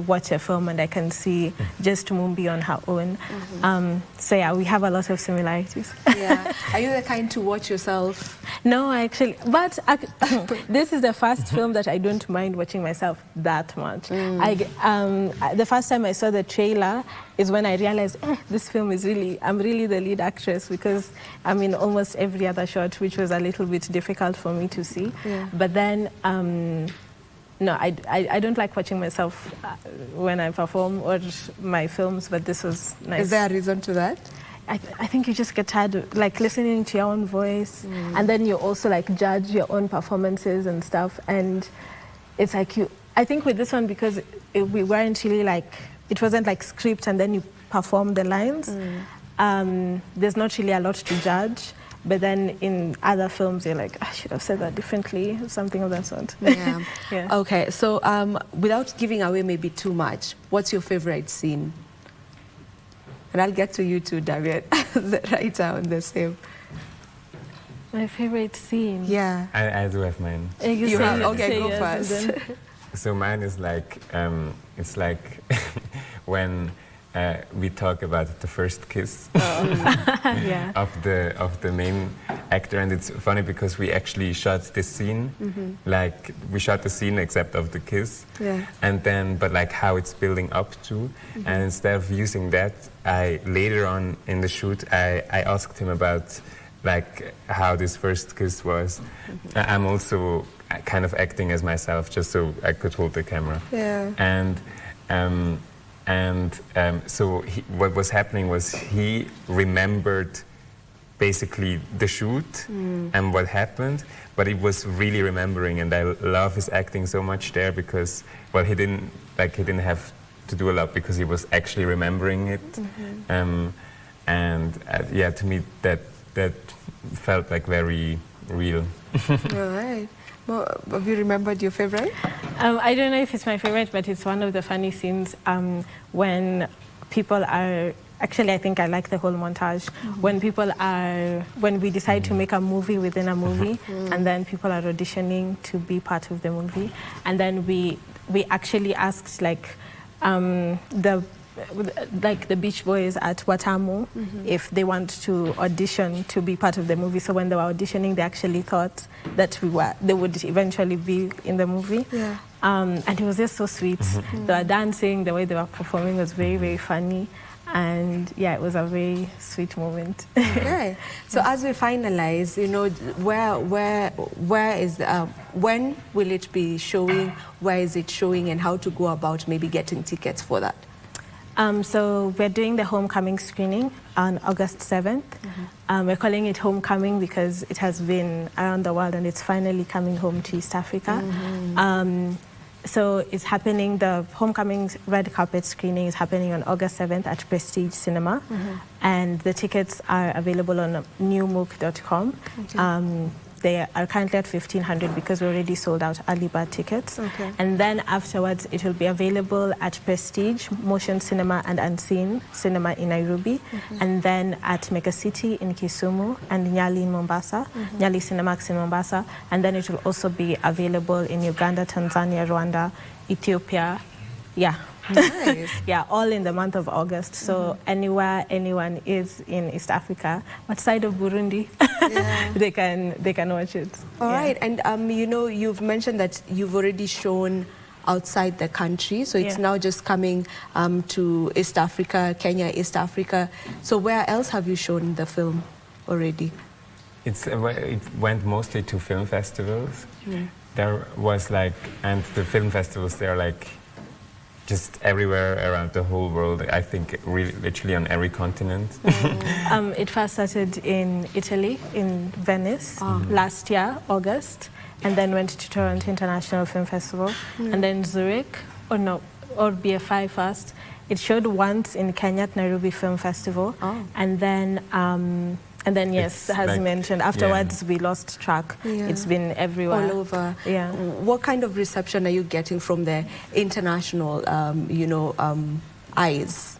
watch a film and I can see just Mombi on her own. So yeah, we have a lot of similarities. Yeah. Are you the kind to watch yourself? No, but this is the first film that I don't mind watching myself that much. The first time I saw the trailer is when I realized this film is I'm really the lead actress, because I'm in almost every other shot, which was a little bit difficult for me to see. But then, no, I don't like watching myself when I perform or my films, but this was nice. Is there a reason to that? I think you just get tired of like listening to your own voice, and then you also like judge your own performances and stuff. And it's like I think with this one, because we weren't really like, it wasn't like script and then you perform the lines. There's not really a lot to judge. But then in other films, you're like, I should have said that differently, something of that sort. Yeah. Okay, so without giving away maybe too much, what's your favorite scene? And I'll get to you too, David, right down the same. My favorite scene? Yeah. I do have mine. You have? Okay, go first. So mine is like, it's like when we talk about the first kiss of the main actor, and it's funny because we actually shot this scene, like we shot the scene except of the kiss, and then but like how it's building up to, and instead of using that, I later on in the shoot I asked him about like how this first kiss was. I'm also kind of acting as myself just so I could hold the camera. So what was happening was he remembered basically the shoot and what happened, but he was really remembering, and I love his acting so much there because, well, he didn't have to do a lot because he was actually remembering it, yeah, to me that felt like very real. All right. Well, have you remembered your favorite? I don't know if it's my favorite, but it's one of the funny scenes when people are, actually I think I like the whole montage, when we decide to make a movie within a movie, and then people are auditioning to be part of the movie, and then we actually asked like the like the Beach Boys at Watamu if they want to audition to be part of the movie. So when they were auditioning, they actually thought that they would eventually be in the movie. Yeah. And it was just so sweet. They were dancing, the way they were performing was very, very funny. And yeah, it was a very sweet moment. Okay. So as we finalize, you know, where is when will it be showing? Where is it showing, and how to go about maybe getting tickets for that? So we're doing the homecoming screening on August 7th. We're calling it homecoming because it has been around the world and it's finally coming home to East Africa. So it's happening, the homecoming red carpet screening is happening on August 7th at Prestige Cinema. And the tickets are available on newmook.com. They are currently at 1,500 because we already sold out early bird tickets. And then afterwards, it will be available at Prestige, Motion Cinema and Unseen Cinema in Nairobi. And then at Mega City in Kisumu and Nyali in Mombasa, Nyali Cinemax in Mombasa. And then it will also be available in Uganda, Tanzania, Rwanda, Ethiopia. Yeah. Nice. Yeah, all in the month of August. So anywhere anyone is in East Africa, outside of Burundi, they can watch it. All right, and you know, you've mentioned that you've already shown outside the country, so it's now just coming to East Africa, Kenya, East Africa. So where else have you shown the film already? It went mostly to film festivals. There was like, and the film festivals, they're like just everywhere around the whole world. I think really, literally on every continent. It first started in Italy, in Venice, last year, August, and then went to Toronto International Film Festival, and then Zurich, or BFI first. It showed once in Kenya at Nairobi Film Festival, and then yes, as like, mentioned, afterwards we lost track. It's been everywhere. All over. Yeah. What kind of reception are you getting from the international, you know, eyes?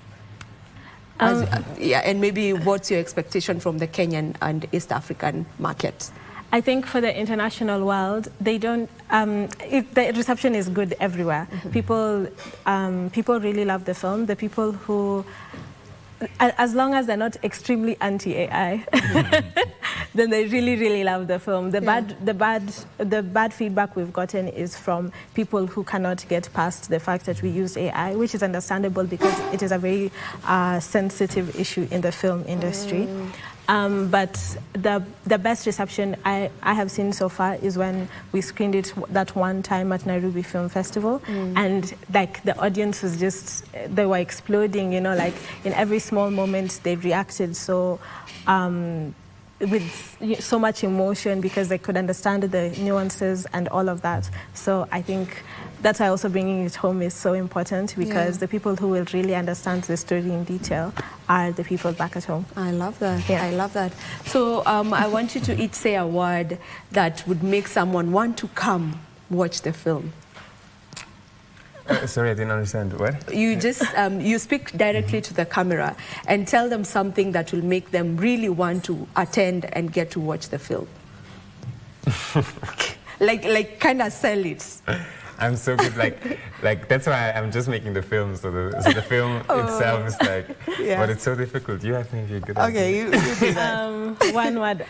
And maybe what's your expectation from the Kenyan and East African market? I think for the international world, they don't. The reception is good everywhere. People really love the film. The people who, as long as they're not extremely anti-AI, then they really, really love the film. The bad feedback we've gotten is from people who cannot get past the fact that we use AI, which is understandable because it is a very sensitive issue in the film industry. But the best reception I have seen so far is when we screened it that one time at Nairobi Film Festival, and like the audience was just, they were exploding, you know, like in every small moment they reacted so with so much emotion because they could understand the nuances and all of that. So I think that's why also bringing it home is so important, because the people who will really understand the story in detail are the people back at home. I love that. I love that. So I want you to each say a word that would make someone want to come watch the film. Sorry, I didn't understand. What? You just you speak directly to the camera and tell them something that will make them really want to attend and get to watch the film. like kind of sell it. I'm so good, like that's why I'm just making the film, so the film itself is like, but it's so difficult. You have maybe a good idea. Okay, you do that. One word.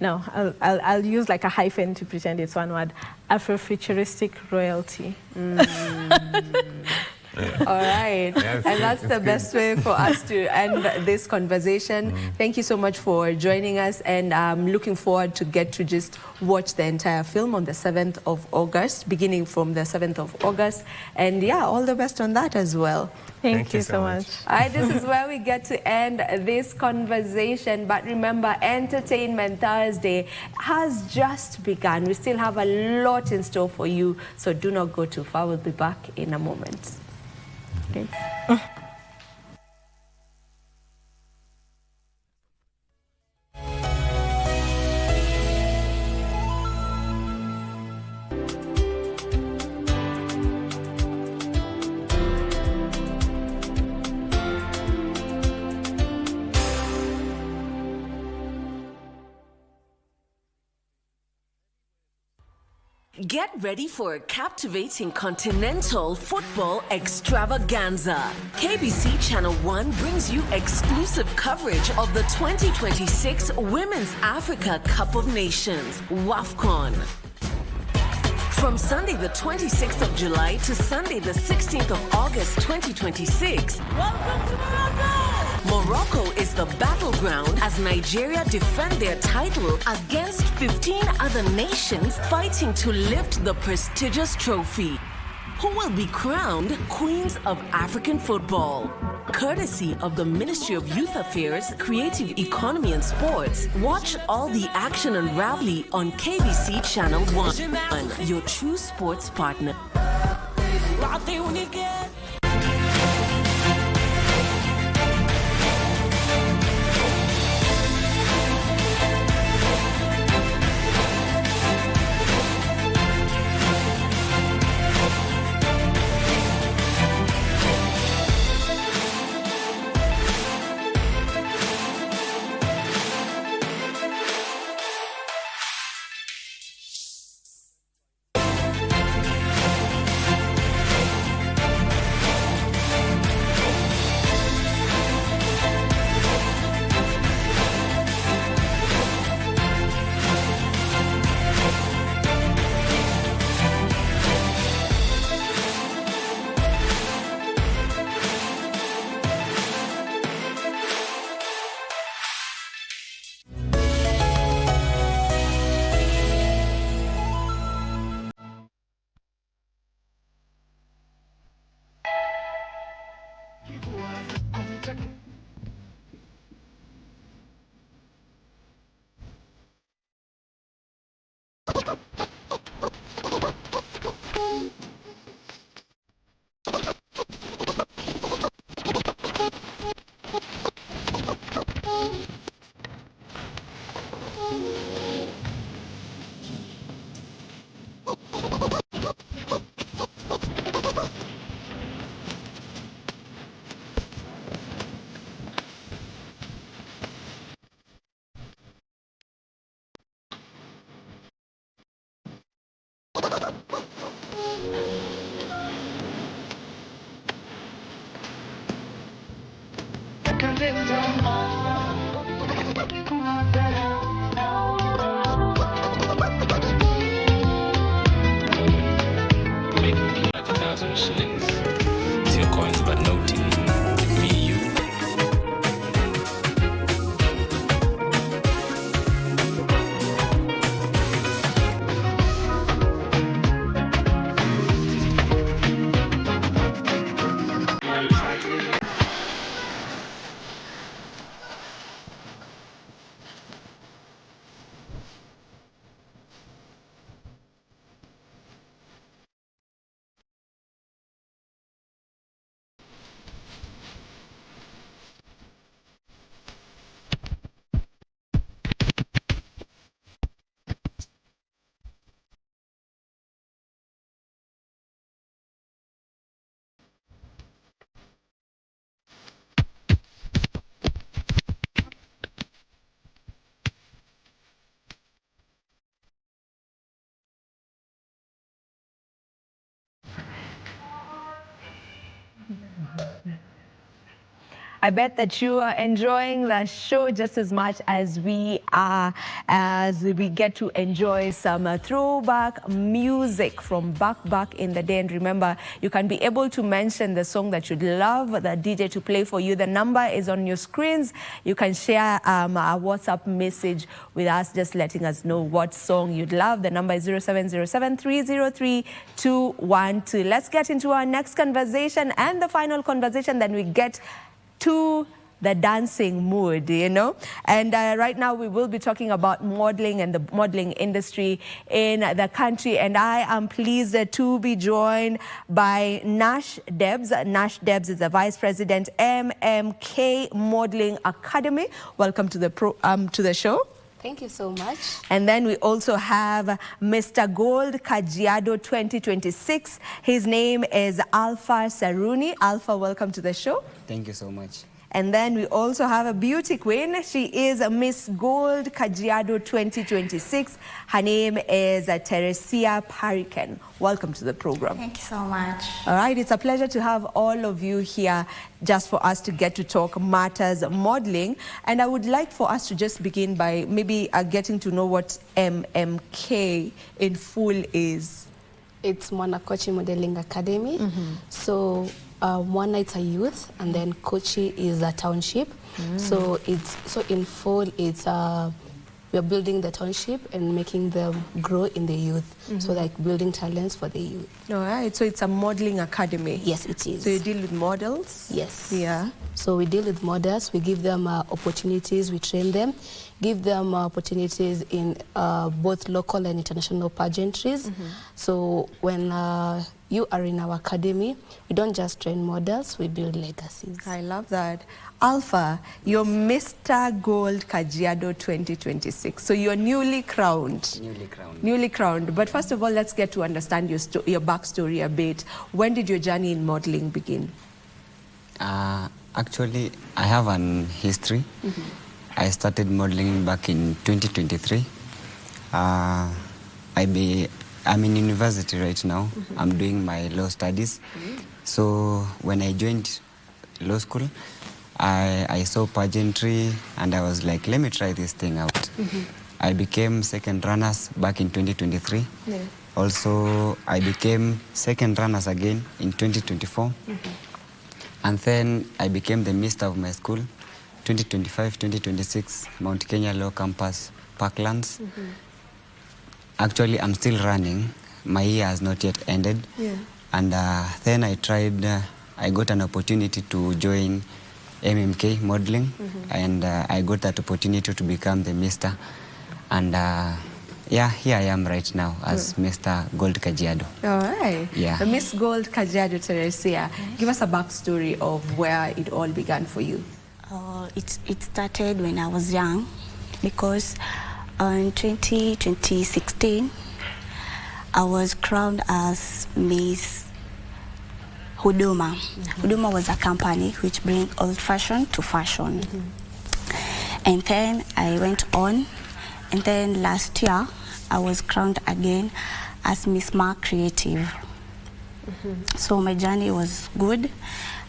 No, I'll use like a hyphen to pretend it's one word. Afrofuturistic royalty. All right. Yes, and that's the best way for us to end this conversation. Thank you so much for joining us, and I'm looking forward to get to just watch the entire film on the 7th of August, beginning from the 7th of August. And yeah, all the best on that as well. Thank you so much. All right, this is where we get to end this conversation. But remember, Entertainment Thursday has just begun. We still have a lot in store for you, so do not go too far. We'll be back in a moment. Thanks. Get ready for a captivating continental football extravaganza. KBC Channel 1 brings you exclusive coverage of the 2026 Women's Africa Cup of Nations, WAFCON. From Sunday the 26th of July to Sunday the 16th of August 2026, welcome to Morocco! Morocco is the battleground as Nigeria defend their title against 15 other nations fighting to lift the prestigious trophy. Who will be crowned Queens of African Football? Courtesy of the Ministry of Youth Affairs, Creative Economy and Sports. Watch all the action unraveling on KBC Channel 1, your true sports partner. I bet that you are enjoying the show just as much as we are, as we get to enjoy some throwback music from back in the day. And remember, you can be able to mention the song that you'd love the DJ to play for you. The number is on your screens. You can share a WhatsApp message with us, just letting us know what song you'd love. The number is 0707-303-212. Let's get into our next conversation and the final conversation. Then we get to the dancing mood, you know. And right now we will be talking about modeling and the modeling industry in the country. And I am pleased to be joined by Nash Debs. Nash Debs is the Vice President, MMK Modeling Academy. Welcome to the show. Thank you so much. And then we also have Mr. Gold Kajiado 2026. His name is Alpha Saruni. Alpha, welcome to the show. Thank you so much. And then we also have a beauty queen. She is a Miss Gold Kajiado 2026. Her name is Teresia Pariken. Welcome to the program. Thank you so much. All right, it's a pleasure to have all of you here just for us to get to talk matters modeling. And I would like for us to just begin by maybe getting to know what MMK in full is. It's Mwanakochi Modeling Academy. So Mwana it's a youth, and then Kochi is a township. So in full it's we're building the township and making them grow in the youth. So like building talents for the youth. All right, so it's a modeling academy. Yes, it is. So you deal with models? Yes. Yeah. So we deal with models, we give them opportunities, we train them, give them opportunities in both local and international pageantries. So when you are in our academy, we don't just train models, we build legacies. I love that. Alpha, you're Mr. Gold Kajiado 2026. So you're newly crowned. Newly crowned. Newly crowned. But first of all, let's get to understand your backstory a bit. When did your journey in modeling begin? Actually, I have an history. I started modeling back in 2023. I'm in university right now. I'm doing my law studies. So when I joined law school, I saw pageantry and I was like, let me try this thing out. I became second runners back in 2023. Also, I became second runners again in 2024. And then I became the Mister of my school, 2025-2026, Mount Kenya Law Campus, Parklands. Actually, I'm still running. My year has not yet ended. And then I got an opportunity to join MMK modeling, and I got that opportunity to become the Mister. And yeah, here I am right now as Mr. Gold Kajiado. All right. Yeah. The Miss Gold Kajiado Teresia, give us a backstory of where it all began for you. It started when I was young, because in 2016, I was crowned as Miss Huduma. Huduma was a company which brings old fashion to fashion. And then I went on, and then last year I was crowned again as Miss Mark Creative. So my journey was good.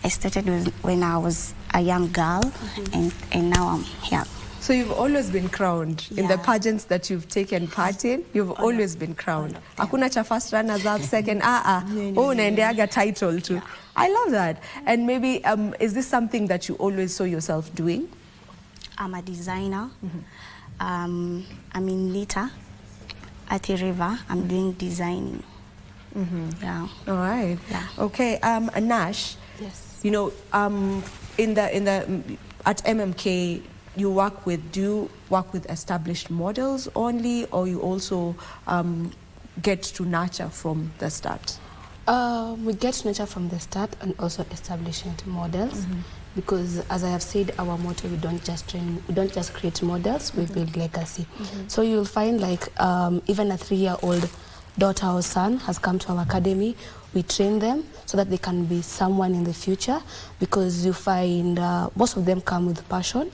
I started when I was a young girl, and now I'm here. So you've always been crowned in the pageants that you've taken part in. You've always been crowned. Hakuna cha first runners up, second. Unaendeaga title too. I love that. And maybe is this something that you always saw yourself doing? I'm a designer. I'm in Lita at the river. I'm doing designing. Yeah. All right. Yeah. Okay. Nash. Yes. You know, at MMK, do you work with established models only, or you also get to nurture from the start? We get to nurture from the start and also establishment models. Because as I have said, our motto, we don't just create models, we build legacy. So you'll find like even a 3-year-old daughter or son has come to our academy. We train them so that they can be someone in the future, because you find most of them come with passion,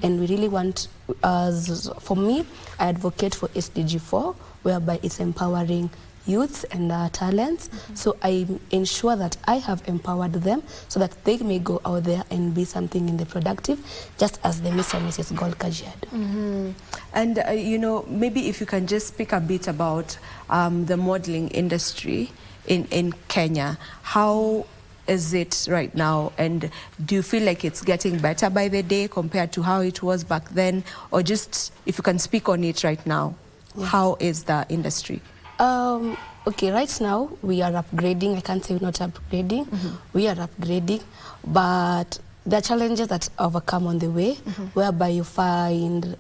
and we really want, for me, I advocate for SDG 4, whereby it's empowering youths and talents. So I ensure that I have empowered them so that they may go out there and be something in the productive, just as the Mr. and Mrs. Gold Kajiado. And you know, maybe if you can just speak a bit about the modeling industry in Kenya. How is it right now, and do you feel like it's getting better by the day compared to how it was back then, or just if you can speak on it right now? How is the industry? Okay, right now we are upgrading. I can't say we're not upgrading. We are upgrading, but there are challenges that overcome on the way, whereby you find,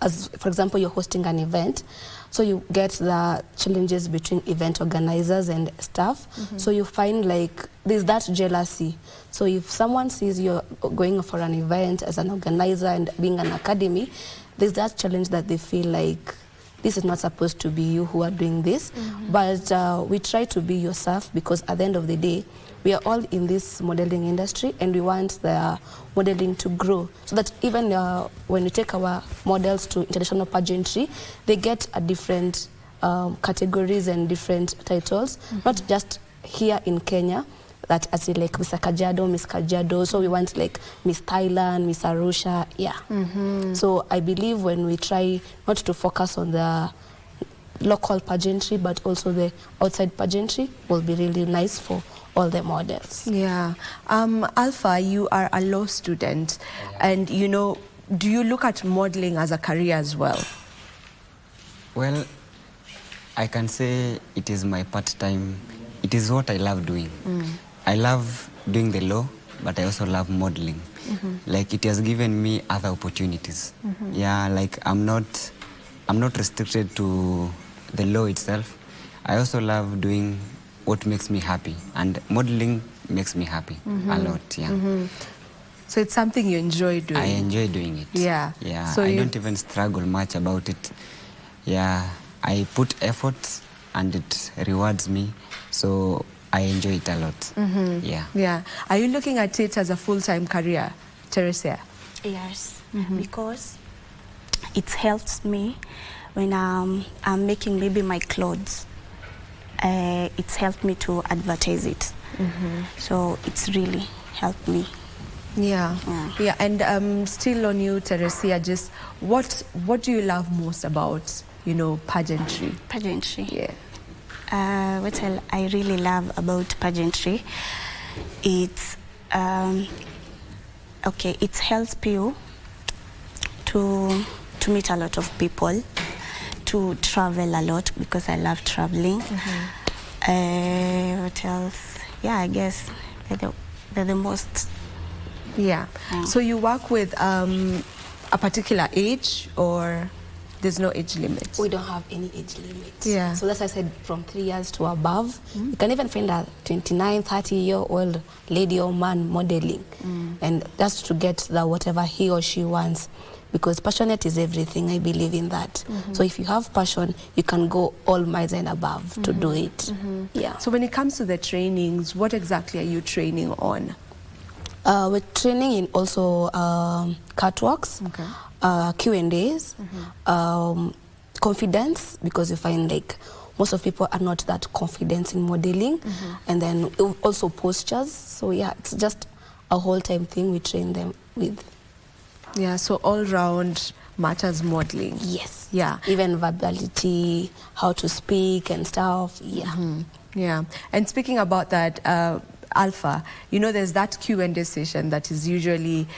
as for example, you're hosting an event, so you get the challenges between event organizers and staff. So you find like there's that jealousy. So if someone sees you're going for an event as an organizer and being an academy, there's that challenge that they feel like this is not supposed to be you who are doing this. But we try to be yourself, because at the end of the day, we are all in this modeling industry, and we want the modeling to grow, so that even when we take our models to international pageantry, they get a different categories and different titles, not just here in Kenya, that as in like Mr. Kajiado, Miss Kajiado, so we want like Miss Thailand, Miss Arusha, So I believe when we try not to focus on the local pageantry, but also the outside pageantry, will be really nice for all the models. Yeah. Alpha, you are a law student, and you know, do you look at modeling as a career as well? Well, I can say it is my part-time. It is what I love doing. I love doing the law, but I also love modeling. Like, it has given me other opportunities. Yeah, like I'm not restricted to the law itself. I also love doing what makes me happy, and modeling makes me happy a lot. So it's something you enjoy doing? I enjoy doing it. Yeah. So I don't even struggle much about it. Yeah, I put effort and it rewards me, so I enjoy it a lot. Yeah. Are you looking at it as a full-time career, Teresia? Yes, because it helps me when I'm making maybe my clothes. It's helped me to advertise it. So it's really helped me. Yeah. And still on you, Teresia, just what do you love most about, you know, pageantry? Pageantry? Yeah. What I really love about pageantry, it's it helps you to meet a lot of people, to travel a lot, because I love traveling. What else? Yeah, I guess they're the most. Yeah. So you work with a particular age, or there's no age limit? We don't have any age limit. Yeah. So that's why I said from 3 years to above. You can even find a 29, 30-year-old lady or man modeling. And that's to get the whatever he or she wants. Because passionate is everything, I believe in that. So if you have passion, you can go all miles and above to do it. Yeah. So when it comes to the trainings, what exactly are you training on? We're training in also catwalks, Q&As, confidence, because you find like most of people are not that confident in modeling, and then also postures. So yeah, it's just a whole time thing we train them with. Yeah, so all round matters modeling. Yes. Yeah. Even verbality, how to speak and stuff. Yeah. Yeah. And speaking about that, Alpha, you know, there's that Q&A session that is usually,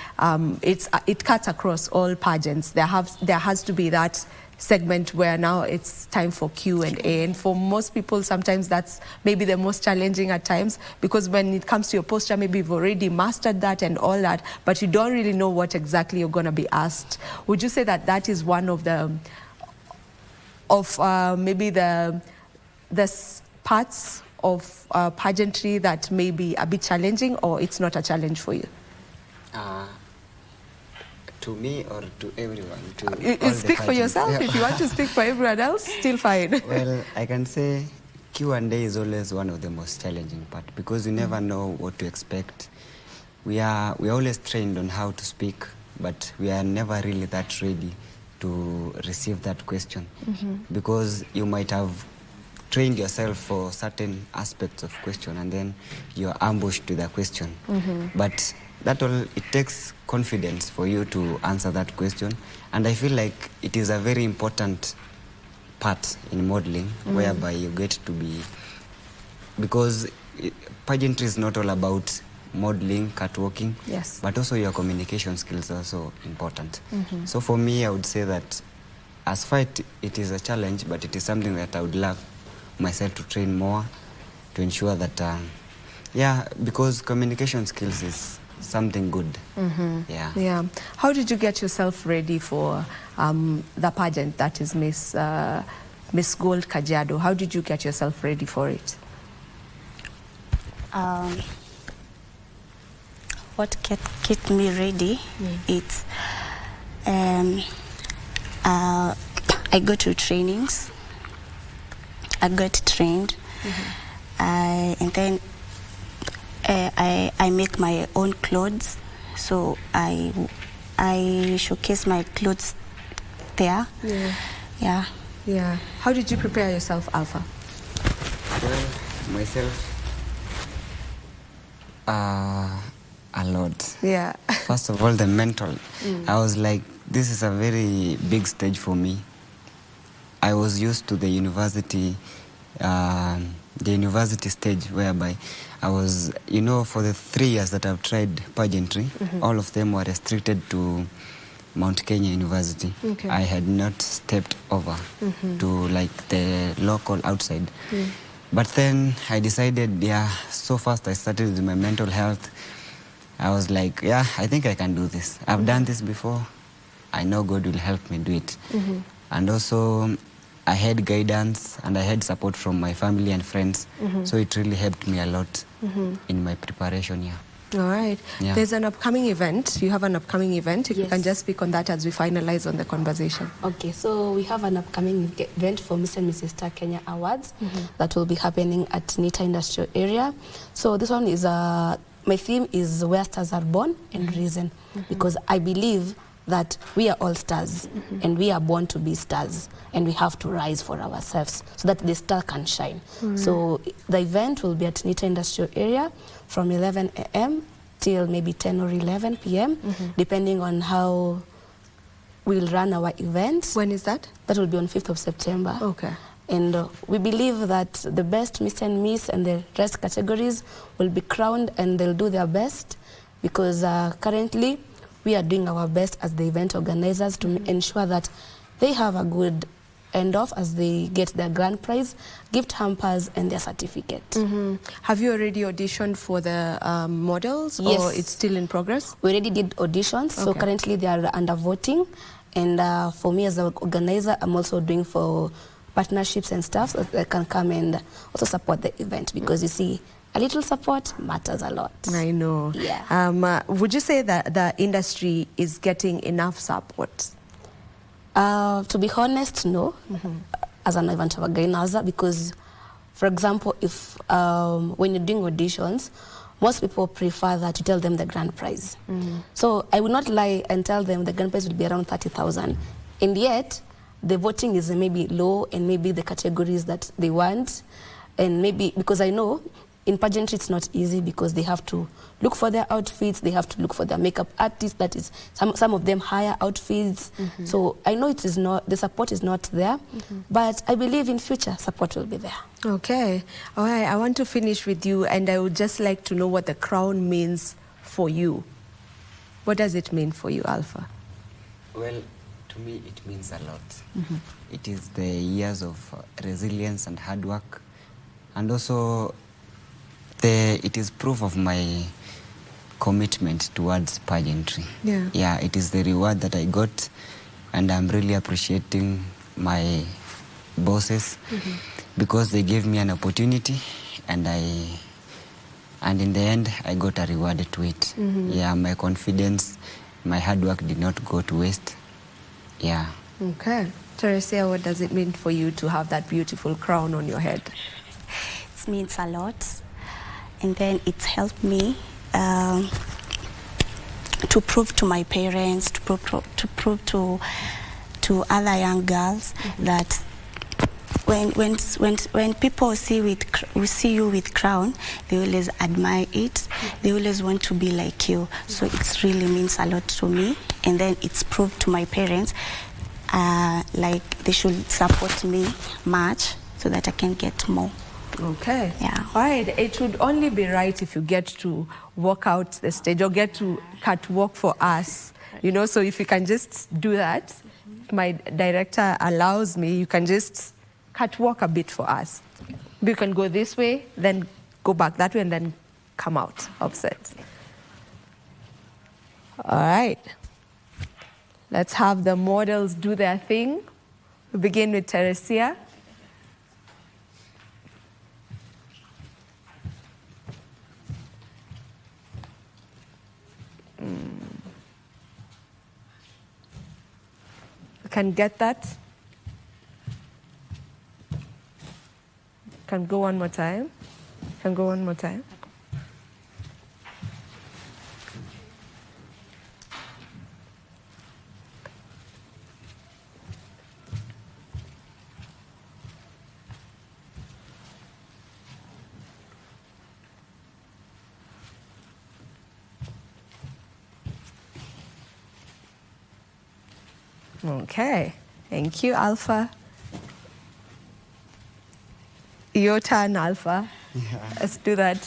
it cuts across all pageants. There has to be that segment where now it's time for Q&A, and for most people sometimes that's maybe the most challenging at times, because when it comes to your posture, maybe you've already mastered that and all that, but you don't really know what exactly you're going to be asked. Would you say that that is one of the maybe the parts of pageantry that may be a bit challenging, or it's not a challenge for you? To me or to everyone? You speak for yourself. If you want to speak for everyone else, still fine. Well, I can say Q&A is always one of the most challenging part, because you never know what to expect. We are always trained on how to speak, but we are never really that ready to receive that question, because you might have trained yourself for certain aspects of question, and then you're ambushed to the question. But it takes confidence for you to answer that question, and I feel like it is a very important part in modeling, whereby you get to be, because pageantry is not all about modeling, catwalking, but also your communication skills are also important. So for me, I would say that as far it is a challenge, but it is something that I would love myself to train more, to ensure that, because communication skills is something good. Yeah. How did you get yourself ready for the pageant that is Miss Gold Kajiado? How did you get yourself ready for it? What kept me ready, it's I go to trainings. I got trained. And then I make my own clothes. So I showcase my clothes there. Yeah. Yeah. Yeah. How did you prepare yourself, Alpha? Well, myself, a lot. Yeah. First of all, the mental. I was like, this is a very big stage for me. I was used to the university stage whereby I was, for the 3 years that I've tried pageantry, all of them were restricted to Mount Kenya University. Okay. I had not stepped over to like the local outside. But then I decided, so fast I started with my mental health. I was like, I think I can do this. I've done this before. I know God will help me do it. And also, I had guidance and I had support from my family and friends. So it really helped me a lot in my preparation, All right. Yeah. There's an upcoming event. You have an upcoming event. If you can just speak on that as we finalize on the conversation. Okay, so we have an upcoming event for Miss and Mrs. Star Kenya Awards that will be happening at Nita Industrial Area. So this one is, my theme is Where Stars Are Born and Risen, because I believe that we are all stars and we are born to be stars and we have to rise for ourselves so that the star can shine. So the event will be at Nita Industrial Area from 11 a.m. till maybe 10 or 11 p.m. Depending on how we'll run our events. When is that? That will be on 5th of September. Okay. And we believe that the best Miss and Miss and the rest categories will be crowned and they'll do their best because currently we are doing our best as the event organizers to ensure that they have a good end off as they get their grand prize, gift hampers and their certificate. Have you already auditioned for the models Yes. or it's still in progress? We already did auditions, so Okay. currently they are under voting. And for me as an organizer, I'm also doing for partnerships and stuff so that I can come and also support the event because you see, a little support matters a lot. I know. Yeah. Would you say that the industry is getting enough support? To be honest, no, as an event organizer, because, for example, if when you're doing auditions, most people prefer that you tell them the grand prize. So I would not lie and tell them the grand prize will be around 30,000. And yet, the voting is maybe low and maybe the categories that they want. And maybe, because I know in pageantry it's not easy because they have to look for their outfits, they have to look for their makeup artists, that is, some of them hire outfits. So I know it is not, the support is not there, but I believe in future support will be there. Okay. All right. I want to finish with you and I would just like to know what the crown means for you. What does it mean for you, Alpha? Well, to me it means a lot. It is the years of resilience and hard work, and also it is proof of my commitment towards pageantry. Yeah, it is the reward that I got, and I'm really appreciating my bosses because they gave me an opportunity, and in the end I got a reward to it. Yeah, my confidence, my hard work did not go to waste. Yeah. Okay. Teresia, what does it mean for you to have that beautiful crown on your head? It means a lot. And then it's helped me to prove to my parents, to prove to other young girls that when people see you with crown, they always admire it. They always want to be like you. So it really means a lot to me. And then it's proved to my parents like they should support me much so that I can get more. Okay. Yeah. All right. It would only be right if you get to walk out the stage or get to catwalk for us. You know, so if you can just do that, if my director allows me, you can just catwalk a bit for us. You can go this way, then go back that way, and then come out of set. All right. Let's have the models do their thing. We begin with Teresia. You can get that. Can go one more time. Can go one more time. Okay, thank you, Alpha. Your turn, Alpha. Yeah. Let's do that.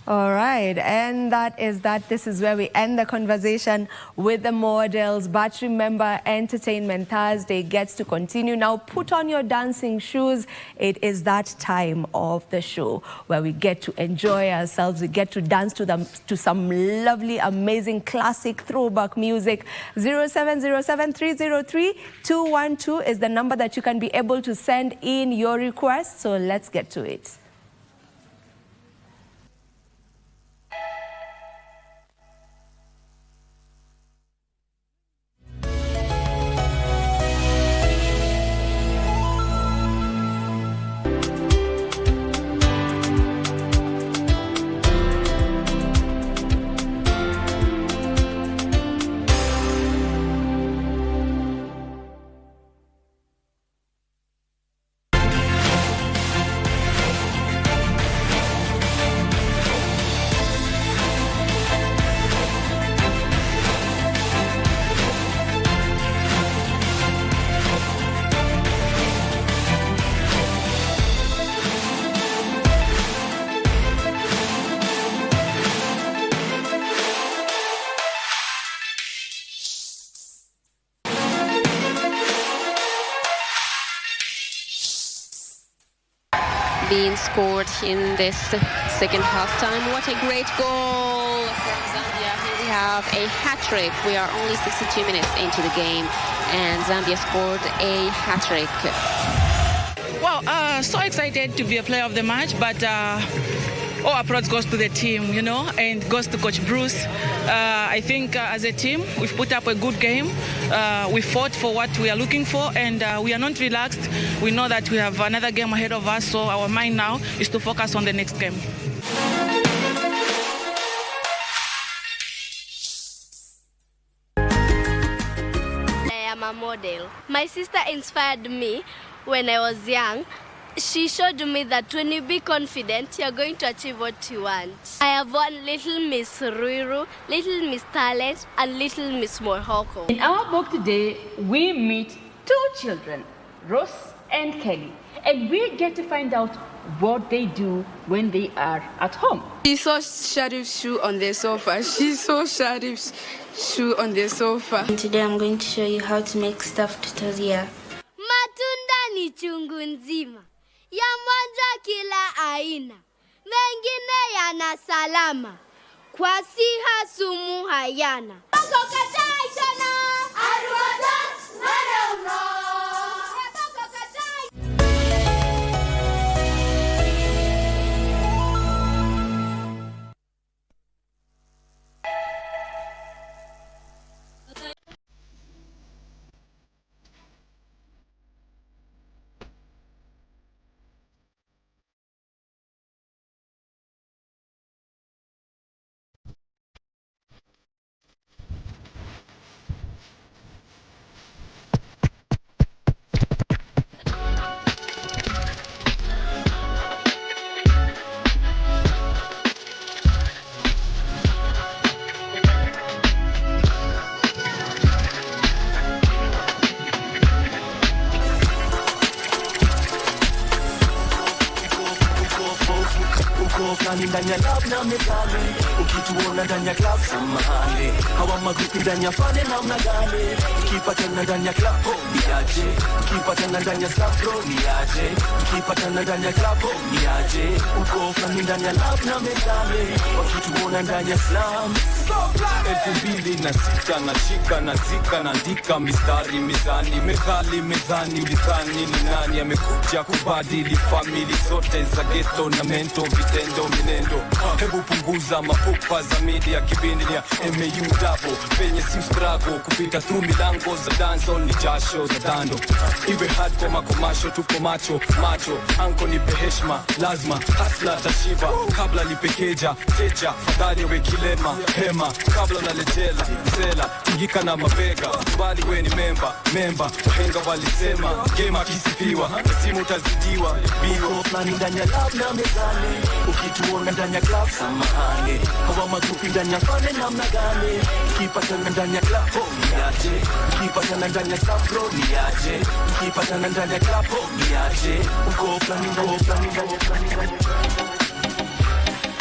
All right, and that is that. This is where we end the conversation with the models. But remember, Entertainment Thursday gets to continue. Now put on your dancing shoes. It is that time of the show where we get to enjoy ourselves. We get to dance to some lovely, amazing, classic throwback music. 0707-303-212 is the number that you can be able to send in your request. So let's get to it. Being scored in this second half time. What a great goal from Zambia. Here we have a hat-trick. We are only 62 minutes into the game and Zambia scored a hat-trick. Well, so excited to be a player of the match, but all applause goes to the team, you know, and goes to Coach Bruce. I think as a team, we've put up a good game. We fought for what we are looking for, and we are not relaxed. We know that we have another game ahead of us, so our mind now is to focus on the next game. I am a model. My sister inspired me when I was young. She showed me that when you be confident, you're going to achieve what you want. I have won Little Miss Ruiru, Little Miss Talent, and Little Miss Morhoko. In our book today, we meet two children, Ross and Kelly, and we get to find out what they do when they are at home. She saw Sharif's shoe on the sofa. She saw Sharif's shoe on the sofa. And today I'm going to show you how to make stuffed tortilla. Matunda ni chungu nzima, ya moja kila aina, mengine yana salama, kwa siha sumu hayana. fulani ndani ya lab na mezani. Ukituona ndani ya club samahani. Hawa magrupi ndani ya fane na mnagane. Ukipatana ndani ya club oh niaje. Ukipatana ndani ya sabro niaje. Ukipatana ndani ya club oh niaje. Uko fulani ndani ya lab na mezani. Wakituona ndani ya slam 2006 nashika nazika naandika mistari mizani methali mezani ulidhani ni nani amekuja kubadili famili zote za ghetto na mento vitendo minendo. Hebu punguza mapupa za media kipindi ya MAU double penye si struggle kupita through milango za danzo ni jasho za dando. Iwe hard kwa makomasho tuko macho anko nipe heshima lazima hasla tashiba kabla nipekeja teja fadhali we kilema hema kabla naletela msela tingika na mabega bali we ni memba wahenga walisema game akisifiwa simu utazidiwa biko fulani ndani ya lab na mezani. Ukituona ndani ya club samahani. Hawa magrupi ndani ya fane na mnagane. Ukipatana ndani ya club oh niaje. Ukipatana ndani ya sabro niaje. Ukipatana ndani ya club oh niaje. Uko fulani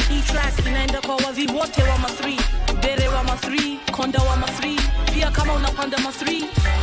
Hii track inaenda kwa wavi wote wa ma 3, Bere wa ma 3, Konda wa ma 3. Pia kama unapanda ma 3